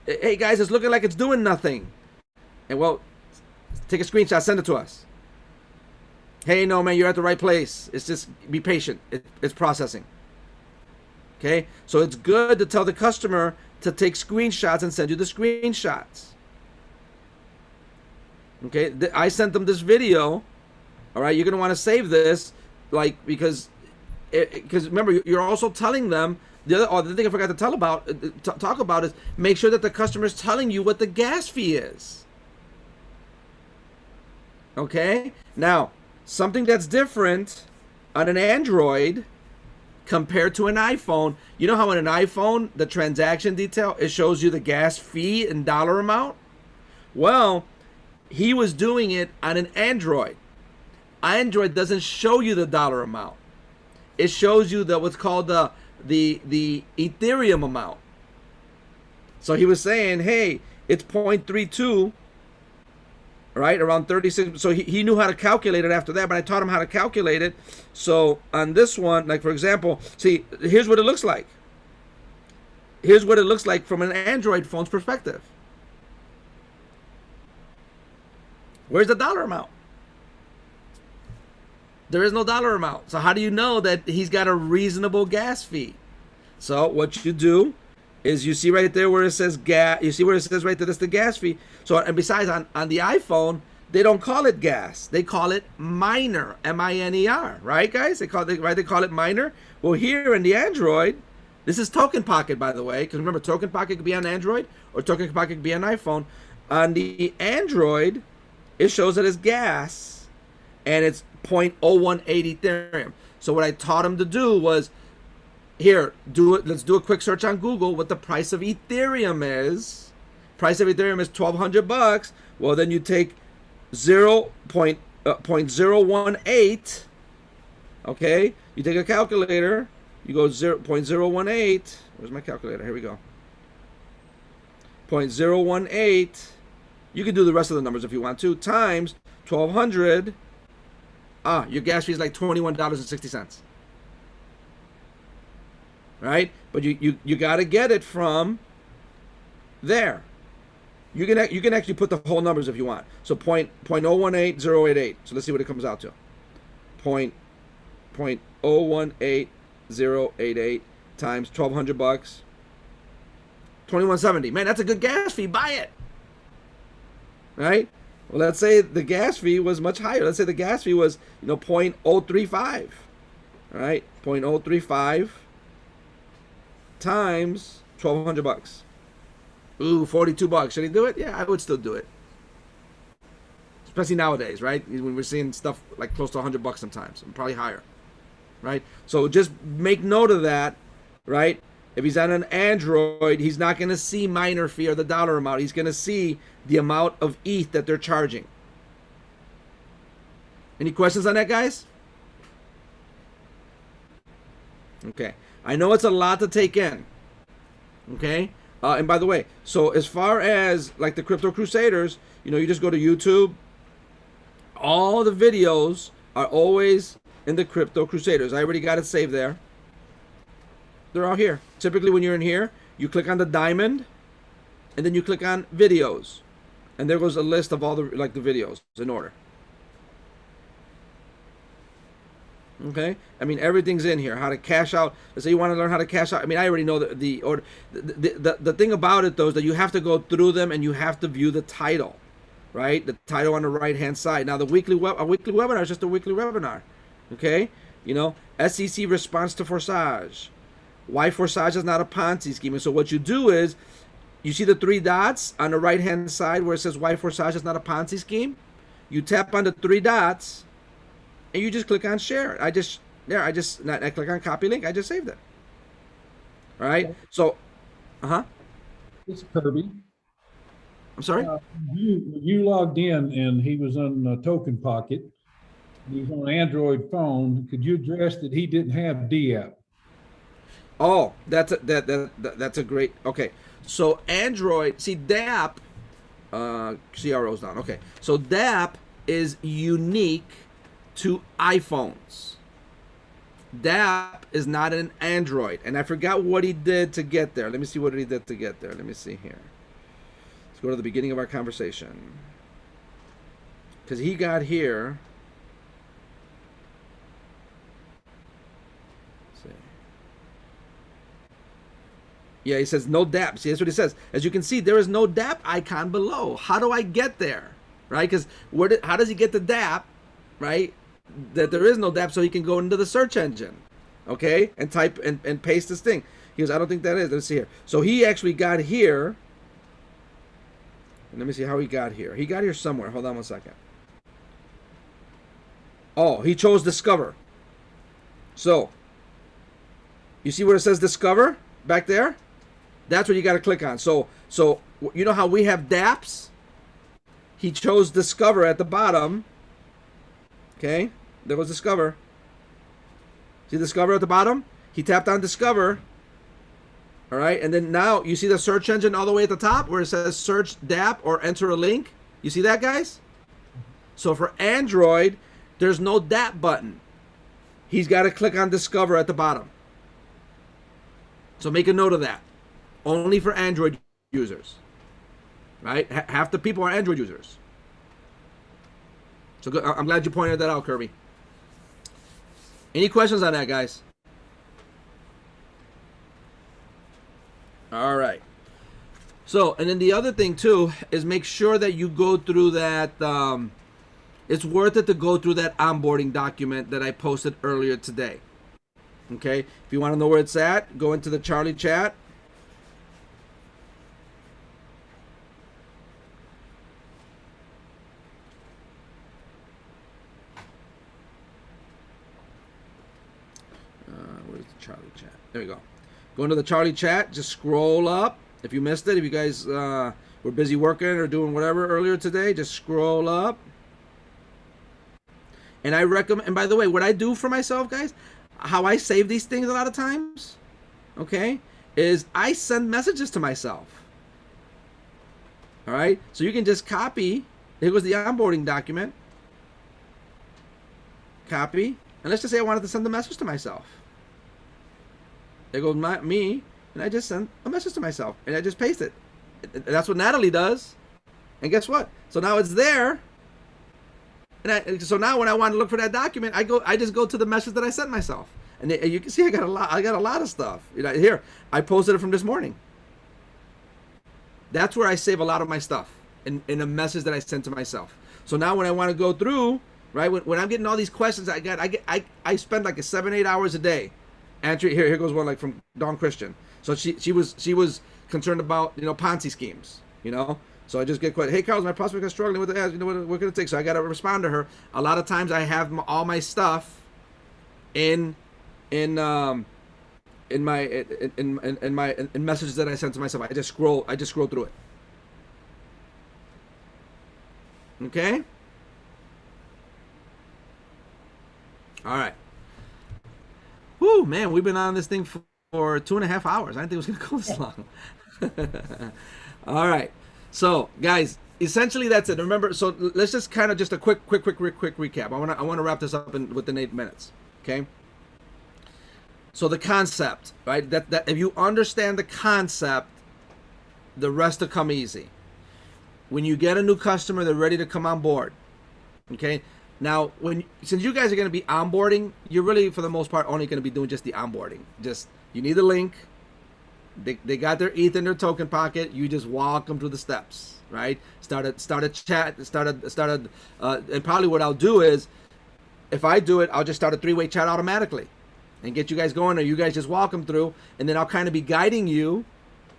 hey guys, it's looking like it's doing nothing. And well, take a screenshot, send it to us. Hey, no, man, you're at the right place. It's just, be patient. It's processing. Okay? So it's good to tell the customer to take screenshots and send you the screenshots. Okay? I sent them this video. All right? You're going to want to save this, like, because remember, you're also telling them, the other thing I forgot to talk about is make sure that the customer is telling you what the gas fee is. Okay? Now, something that's different on an Android compared to an iPhone. You know how on an iPhone, the transaction detail, it shows you the gas fee in dollar amount? Well, he was doing it on an Android. Android doesn't show you the dollar amount. It shows you what's called the Ethereum amount. So he was saying, hey, it's 0.32, right, around 36. So he knew how to calculate it after that, but I taught him how to calculate it. So on this one, like for example, see, here's what it looks like. Here's what it looks like from an Android phone's perspective. Where's the dollar amount? There is no dollar amount. So how do you know that he's got a reasonable gas fee? So what you do is you see right there where it says gas. You see where it says right there, that's the gas fee. So, and besides, on the iPhone, they don't call it gas. They call it miner, M-I-N-E-R, right, guys? They call it miner. Well, here in the Android, this is Token Pocket, by the way, because remember, Token Pocket could be on Android or Token Pocket could be on iPhone. On the Android, it shows it as gas, and it's 0.018 Ethereum. So what I taught him to do was, here, let's do a quick search on Google what the price of Ethereum is. Price of Ethereum is $1,200. Well, then you take 0.018. Okay, you take a calculator. You go 0.018. Where's my calculator? Here we go. 0.018. You can do the rest of the numbers if you want to. Times 1,200. Your gas fee is like $21.60. Right? But you got to get it from there. You can actually put the whole numbers if you want. So 0.018088. So let's see what it comes out to. 0.018088 times $1,200. $21.70. Man, that's a good gas fee. Buy it. Right? Well, let's say the gas fee was much higher. Let's say the gas fee was, 0.035. All right? 0.035 times $1,200. Ooh, $42. Should he do it? Yeah, I would still do it. Especially nowadays, right? When we're seeing stuff like close to $100 sometimes, and probably higher, right? So just make note of that, right? If he's on an Android, he's not going to see miner fee or the dollar amount. He's going to see the amount of ETH that they're charging. Any questions on that, guys? Okay. I know it's a lot to take in. Okay? And by the way, so as far as like the Crypto Crusaders, you just go to YouTube. All the videos are always in the Crypto Crusaders. I already got it saved there. They're all here. Typically when you're in here, you click on the diamond and then you click on videos. And there goes a list of all the videos in order. Okay, I mean everything's in here. How to cash out. Let's say you want to learn how to cash out. I mean, I already know the order. The thing about it though is that you have to go through them and you have to view the title, right? The title on the right hand side. Now a weekly webinar is just a weekly webinar. Okay, SEC response to Forsage. Why Forsage is not a Ponzi scheme. And so what you do is, you see the three dots on the right hand side where it says why Forsage is not a Ponzi scheme. You tap on the three dots. And you just click on share. I click on copy link. I just saved it. All right. So, It's Kirby. I'm sorry. You logged in and he was on Token Pocket. He's on Android phone. Could you address that he didn't have DApp? Oh, that's a great. Okay. So Android, see DApp, CRO's down. Okay. So DApp is unique to iPhones. DApp is not an Android, and I forgot what he did to get there. Let me see what he did to get there. Let me see here. Let's go to the beginning of our conversation, because he got here. Let's see. Yeah, he says no DApp. See, that's what he says. As you can see, there is no DApp icon below. How do I get there? Right? Because how does he get the DApp? Right? That there is no DApp, so he can go into the search engine, okay, and type and paste this thing. He goes, I don't think that is. Let's see here. So he actually got here. And let me see how he got here. He got here somewhere. Hold on one second. Oh, he chose Discover. So, you see where it says Discover back there? That's what you got to click on. So you know how we have DApps? He chose Discover at the bottom. Okay, there goes Discover. See Discover at the bottom? He tapped on Discover. All right, and then now you see the search engine all the way at the top where it says search DApp or enter a link. You see that, guys? So for Android, there's no DApp button. He's got to click on Discover at the bottom. So make a note of that. Only for Android users. Right? Half the people are Android users. So good. I'm glad you pointed that out, Kirby. Any questions on that, guys? All right. So, and then the other thing too is make sure that you go through that. It's worth it to go through that onboarding document that I posted earlier today. Okay. If you want to know where it's at, go into the Charlie chat. Where's the Charlie chat? There we go. Go into the Charlie chat. Just scroll up. If you missed it, if you guys were busy working or doing whatever earlier today, just scroll up. And I recommend, and by the way, what I do for myself, guys, how I save these things a lot of times, okay, is I send messages to myself. All right? So you can just copy. Here goes the onboarding document. Copy. And let's just say I wanted to send a message to myself. There goes me, and I just send a message to myself, and I just paste it. And that's what Natalie does. And guess what? So now it's there. And so now when I want to look for that document, I just go to the message that I sent myself. And you can see I got a lot of stuff. You know, here, I posted it from this morning. That's where I save a lot of my stuff in a message that I sent to myself. So now when I want to go through, right, when I'm getting all these questions, I spend like 7-8 hours a day. Answer, here goes one like from Dawn Christian. So she was concerned about, you know, Ponzi schemes, you know. So I just get questions. Hey, Carlos, my prospect is struggling with the ads. You know what can it take? So I got to respond to her. A lot of times I have all my stuff in messages that I sent to myself. I just scroll through it. Okay. All right. Whoo, man, we've been on this thing for 2.5 hours. I didn't think it was going to go this long. All right. So, guys, essentially that's it. Remember, so let's just kind of just a quick recap. I want to wrap this up within 8 minutes. Okay. So the concept, right? That if you understand the concept, the rest will come easy. When you get a new customer, they're ready to come on board. Okay. Now, since you guys are going to be onboarding, you're really, for the most part, only going to be doing just the onboarding. Just, you need a link. They got their ETH in their token pocket. You just walk them through the steps, right? Start a chat. And probably what I'll do is, if I do it, I'll just start a 3-way chat automatically, and get you guys going, or you guys just walk them through, and then I'll kind of be guiding you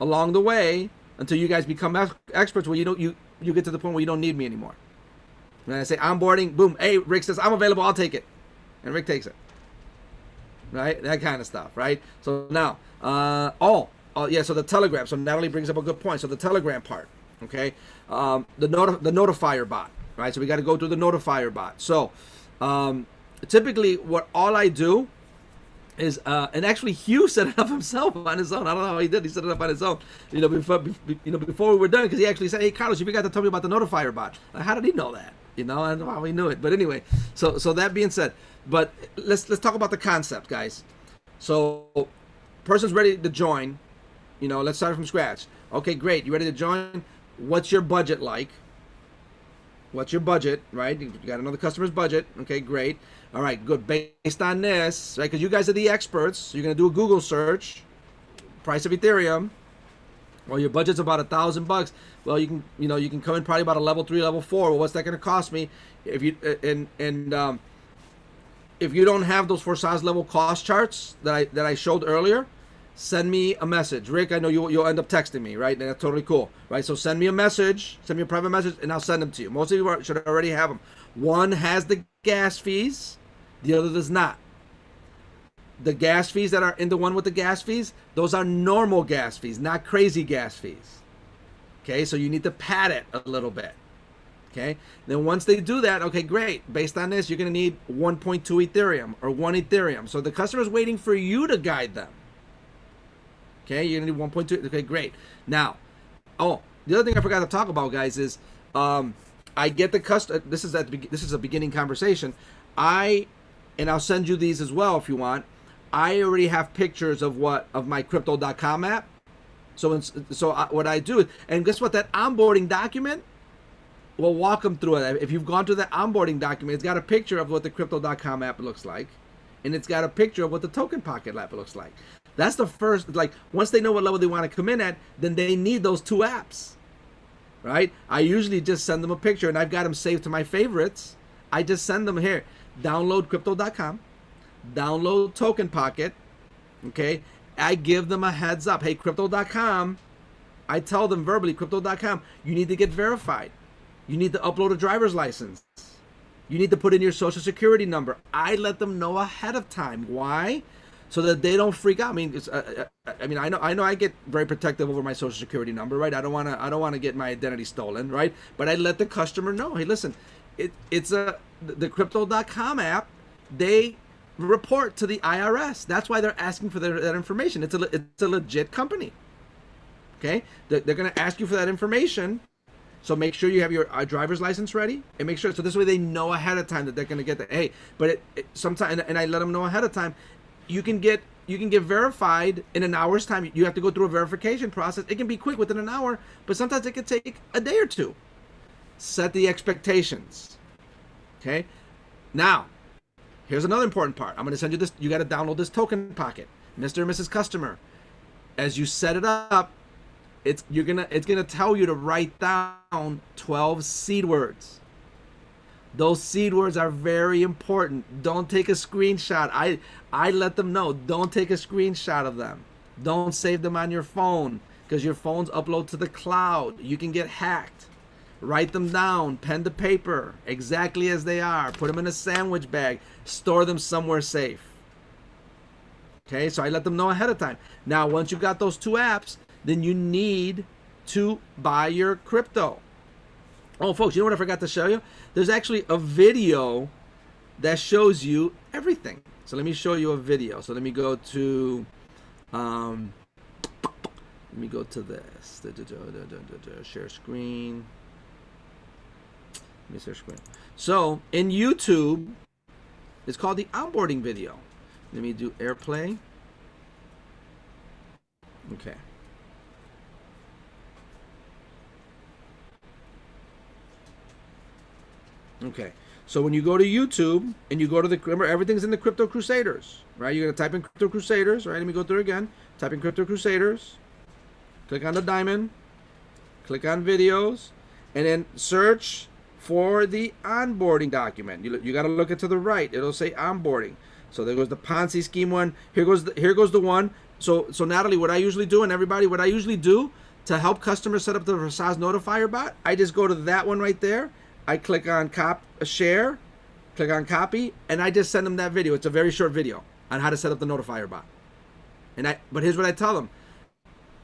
along the way until you guys become experts, where you get to the point where you don't need me anymore. When I say onboarding, boom, hey, Rick says I'm available, I'll take it, and Rick takes it. right? That kind of stuff, right? So now, yeah, so the Telegram. So Natalie brings up a good point. So the Telegram part, okay? The notifier bot, right? So we got to go through the notifier bot. So typically what all I do is, and actually Hugh set it up himself on his own. I don't know how he did. He set it up on his own, before we were done, because he actually said, hey, Carlos, you forgot to tell me about the notifier bot. Like, how did he know that? I don't know how he knew it. But anyway, so that being said, but let's talk about the concept, guys. So person's ready to join. Let's start from scratch. Okay, great. You ready to join? What's your budget like? What's your budget, right? You got another customer's budget. Okay, great. All right, good. Based on this, right? Because you guys are the experts. You're gonna do a Google search, price of Ethereum. Well, your budget's about $1,000. Well, you can come in probably about a level 3, level 4. Well, what's that gonna cost me? If you if you don't have those Forsage level cost charts that I showed earlier, send me a message. Rick, I know you'll end up texting me, right? And that's totally cool, right? So send me a message, send me a private message, and I'll send them to you. Most of you should already have them. One has the gas fees, the other does not. The gas fees that are in the one with the gas fees, those are normal gas fees, not crazy gas fees. Okay, so you need to pad it a little bit. Okay, then once they do that, okay, great. Based on this, you're going to need 1.2 Ethereum or 1 Ethereum. So the customer's waiting for you to guide them. Okay, you're gonna need 1.2. Okay, great. Now, the other thing I forgot to talk about, guys, is I get the customer. This is a beginning conversation. And I'll send you these as well if you want. I already have pictures of my crypto.com app. So what I do, and guess what? That onboarding document will walk them through it. If you've gone through that onboarding document, it's got a picture of what the crypto.com app looks like, and it's got a picture of what the Token Pocket app looks like. That's the first, once they know what level they want to come in at, then they need those two apps, right? I usually just send them a picture, and I've got them saved to my favorites. I just send them here. Download crypto.com, download Token Pocket, okay? I give them a heads up. Hey, crypto.com, I tell them verbally, crypto.com, you need to get verified. You need to upload a driver's license. You need to put in your social security number. I let them know ahead of time. Why? So that they don't freak out. I mean, I know I get very protective over my social security number, right? I don't want to get my identity stolen, right? But I let the customer know, hey, listen, the crypto.com app, they report to the IRS. That's why they're asking for that information. It's a legit company. Okay, they're going to ask you for that information. So make sure you have your driver's license ready, and make sure, so this way they know ahead of time that they're going to get the, hey, but sometimes, and I let them know ahead of time, you can get verified in an hour's time. You have to go through a verification process. It can be quick, within an hour, but sometimes it can take a day or two. Set the expectations. Okay. Now, here's another important part. I'm going to send you this. You got to download this Token Pocket, Mr. and Mrs. Customer. As you set it up, it's gonna tell you to write down 12 seed words. Those seed words are very important. Don't take a screenshot. I let them know, don't take a screenshot of them. Don't save them on your phone, because your phones upload to the cloud. You can get hacked. Write them down, pen to paper, exactly as they are. Put them in a sandwich bag. Store them somewhere safe. Okay, so I let them know ahead of time. Now, once you've got those two apps, then you need to buy your crypto. Oh, folks, you know what I forgot to show you? There's actually a video that shows you everything. So let me show you a video. So let me go to this. Share screen. Let me share screen. So in YouTube, it's called the onboarding video. Let me do AirPlay. Okay. Okay, so when you go to YouTube and you go to remember, everything's in the Crypto Crusaders, right? You're gonna type in Crypto Crusaders, right? Let me go through again. Type in Crypto Crusaders, click on the diamond, click on videos, and then search for the onboarding document. You gotta look it to the right. It'll say onboarding. So there goes the Ponzi scheme one. Here goes the one. So Natalie, what I usually do, and everybody, what I usually do to help customers set up the Forsage notifier bot, I just go to that one right there. I click on share, click on copy, and I just send them that video. It's a very short video. on how to set up the notifier bot. But here's what I tell them.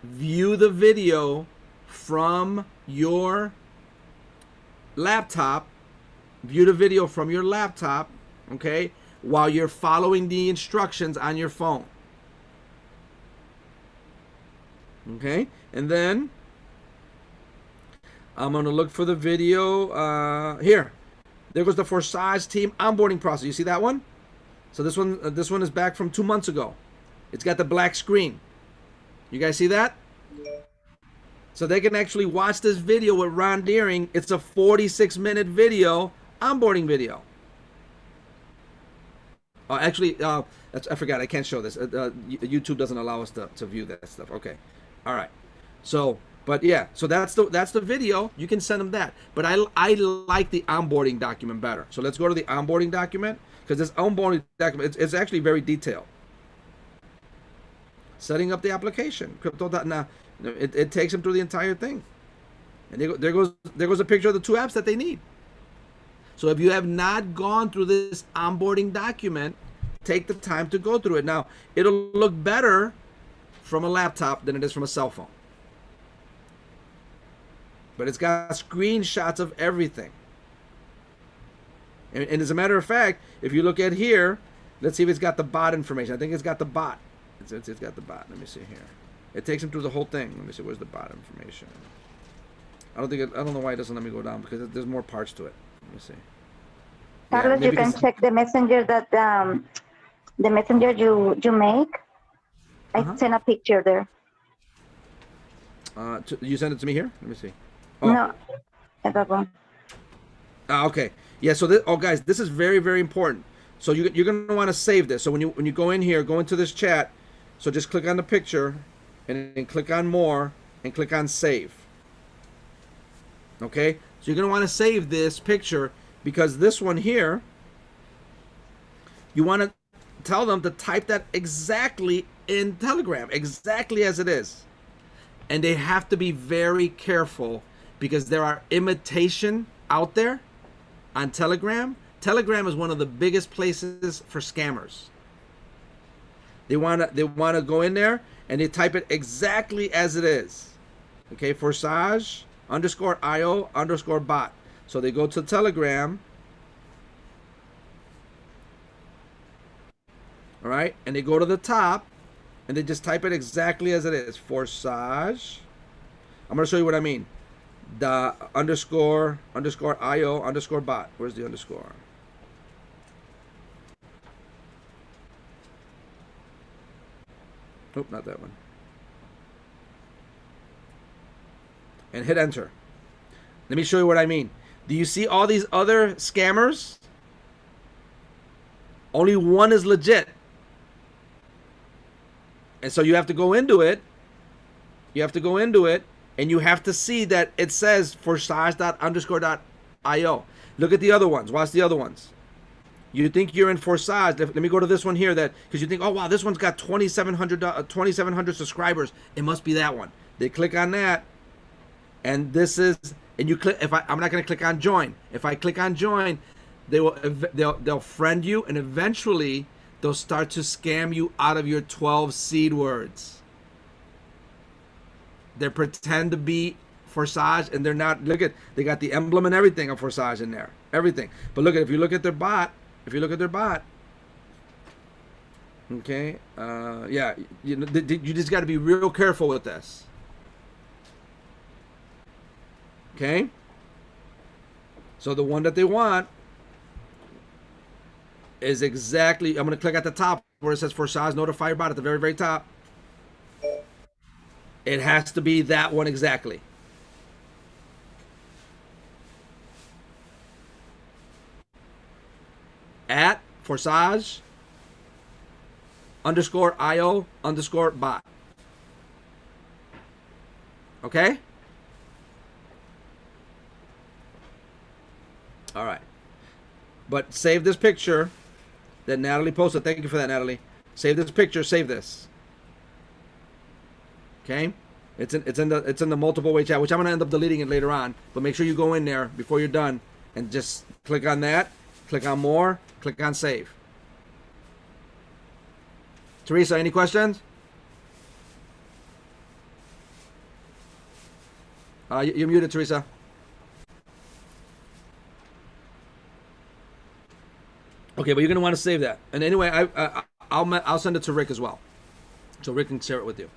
View the video from your laptop. View the video from your laptop, okay, while you're following the instructions on your phone. Okay, and then I'm going to look for the video here. There goes the Forsage team onboarding process. You see that one? So this one is back from 2 months ago. It's got the black screen. You guys see that? So they can actually watch this video with Ron Deering. It's a 46-minute video, onboarding video. Actually, I forgot. I can't show this. YouTube doesn't allow us to view that stuff. Okay. All right. So, but yeah. So that's the video. You can send them that. But I like the onboarding document better. So let's go to the onboarding document, because this onboarding document it's actually very detailed. Setting up the application. Now, it takes them through the entire thing. And there goes a picture of the 2 apps that they need. So if you have not gone through this onboarding document, take the time to go through it. Now, it'll look better from a laptop than it is from a cell phone. But it's got screenshots of everything. And as a matter of fact, if you look at here, let's see if it's got the bot information. I think it's got the bot. It's got the bot. Let me see here. It takes him through the whole thing. Let me see. Where's the bot information? I don't know why it doesn't let me go down, because there's more parts to it. Let me see. Carlos, you can check the messenger that the messenger you make. I sent a picture there. You sent it to me here? Let me see. Oh. No, that one. Okay. Yeah. So guys, this is very, very important. So you're gonna want to save this. So when you go in here, go into this chat. So just click on the picture, and then click on more, and click on save. Okay. So you're gonna want to save this picture, because this one here, you want to tell them to type that exactly in Telegram, exactly as it is. And they have to be very careful, because there are imitation out there on Telegram. Telegram is one of the biggest places for scammers. They want to go in there and they type it exactly as it is. Okay, Forsage _IO _bot. So they go to Telegram. All right, and they go to the top and they just type it exactly as it is. Forsage. I'm going to show you what I mean. The _IO _bot. Where's the underscore? Nope, not that one. And hit enter. Let me show you what I mean. Do you see all these other scammers? Only one is legit. And so you have to go into it. You have to go into it, and you have to see that it says forsage._.io. Look at the other ones. Watch the other ones. You think you're in Forsage. Let me go to this one here, because you think, oh wow, this one's got 2,700 subscribers. It must be that one. They click on that, and this is, and you click. I'm not going to click on join. If I click on join, they'll friend you, and eventually they'll start to scam you out of your 12 seed words. They pretend to be Forsage, and they're not. Look at, they got the emblem and everything of Forsage in there, everything. But look at, if you look at their bot, okay, yeah, you just got to be real careful with this. Okay. So the one that they want is exactly. I'm going to click at the top where it says Forsage Notifier Bot at the very, very top. It has to be that one exactly. At Forsage _IO _bot. Okay? All right. But save this picture that Natalie posted. Thank you for that, Natalie. Save this picture. Save this. Okay? It's in the multiple way chat, which I'm gonna end up deleting it later on. But make sure you go in there before you're done and just click on that. Click on more. Click on save. Teresa, any questions? You're muted, Teresa. Okay, but you're gonna want to save that. And anyway, I'll send it to Rick as well, so Rick can share it with you.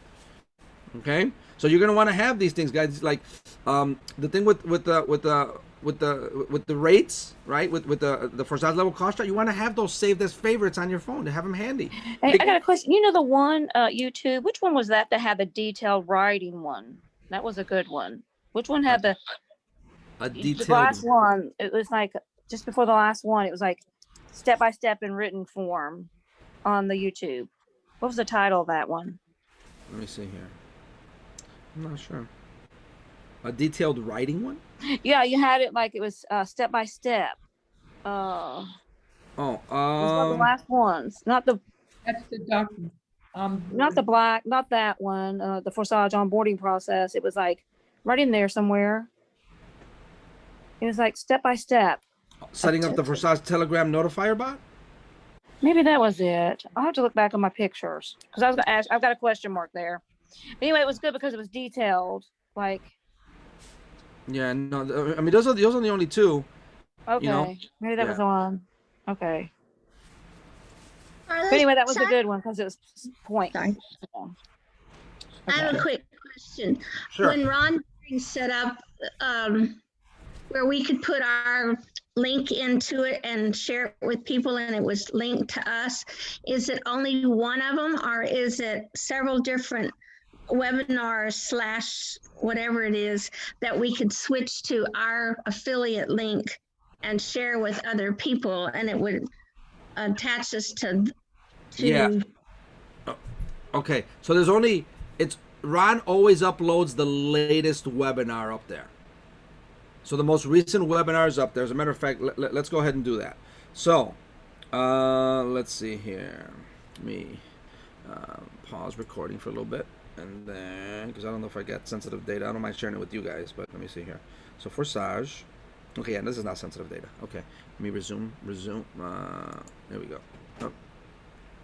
Okay, so you're gonna want to have these things, guys. Like the thing with the rates, right? With the Forsage level cost chart, you want to have those saved as favorites on your phone to have them handy. Hey, I got a question. You know the one YouTube? Which one was that had the detailed writing one? That was a good one. Which one had the detailed? The last one. It was like just before the last one. It was like step by step in written form on the YouTube. What was the title of that one? Let me see here. I'm not sure. A detailed writing one? Yeah, you had it like it was step by step. It was one of the last ones, not the. That's the document. Not the black, not that one. The Forsage onboarding process. It was like right in there somewhere. It was like step by step. Setting up the Forsage Telegram notifier bot? Maybe that was it. I'll have to look back on my pictures because I was gonna ask. I've got a question mark there. Anyway, it was good because it was detailed. Like. Yeah, no. I mean, those are the only two. Okay, you know? Maybe that was the one. Okay. Carlos, But anyway, that was a good one because it was point. Sorry. I have a quick question. Sure. When Ron set up where we could put our link into it and share it with people and it was linked to us, is it only one of them or is it several different webinars / whatever it is that we could switch to our affiliate link and share with other people and it would attach us to Yeah. Okay, so there's only, Ron always uploads the latest webinar up there. So the most recent webinar is up there. As a matter of fact, let's go ahead and do that. So, let's see here. Let me pause recording for a little bit. And then, because I don't know if I get sensitive data. I don't mind sharing it with you guys, but let me see here. So Forsage. Okay, yeah, this is not sensitive data. Okay, let me resume. There we go. Oh.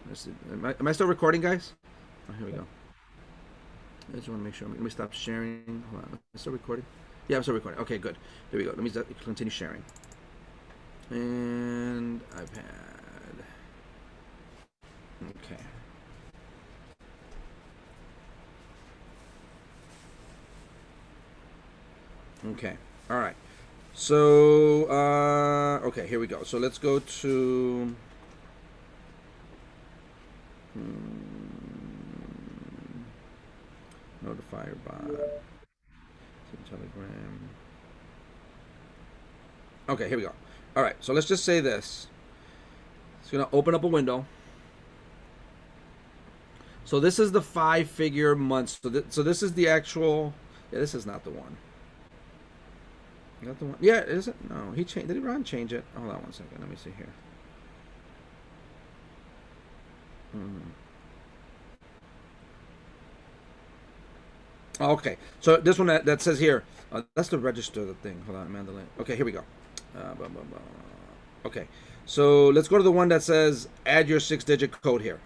Let's see. Am I still recording, guys? Oh, here we go. I just want to make sure. Let me stop sharing. Hold on. Am I still recording? Yeah, I'm still recording. Okay, good. Here we go. Let me continue sharing. And iPad. Okay. Okay. All right. So, okay, here we go. So let's go to notifier bot, Telegram. Okay, here we go. All right, so let's just say this. It's going to open up a window. So this is the 5-figure month. So this is the actual. Yeah, this is not the one. Not the one. Yeah, is it? No, he changed. Did Ron change it? Hold on one second. Let me see here. Okay, so this one that says here, that's the register the thing. Hold on, Mandalay. Okay, here we go. Okay, so let's go to the one that says add your 6-digit code here.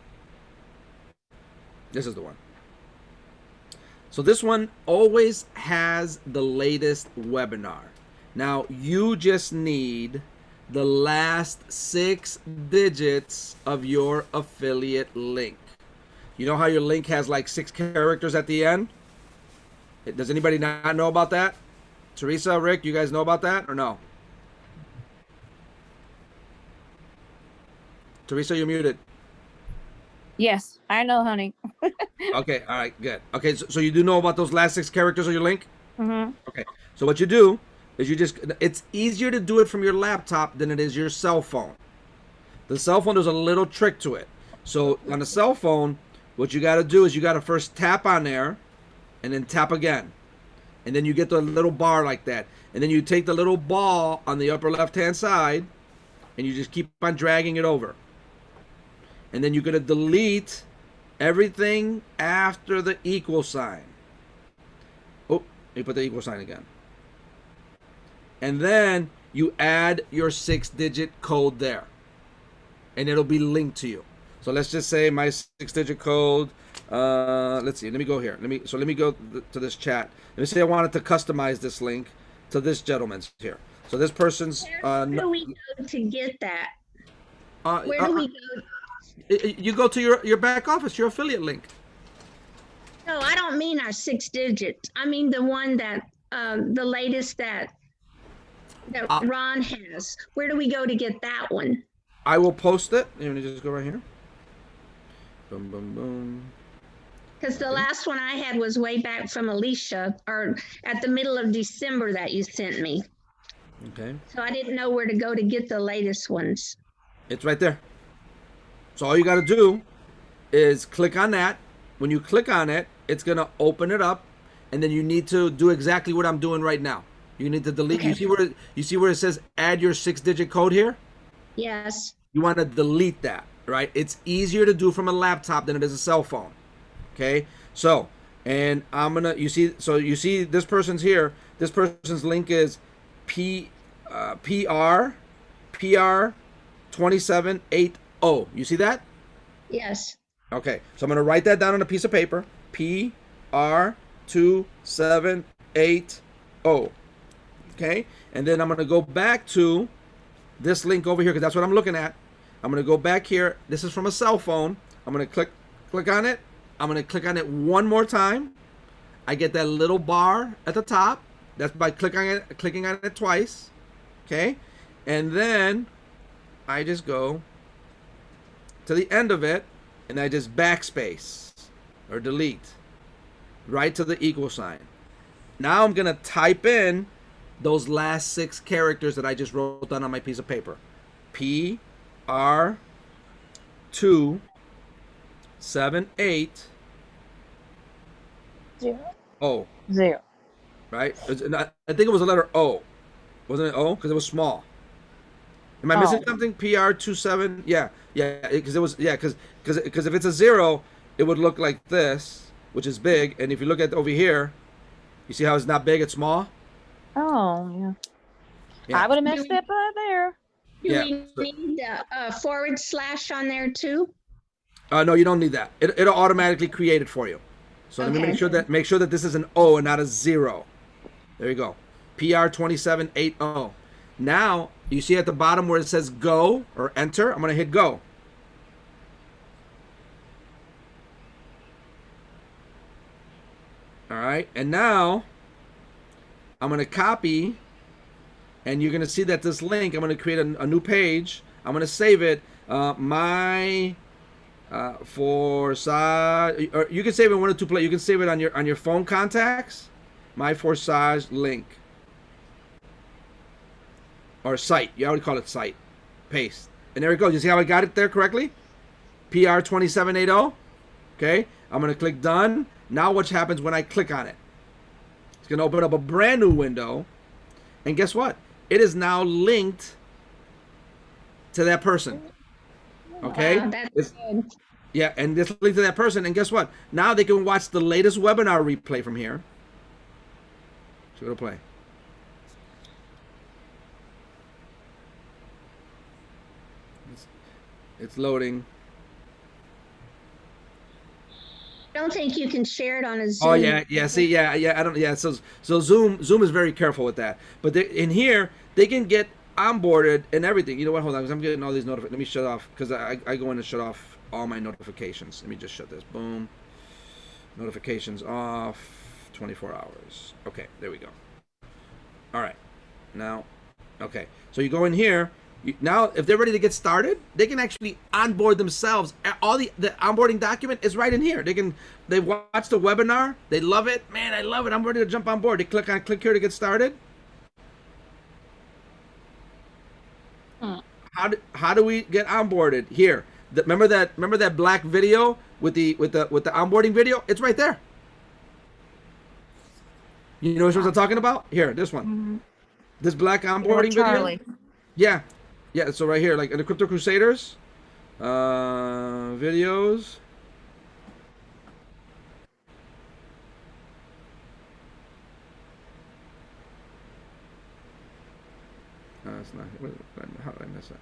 This is the one. So this one always has the latest webinar. Now you just need the last 6 digits of your affiliate link. You know how your link has like 6 characters at the end? Does anybody not know about that? Teresa, Rick, you guys know about that or no? Teresa, you're muted. Yes, I know, honey. Okay, all right, good. Okay, so you do know about those last 6 characters of your link? Mm-hmm. Okay, so what you do is it's easier to do it from your laptop than it is your cell phone. The cell phone, there's a little trick to it. So on the cell phone, what you got to do is you got to first tap on there and then tap again. And then you get the little bar like that. And then you take the little ball on the upper left-hand side and you just keep on dragging it over. And then you're going to delete everything after the equal sign. Oh, you put the equal sign again. And then you add your 6-digit code there. And it'll be linked to you. So let's just say my 6-digit code. Let's see. Let me go here. Let me go to this chat. Let me say I wanted to customize this link to this gentleman's here. So this person's. Where do we go to get that? Where do we go? You go to your back office, your affiliate link. No, I don't mean our 6 digits. I mean the one that the latest that Ron has. Where do we go to get that one? I will post it. Let me just go right here. Boom, boom, boom. Because the last one I had was way back from Alicia, or at the middle of December that you sent me. Okay. So I didn't know where to go to get the latest ones. It's right there. So all you got to do is click on that. When you click on it, it's going to open it up, and then you need to do exactly what I'm doing right now. You need to delete. Okay. You see where it says add your 6-digit code here? Yes. You want to delete that, right? It's easier to do from a laptop than it is a cell phone. Okay? So, and I'm going to you see this person's here. This person's link is PR 2780. You see that? Yes. Okay, so I'm going to write that down on a piece of paper. PR 2780. Okay, and then I'm going to go back to this link over here because that's what I'm looking at. I'm going to go back here. This is from a cell phone. I'm going to click on it. I'm going to click on it one more time. I get that little bar at the top. That's by clicking on it twice. Okay, and then I just go to the end of it, and I just backspace or delete right to the equal sign. Now I'm gonna type in those last 6 characters that I just wrote down on my piece of paper. PR278 O. 0. Right? I think it was a letter O. Wasn't it O? Because it was small. Am I missing something? PR27. Yeah. Because it was because if it's a 0, it would look like this, which is big. And if you look at over here, you see how it's not big, it's small. Oh yeah. I would have messed up right there. Do we need a / on there too? No, you don't need that. It'll automatically create it for you. So let me make sure that this is an O and not a 0. There you go. PR2780. Now you see at the bottom where it says go or enter. I'm gonna hit go. All right, and now I'm gonna copy, and you're gonna see that this link. I'm gonna create a new page. I'm gonna save it. My Forsage, or you can save it in one of 2 places. You can save it on your phone contacts. My Forsage link or site. You already call it site. Paste, and there it goes. You see how I got it there correctly? PR2780. Okay, I'm gonna click done. Now what happens when I click on it? It's going to open up a brand new window. And guess what? It is now linked to that person. Okay? Wow, that's good. Yeah, and it's linked to that person. And guess what? Now they can watch the latest webinar replay from here. So it'll play. It's loading. I don't think you can share it on a Zoom. Oh yeah. See, I don't. Yeah. So Zoom is very careful with that. But in here, they can get onboarded and everything. You know what? Hold on, because I'm getting all these notifications. Let me shut off because I go in and shut off all my notifications. Let me just shut this. Boom. Notifications off. 24 hours. Okay, there we go. All right. Now, okay. So you go in here. Now, if they're ready to get started, they can actually onboard themselves. All the onboarding document is right in here. They watch the webinar. They love it. Man, I love it. I'm ready to jump on board. They click here to get started. How do we get onboarded here? Remember that black video with the onboarding video? It's right there. You know what I'm talking about? Here, this one. Mm-hmm. This black onboarding video. Yeah. Yeah, so right here, like in the Crypto Crusaders videos. No, that's not. How did I miss that?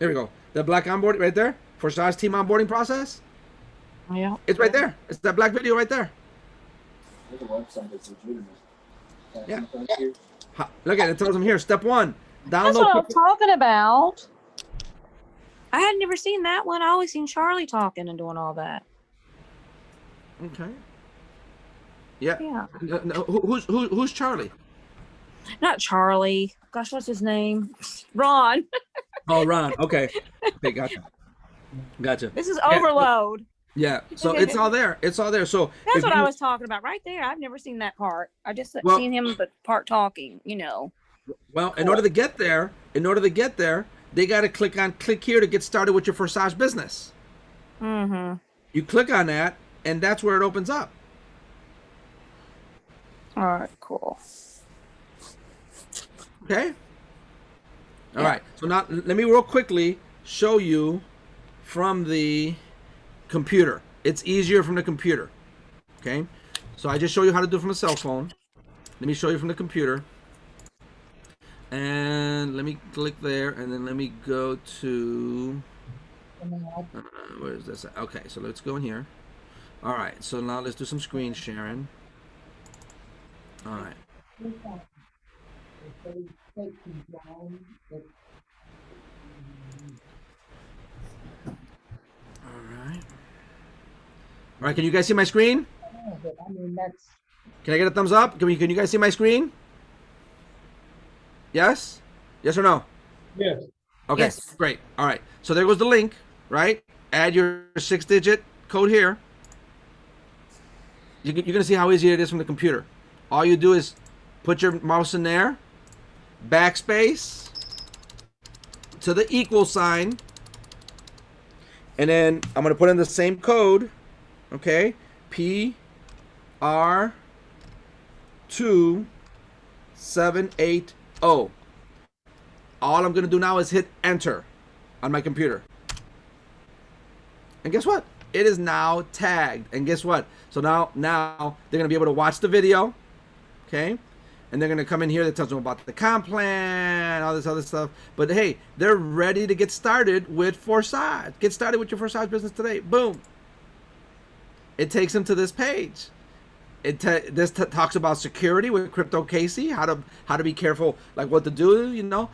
There we go. The black onboarding right there. Forsage team onboarding process. Yeah. It's right there. It's that black video right there. The website is legitimate. Yeah. Look at it. It tells them here. Step 1. That's what I Download. was talking about. I had never seen that one. I always seen Charlie talking and doing all that. Okay. Yeah. Yeah. No, who's Charlie? Not Charlie. Gosh, what's his name? Ron. Oh, Ron. Okay. Okay, gotcha. This is overload. Yeah. So it's all there. It's all there. So That's what I was talking about right there. I've never seen that part. I just seen him, but part talking, you know. Well, in order to get there, they got to click here to get started with your Forsage business. Mm-hmm. You click on that, and that's where it opens up. All right, cool. Okay. All right. So now let me real quickly show you from the computer. It's easier from the computer. Okay. So I just show you how to do it from a cell phone. Let me show you from the computer. And let me click there, and then let me go to where is this? Okay, so let's go in here. All right, so now let's do some screen sharing. All right. All right, can you guys see my screen? Can I get a thumbs up? Can you guys see my screen? Yes? Yes or no? Yes. Okay, Yes. great. All right, so there goes the link, right? Add your 6-digit code here. You're going to see how easy it is from the computer. All you do is put your mouse in there, backspace, to the equal sign, and then I'm going to put in the same code, okay? PR2780. All I'm going to do now is hit enter on my computer. And guess what? It is now tagged. And guess what? So now they're going to be able to watch the video, okay? And they're going to come in here that tells them about the comp plan, all this other stuff. But hey, they're ready to get started with Forsage. Get started with your Forsage business today. Boom. It takes them to this page. This talks about security with Crypto Casey, how to be careful, like what to do, you know.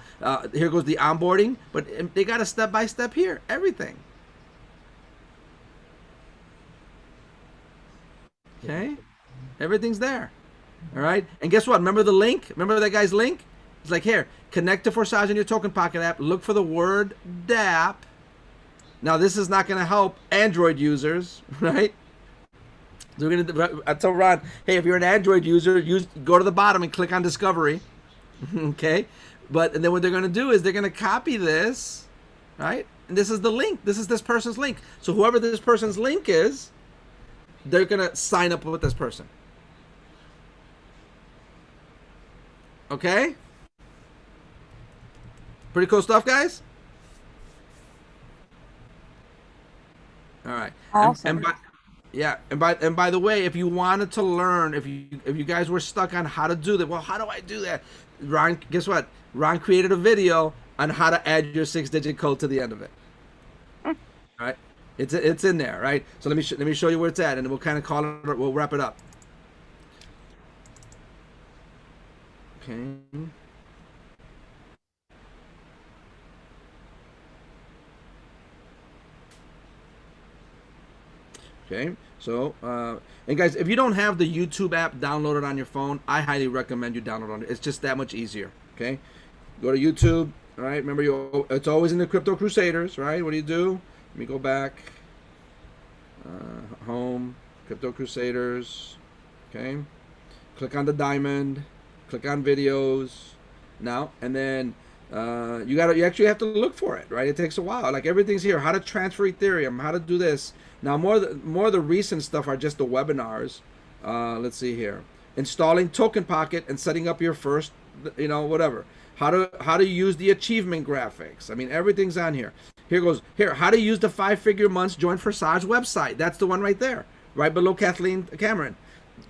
Here goes the onboarding, but they got a step-by-step here, everything. Okay, everything's there. All right, and guess what? Remember the link? Remember that guy's link? It's like, here, connect to Forsage in your Token Pocket app. Look for the word DApp. Now, this is not going to help Android users, right? So we're gonna. I tell Ron, hey, if you're an Android user, go to the bottom and click on Discovery, okay? And then what they're gonna do is they're gonna copy this, right? And this is the link. This is this person's link. So whoever this person's link is, they're gonna sign up with this person. Okay? Pretty cool stuff, guys. All right. Awesome. And by the way, if you wanted to learn, if you guys were stuck on how to do that, well, how do I do that? Ron, guess what? Ron created a video on how to add your 6-digit code to the end of it. All right, it's in there, right? So let me show you where it's at, and we'll kind of call it. We'll wrap it up. Okay. Okay, so, and guys, if you don't have the YouTube app downloaded on your phone, I highly recommend you download it. It's just that much easier, okay? Go to YouTube, all right? Remember, it's always in the Crypto Crusaders, right? What do? Let me go back. Home, Crypto Crusaders, okay? Click on the diamond, click on videos, now, and then you actually have to look for it, right? It takes a while. Like, everything's here. How to transfer Ethereum, how to do this. Now, more of the recent stuff are just the webinars. Let's see here. Installing Token Pocket and setting up your first, whatever. How to use the achievement graphics. I mean, everything's on here. Here goes. Here, how to use the 5-figure months join Forsage website. That's the one right there, right below Kathleen Cameron.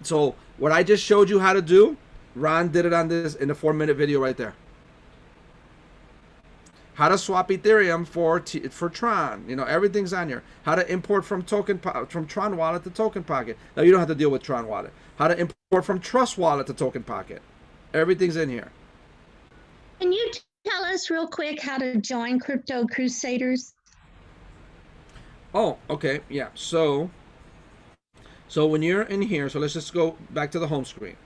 So what I just showed you how to do, Ron did it on this in a 4-minute video right there. how to swap Ethereum for Tron. You know, everything's on here. How to import from from Tron Wallet to Token Pocket. Now you don't have to deal with Tron Wallet. How to import from Trust Wallet to Token Pocket. Everything's in here. Can you tell us real quick how to join Crypto Crusaders? Oh, okay, yeah. So when you're in here, so let's just go back to the home screen.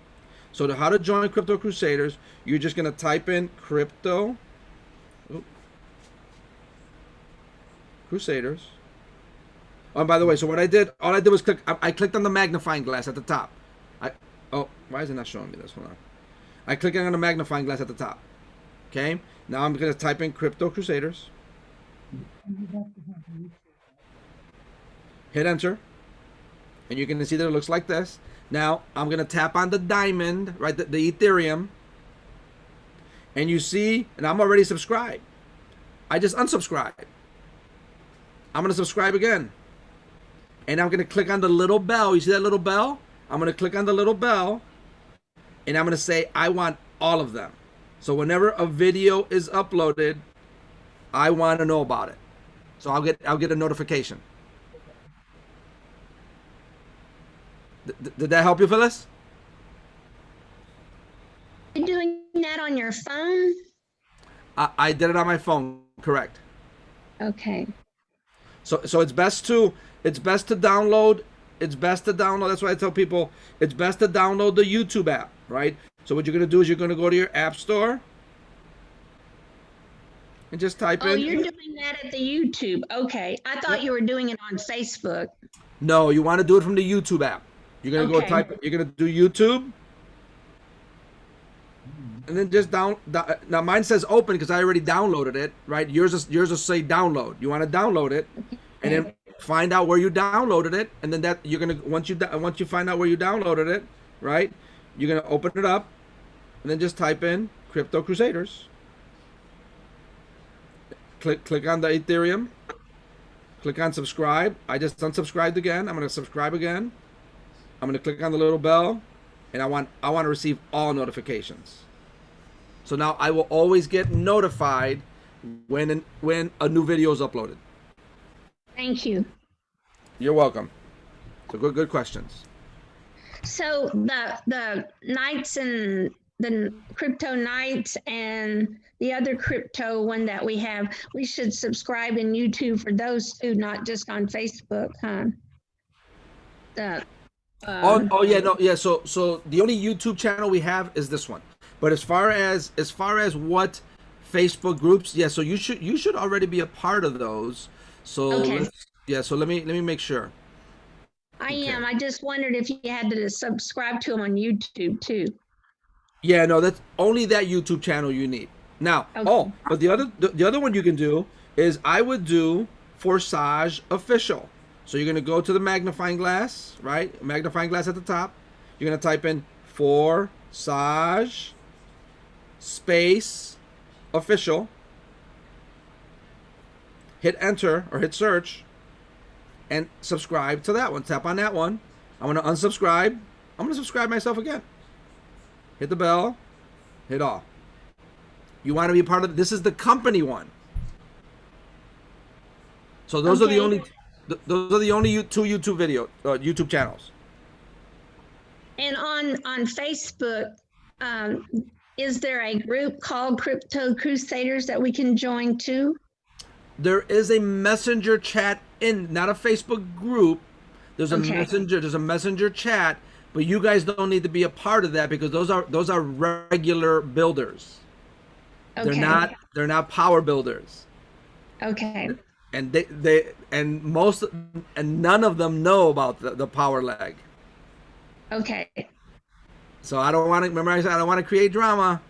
So how to join Crypto Crusaders, you're just gonna type in Crypto Crusaders. Oh, and by the way, so what I did, all I did was I clicked on the magnifying glass at the top. Oh, why is it not showing me this? Hold on. I clicked on the magnifying glass at the top. Okay, now I'm gonna type in Crypto Crusaders. Hit enter, and you can see that it looks like this. Now I'm gonna tap on the diamond, right, the Ethereum, and you see, and I'm already subscribed. I just unsubscribed. I'm gonna subscribe again, and I'm gonna click on the little bell. You see that little bell? I'm gonna click on the little bell, and I'm gonna say I want all of them. So whenever a video is uploaded, I want to know about it. So I'll get a notification. Did that help you, Phyllis? You're doing that on your phone? I did it on my phone, correct. Okay. So it's best to download. It's best to download. That's why I tell people it's best to download the YouTube app, right? So what you're gonna do is you're gonna go to your app store and just type in. Oh, you're doing that at the YouTube. Okay. I thought you were doing it on Facebook. No, you want to do it from the YouTube app. You're gonna Okay. go type. You're gonna do YouTube, and then just down. Now mine says open because I already downloaded it, right? Yours will say download. You want to download it, and then find out where you downloaded it, and then that you're gonna once you find out where you downloaded it, right? You're gonna open it up, and then just type in Crypto Crusaders. Click on the Ethereum. Click on subscribe. I just unsubscribed again. I'm gonna subscribe again. I'm gonna click on the little bell, and I want to receive all notifications. So now I will always get notified when a new video is uploaded. Thank you. You're welcome. So good questions. So the Knights and the Crypto Knights and the other crypto one that we have, we should subscribe in YouTube for those two, not just on Facebook, huh? Oh yeah, no, yeah. So the only YouTube channel we have is this one. But as far as what Facebook groups, yeah. So you should already be a part of those. So Okay. So let me make sure. I am. I just wondered if you had to subscribe to them on YouTube too. Yeah, no, that's only that YouTube channel you need. Now, Okay. but the other one you can do is I would do Forsage official. So you're gonna go to the magnifying glass, right? Magnifying glass at the top. You're gonna type in Forsage space official. Hit enter or hit search, and subscribe to that one. Tap on that one. I'm gonna unsubscribe. I'm gonna subscribe myself again. Hit the bell. Hit all. You want to be a part of this is the company one. So those are the only two YouTube channels. And on Facebook, is there a group called Crypto Crusaders that we can join too? There is a messenger chat not a Facebook group. There's a messenger chat, but you guys don't need to be a part of that because those are regular builders. Okay. They're not power builders. Okay. And none of them know about the power leg. Okay. So I don't want to remember. I said I don't want to create drama,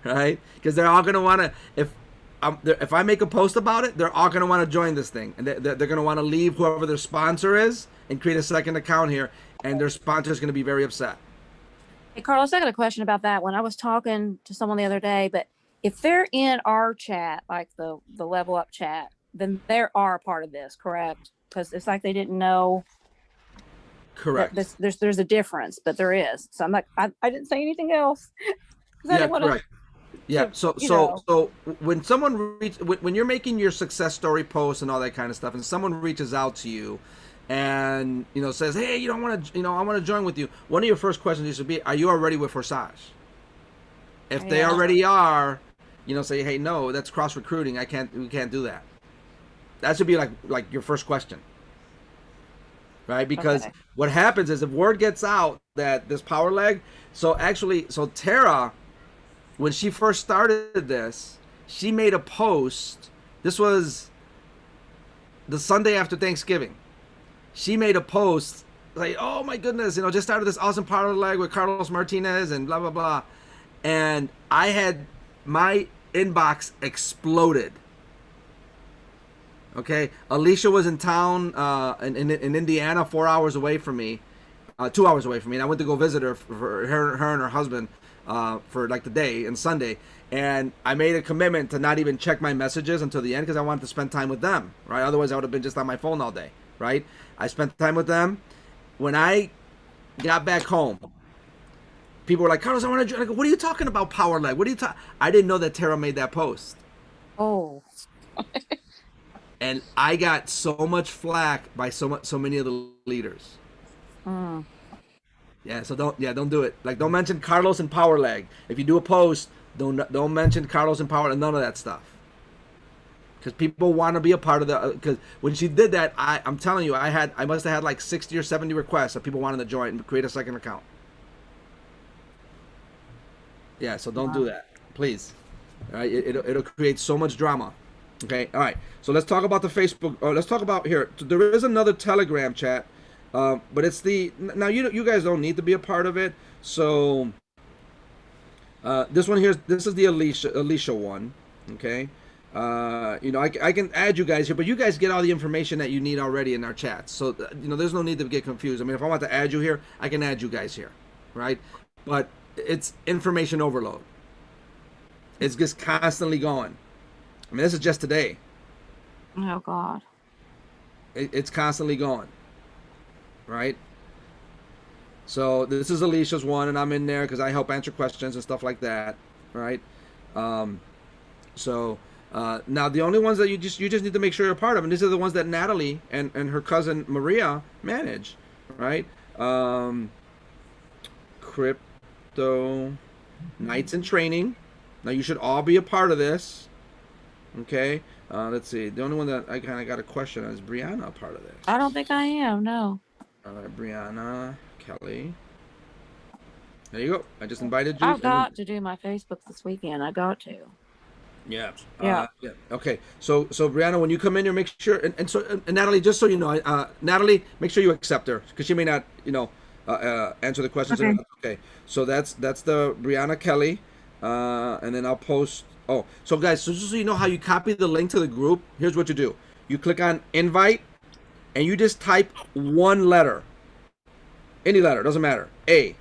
right? Because they're all going to want to. If I make a post about it, they're all going to want to join this thing, and they're going to want to leave whoever their sponsor is and create a second account here, and their sponsor is going to be very upset. Hey, Carlos, I got a question about that one. I was talking to someone the other day, but if they're in our chat, like the level up chat, then they are a part of this, correct? Because it's like they didn't know. Correct. There's a difference, but there is. So I'm like, I didn't say anything else. Yeah, correct. Yeah. So you know. so when someone when you're making your success story posts and all that kind of stuff, and someone reaches out to you, and says, hey, I want to join with you. One of your first questions should be, are you already with Forsage? If they already are, say, hey, no, that's cross recruiting. We can't do that. That should be like your first question. Right? Because what happens is if word gets out that this power leg, so Tara, when she first started this, she made a post. This was the Sunday after Thanksgiving. She made a post like, oh my goodness, just started this awesome power leg with Carlos Martinez and blah, blah, blah. And I had my inbox exploded. Okay, Alicia was in town in Indiana, 4 hours away from me, 2 hours away from me, and I went to go visit her for her and her husband for like the day and Sunday, and I made a commitment to not even check my messages until the end because I wanted to spend time with them, right? Otherwise, I would have been just on my phone all day, right? I spent time with them. When I got back home, people were like, Carlos, I want to. What are you talking about, power leg? What are you talking? I didn't know that Tara made that post. Oh. And I got so much flack by so many of the leaders. Yeah, so don't do it. Like, don't mention Carlos and power leg. If you do a post, don't mention Carlos and power and none of that stuff. Because people want to be a part of the. Because when she did that, I'm telling you, I must have had like 60 or 70 requests of people wanting to join and create a second account. Yeah, so don't do that, please. All right, it'll create so much drama. Okay, all right. So let's talk about the Facebook. Let's talk about here. There is another Telegram chat, but it's now you guys don't need to be a part of it. So this one here, this is the Alicia one. Okay, I can add you guys here, but you guys get all the information that you need already in our chat. So there's no need to get confused. I mean, if I want to add you here, I can add you guys here, right? But it's information overload. It's just constantly going. I mean, this is just today. Oh, God. It's constantly going, right? So this is Alicia's one, and I'm in there because I help answer questions and stuff like that, right? Now the only ones that you just need to make sure you're a part of, and these are the ones that Natalie and her cousin Maria manage, right? Crypto Nights in Training. Now you should all be a part of this. Okay, let's see. The only one that I kind of got a question on is Brianna a part of this? I don't think I am, no. All right, Brianna, Kelly. There you go. I just invited you. I've got to do my Facebook this weekend. I got to. Yeah. Yeah. Yeah. Okay. So Brianna, when you come in here, make sure and Natalie, just so you know, Natalie, make sure you accept her because she may not, answer the questions. Okay. Okay. So that's the Brianna Kelly, and then I'll post. Oh, so guys, so just so you know how you copy the link to the group, here's what you do. You click on invite, and you just type one letter. Any letter, doesn't matter. A.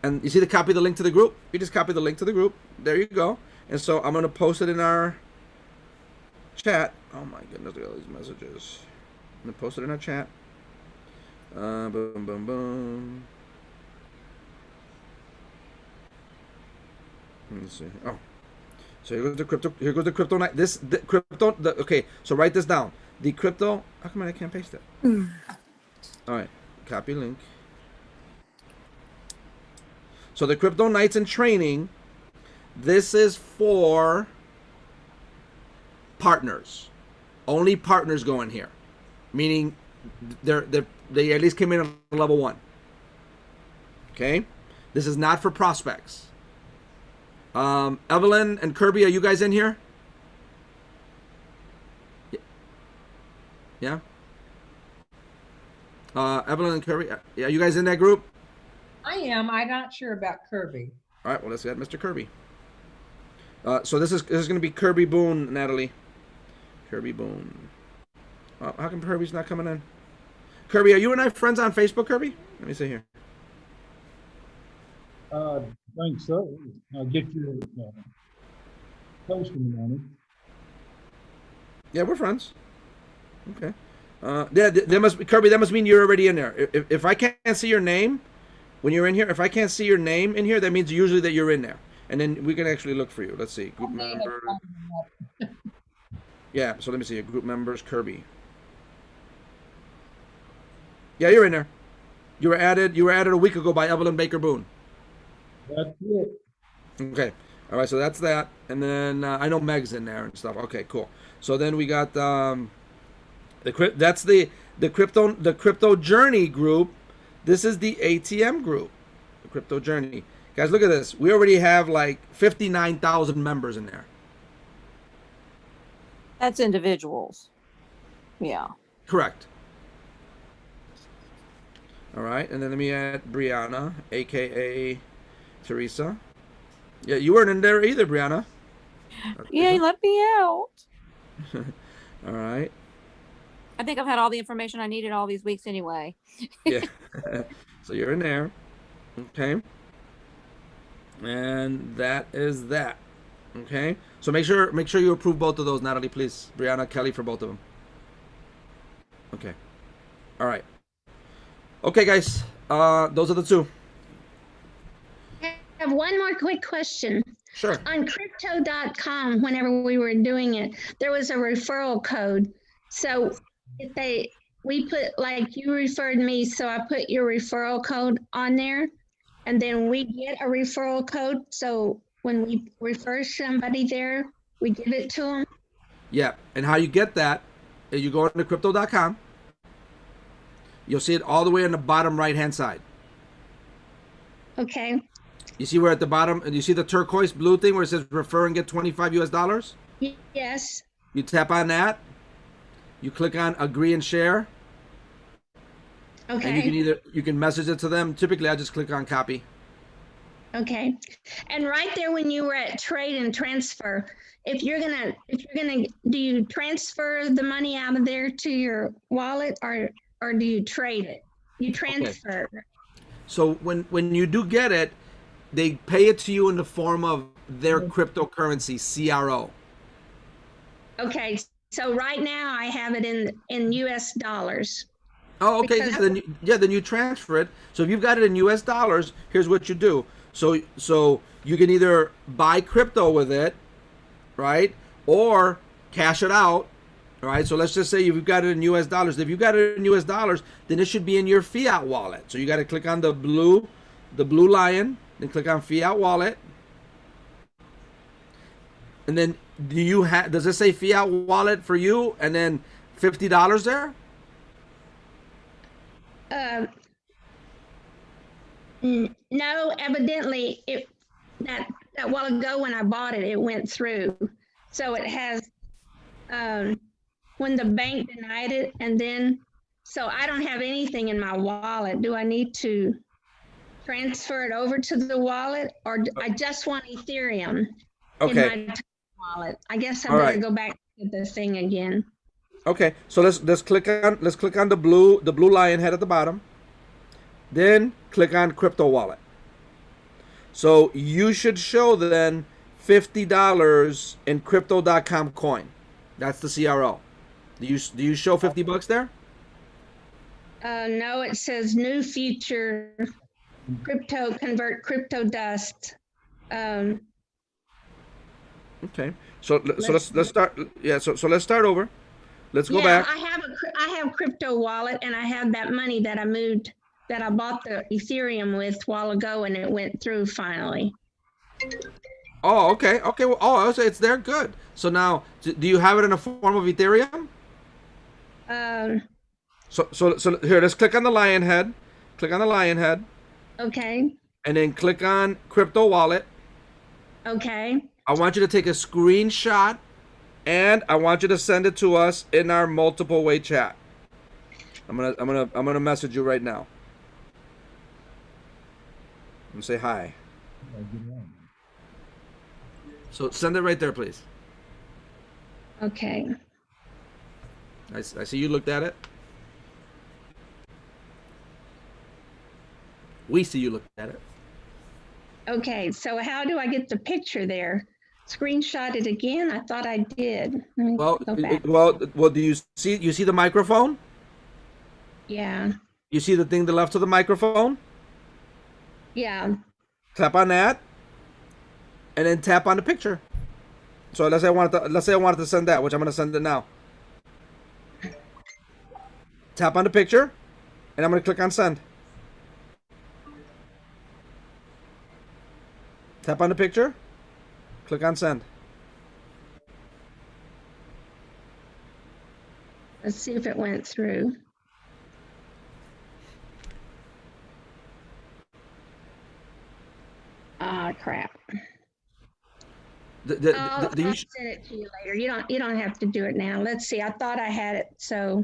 And you see the copy the link to the group? You just copy the link to the group. There you go. And so I'm going to post it in our chat. Oh my goodness, look at all these messages. I'm going to post it in our chat. Boom, boom, boom. Let's see. Oh, so here goes the crypto. Here goes the crypto night. Okay, so write this down. The crypto. How come I can't paste it? All right, copy link. So the crypto nights in training. This is for partners. Only partners go in here, meaning they at least came in on level 1. Okay, this is not for prospects. Evelyn and Kirby, are you guys in here? Yeah. Evelyn and Kirby, are you guys in that group? I am. I'm not sure about Kirby. All right. Well, let's get Mr. Kirby. So this is going to be Kirby Boone, Natalie. Kirby Boone. How come Kirby's not coming in? Kirby, are you and I friends on Facebook, Kirby? Let me see here. I think so. I'll get your posting on it. Yeah, we're friends. Okay. Yeah, there must be, Kirby, that must mean you're already in there. If I can't see your name when you're in here, if I can't see your name in here, that means usually that you're in there. and then we can actually look for you. Let's see, group member. Yeah, so let me see, group members, Kirby. Yeah, you're in there. You were added a week ago by Evelyn Baker Boone. That's it. Okay. All right, so that's that. And then I know Meg's in there and stuff. Okay, cool. So then we got that's the crypto journey group. This is the ATM group. The crypto journey. Guys, look at this. We already have like 59,000 members in there. That's individuals. Yeah. Correct. All right, and then let me add Brianna, aka Teresa. Yeah, you weren't in there either, Brianna. Yeah, let me out. All right. I think I've had all the information I needed all these weeks anyway. Yeah. So you're in there. Okay. And that is that. Okay. So make sure you approve both of those, Natalie, please. Brianna, Kelly, for both of them. Okay. All right. Okay, guys. Those are the two. I have one more quick question. Sure. On crypto.com, whenever we were doing it, there was a referral code. So if we put, like, you referred me, so I put your referral code on there, and then we get a referral code. So when we refer somebody there, we give it to them. Yeah. And how you get that is you go into crypto.com. You'll see it all the way on the bottom right-hand side. Okay. You see where at the bottom, and you see the turquoise blue thing where it says refer and get $25 US? Yes. You tap on that. You click on agree and share. Okay. And you can message it to them. Typically, I just click on copy. Okay. And right there when you were at trade and transfer, if you're gonna do you transfer the money out of there to your wallet or do you trade it? You transfer. Okay. So when you do get it, they pay it to you in the form of their cryptocurrency, CRO. Okay. So right now I have it in US dollars. Oh, okay. Because Then you transfer it. So if you've got it in US dollars, here's what you do. So you can either buy crypto with it, right? Or cash it out. All right, so let's just say you've got it in US dollars. If you've got it in US dollars, then it should be in your Fiat wallet. So you got to click on the blue lion, then click on Fiat Wallet. And then does it say Fiat Wallet for you and then $50 there? No, evidently that while ago when I bought it, it went through. So it has when the bank denied it, and then so I don't have anything in my wallet. Do I need to transfer it over to the wallet, or I just want Ethereum in my wallet? I guess I'm going to go back to the thing again. Okay, so let's click on the blue lion head at the bottom. Then click on crypto wallet. So you should show then $50 in crypto.com coin. That's the CRO. Do you show $50 there? No, it says new feature, crypto convert crypto dust. Okay. So let's start. Yeah. So let's start over. Let's go back. I have crypto wallet, and I have that money that I bought the Ethereum with a while ago, and it went through finally. Oh, okay. Well, so it's there. Good. So now, do you have it in a form of Ethereum? So here, let's click on the lion head. Click on the lion head. Okay. And then click on crypto wallet. Okay. I want you to take a screenshot, and I want you to send it to us in our multiple way chat. I'm gonna message you right now. I'm gonna say hi. So send it right there, please. Okay. I see you looked at it. We see you looked at it. Okay, so how do I get the picture there? Screenshot it again? I thought I did. Let me go back. Well, do you see the microphone? Yeah. You see the thing to the left of the microphone? Yeah. Tap on that. and then tap on the picture. So let's say I wanted to send that, which I'm going to send it now. Tap on the picture, and I'm going to click on send. Tap on the picture, click on send. Let's see if it went through. Ah, crap. I'll I'll send it to you later. You don't have to do it now. Let's see. I thought I had it. So.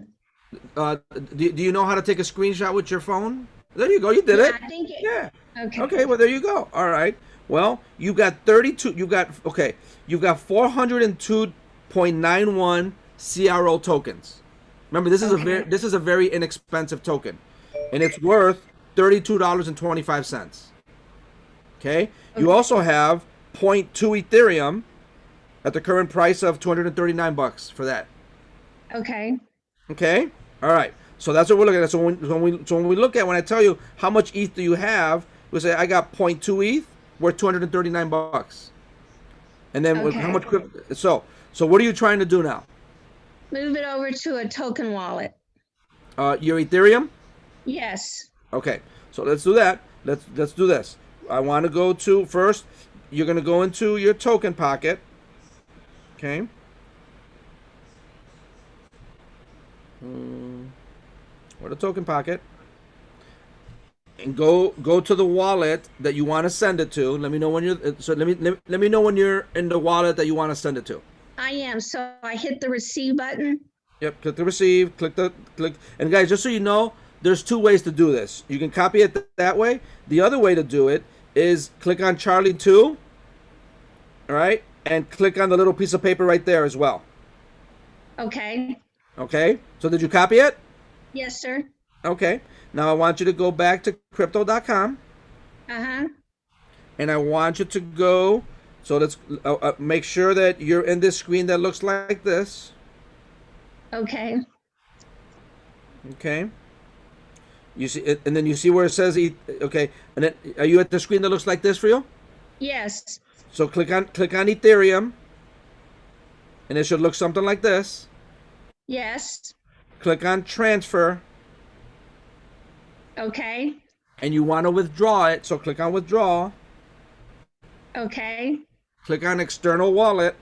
Do you know how to take a screenshot with your phone? There you go. You did it. I think it. Yeah. Okay. Okay. Well, there you go. All right. Well, you got 32. You got 402.91 CRO tokens. Remember, this is a very inexpensive token, and it's worth $32.25. Okay. You also have 0.2 Ethereum at the current price of $239 for that. Okay. Okay. All right. So that's what we're looking at. So when I tell you how much ETH do you have, we say I got 0.2 ETH worth $239. And then how much crypto? So what are you trying to do now? Move it over to a token wallet. Your Ethereum? Yes. Okay. So let's do that. Let's do this. I want to go to first. You're going to go into your token pocket. Okay. Or the token pocket. And go to the wallet that you want to send it to. Let me know when you're let me know when you're in the wallet that you want to send it to. I am. So I hit the receive button. Yep, click the receive, click. And guys, just so you know, there's two ways to do this. You can copy it that way. The other way to do it is click on Charlie 2, all right, and click on the little piece of paper right there as well. Okay. Okay, so did you copy it? Yes, sir. Okay, now I want you to go back to crypto.com. Uh-huh. And I want you to go, so let's make sure that you're in this screen that looks like this. Okay. Okay. You see it, and then you see where it says okay, and then are you at the screen that looks like this for you? Yes. So click on Ethereum, and it should look something like this. Yes. Click on transfer. Okay. And you want to withdraw it, so click on withdraw. Okay. Click on external wallet.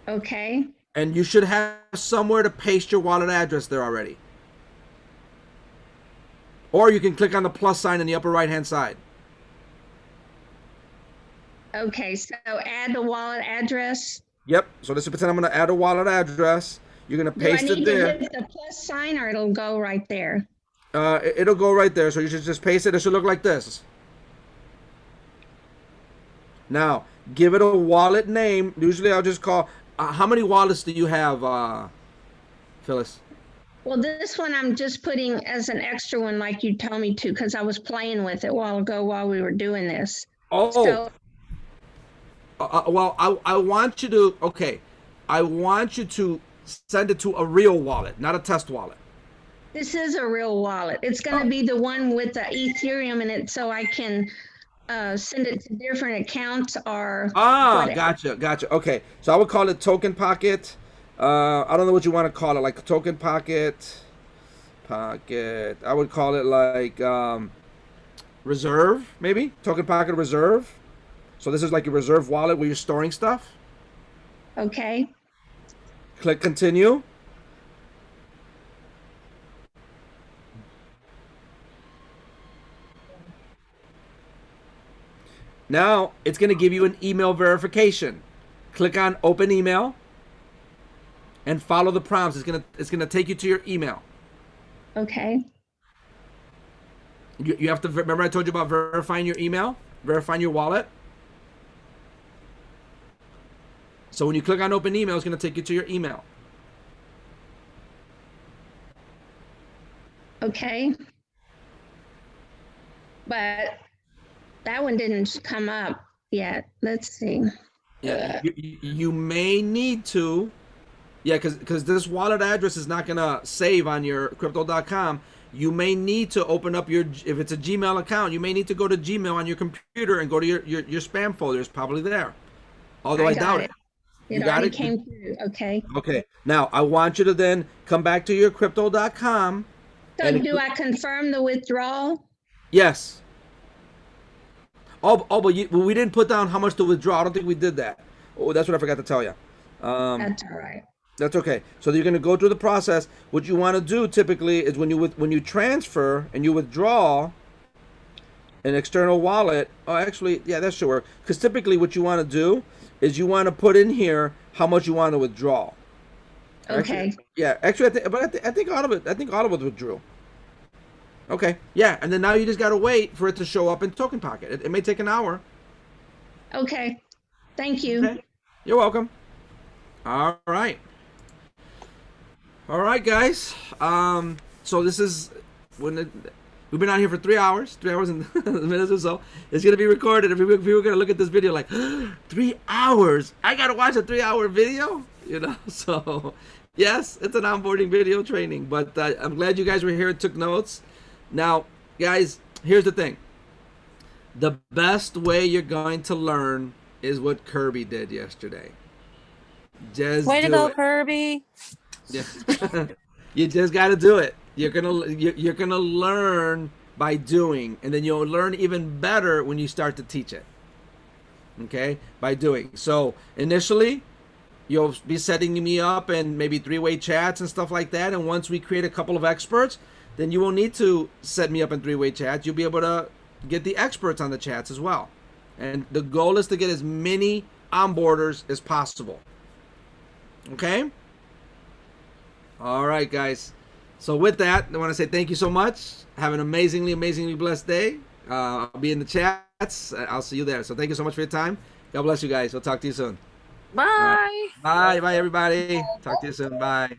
Okay. And you should have somewhere to paste your wallet address there already. Or you can click on the plus sign in the upper right hand side. Okay, so add the wallet address. Yep. So let's pretend I'm going to add a wallet address. You're going to paste it there. Do I need to hit the plus sign, or it'll go right there? It'll go right there. So you should just paste it. It should look like this. Now, give it a wallet name. Usually I'll just call... how many wallets do you have, Phyllis? Well, this one I'm just putting as an extra one like you told me to, because I was playing with it a while ago while we were doing this. Oh. So, well, I want you to... Okay. I want you to send it to a real wallet, not a test wallet. this is a real wallet. It's going to be the one with the Ethereum in it, so I can send it to different accounts or whatever. Gotcha. Okay, so I would call it Token Pocket. I don't know what you want to call it, like Token Pocket. I would call it like Reserve, maybe Token Pocket Reserve. So this is like a reserve wallet where you're storing stuff. Okay. Click Continue. Now it's going to give you an email verification. Click on Open Email and follow the prompts. It's going to take you to your email. Okay. You have to remember I told you about verifying your email, verifying your wallet. So when you click on Open Email, it's going to take you to your email. Okay. But that one didn't come up yet. Let's see. Yeah, you may need to. Yeah, because this wallet address is not going to save on your crypto.com. you may need to open up if it's a Gmail account, you may need to go to Gmail on your computer and go to your spam folder. It's probably there. Although I doubt it. It already came through. Okay. Okay. Now I want you to then come back to your crypto.com. So do I confirm the withdrawal? Yes. Oh, but we didn't put down how much to withdraw. I don't think we did that. Oh, that's what I forgot to tell you. That's all right. That's okay. So you're going to go through the process. What you want to do typically is when you transfer and you withdraw an external wallet. Oh, actually, yeah, that should work. Because typically what you want to do is you want to put in here how much you want to withdraw. Okay. Actually, I think all of it withdrew. Okay. Yeah, and then now you just got to wait for it to show up in Token Pocket. It may take an hour. Okay. Thank you. Okay. You're welcome. All right. All right, guys. So this is we've been out here for 3 hours, 3 hours and minutes or so. It's gonna be recorded. If we were gonna look at this video like 3 hours, I gotta watch a 3-hour video, you know. So yes, it's an onboarding video training, but I'm glad you guys were here and took notes. Now, guys, here's the thing. The best way you're going to learn is what Kirby did yesterday. Just way to do go, it. Kirby. Yeah. You just got to do it. You're gonna learn by doing, and then you'll learn even better when you start to teach it. Okay, by doing. So initially, you'll be setting me up and maybe 3-way chats and stuff like that. And once we create a couple of experts, then you won't need to set me up in 3-way chats. You'll be able to get the experts on the chats as well. And the goal is to get as many onboarders as possible. Okay? All right, guys. So with that, I want to say thank you so much. Have an amazingly, amazingly blessed day. I'll be in the chats. I'll see you there. So thank you so much for your time. God bless you guys. We'll talk to you soon. Bye. Bye. Bye, everybody. Talk to you soon. Bye.